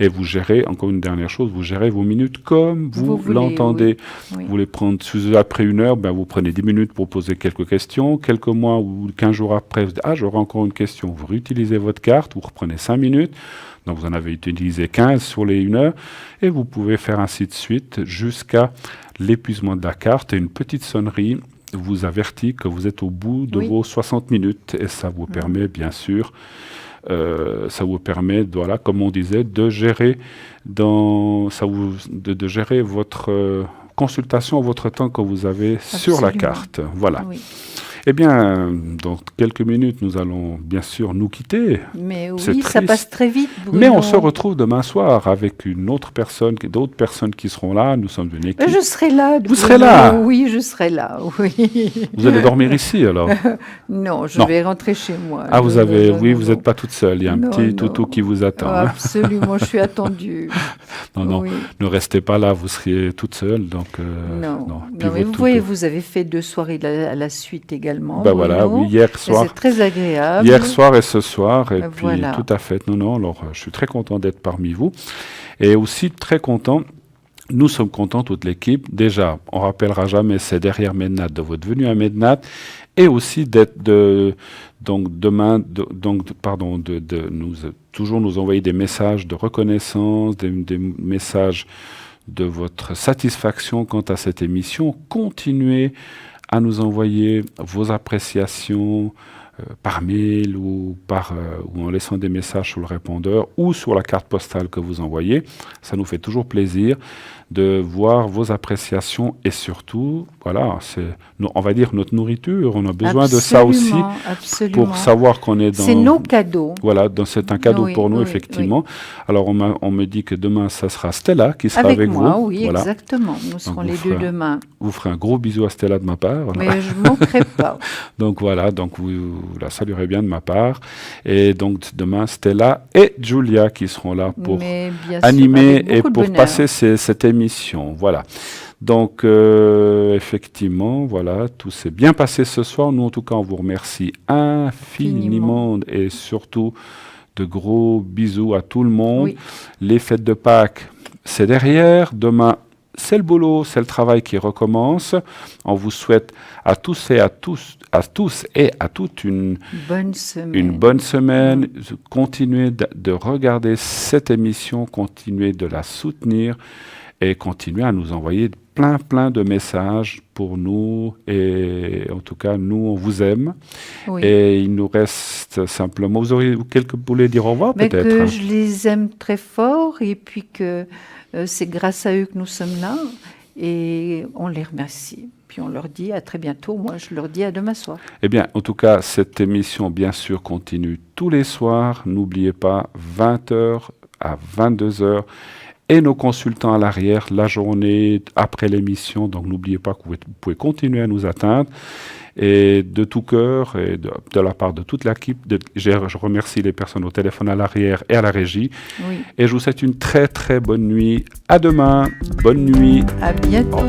et vous gérez, encore une dernière chose, vous gérez vos minutes comme vous l'entendez. Oui. Vous voulez prendre, après 1 heure, ben vous prenez 10 minutes pour poser quelques questions. Quelques mois ou 15 jours après, vous dites, ah, j'aurai encore une question. Vous réutilisez votre carte, vous reprenez 5 minutes. Donc vous en avez utilisé 15 sur les 1 heure et vous pouvez faire ainsi de suite jusqu'à l'épuisement de la carte et une petite sonnerie vous avertit que vous êtes au bout de vos 60 minutes et ça vous permet bien sûr, voilà, comme on disait, de gérer de gérer votre consultation, votre temps que vous avez sur la carte. Voilà. Oui. Eh bien, dans quelques minutes, nous allons bien sûr nous quitter. Mais oui, ça passe très vite, Bruno. Mais on se retrouve demain soir avec une autre personne, d'autres personnes qui seront là. Nous sommes une équipe. Je serai là. Vous serez là? Oui, je serai là, oui. Vous allez dormir ici, alors? Non, je vais rentrer chez moi. Ah, vous n'êtes pas toute seule. Il y a un petit toutou qui vous attend. Oh, absolument, je suis attendue. Non, ne restez pas là, vous seriez toute seule. Donc, non, mais vous voyez, vous avez fait 2 soirées à la suite également. Ben voilà, oui, hier soir. C'est très agréable. Hier soir et ce soir, et puis voilà. Tout à fait. Non, alors je suis très content d'être parmi vous. Et aussi très content, nous sommes contents, toute l'équipe. Déjà, on rappellera jamais, c'est derrière Mednat, de votre venue à Mednat, et aussi toujours nous envoyer des messages de reconnaissance, des messages de votre satisfaction quant à cette émission. Continuez à nous envoyer vos appréciations, par mail ou ou en laissant des messages sur le répondeur ou sur la carte postale que vous envoyez. Ça nous fait toujours plaisir de voir vos appréciations et surtout, voilà, on va dire notre nourriture. On a besoin de ça aussi absolument. pour savoir qu'on est dans... C'est nos cadeaux. Voilà, c'est un cadeau pour nous, effectivement. Alors, on me dit que demain, ça sera Stella qui sera avec moi, vous. Oui, voilà. Exactement. Nous serons les deux demain. Vous ferez un gros bisou à Stella de ma part. Mais je ne manquerai pas. Donc voilà, donc vous la saluerez bien de ma part. Et donc demain, Stella et Julia qui seront là pour animer et pour passer cette émission. Voilà. Donc, effectivement, voilà, tout s'est bien passé ce soir. Nous, en tout cas, on vous remercie infiniment et surtout de gros bisous à tout le monde. Oui. Les fêtes de Pâques, c'est derrière. Demain, c'est le boulot, c'est le travail qui recommence. On vous souhaite à tous et à toutes une bonne semaine. Continuez de regarder cette émission, continuez de la soutenir et continuez à nous envoyer plein de messages pour nous. Et en tout cas, nous, on vous aime. Oui. Et il nous reste simplement... Vous voulez dire au revoir, peut-être? Que je les aime très fort et puis que... c'est grâce à eux que nous sommes là et on les remercie. Puis on leur dit à très bientôt. Moi, je leur dis à demain soir. Eh bien, en tout cas, cette émission, bien sûr, continue tous les soirs. N'oubliez pas, 20h à 22h. Et nos consultants à l'arrière, la journée, après l'émission. Donc, n'oubliez pas que vous pouvez continuer à nous atteindre. Et de tout cœur, et de la part de toute l'équipe, je remercie les personnes au téléphone à l'arrière et à la régie. Oui. Et je vous souhaite une très bonne nuit. À demain. Bonne nuit. À bientôt.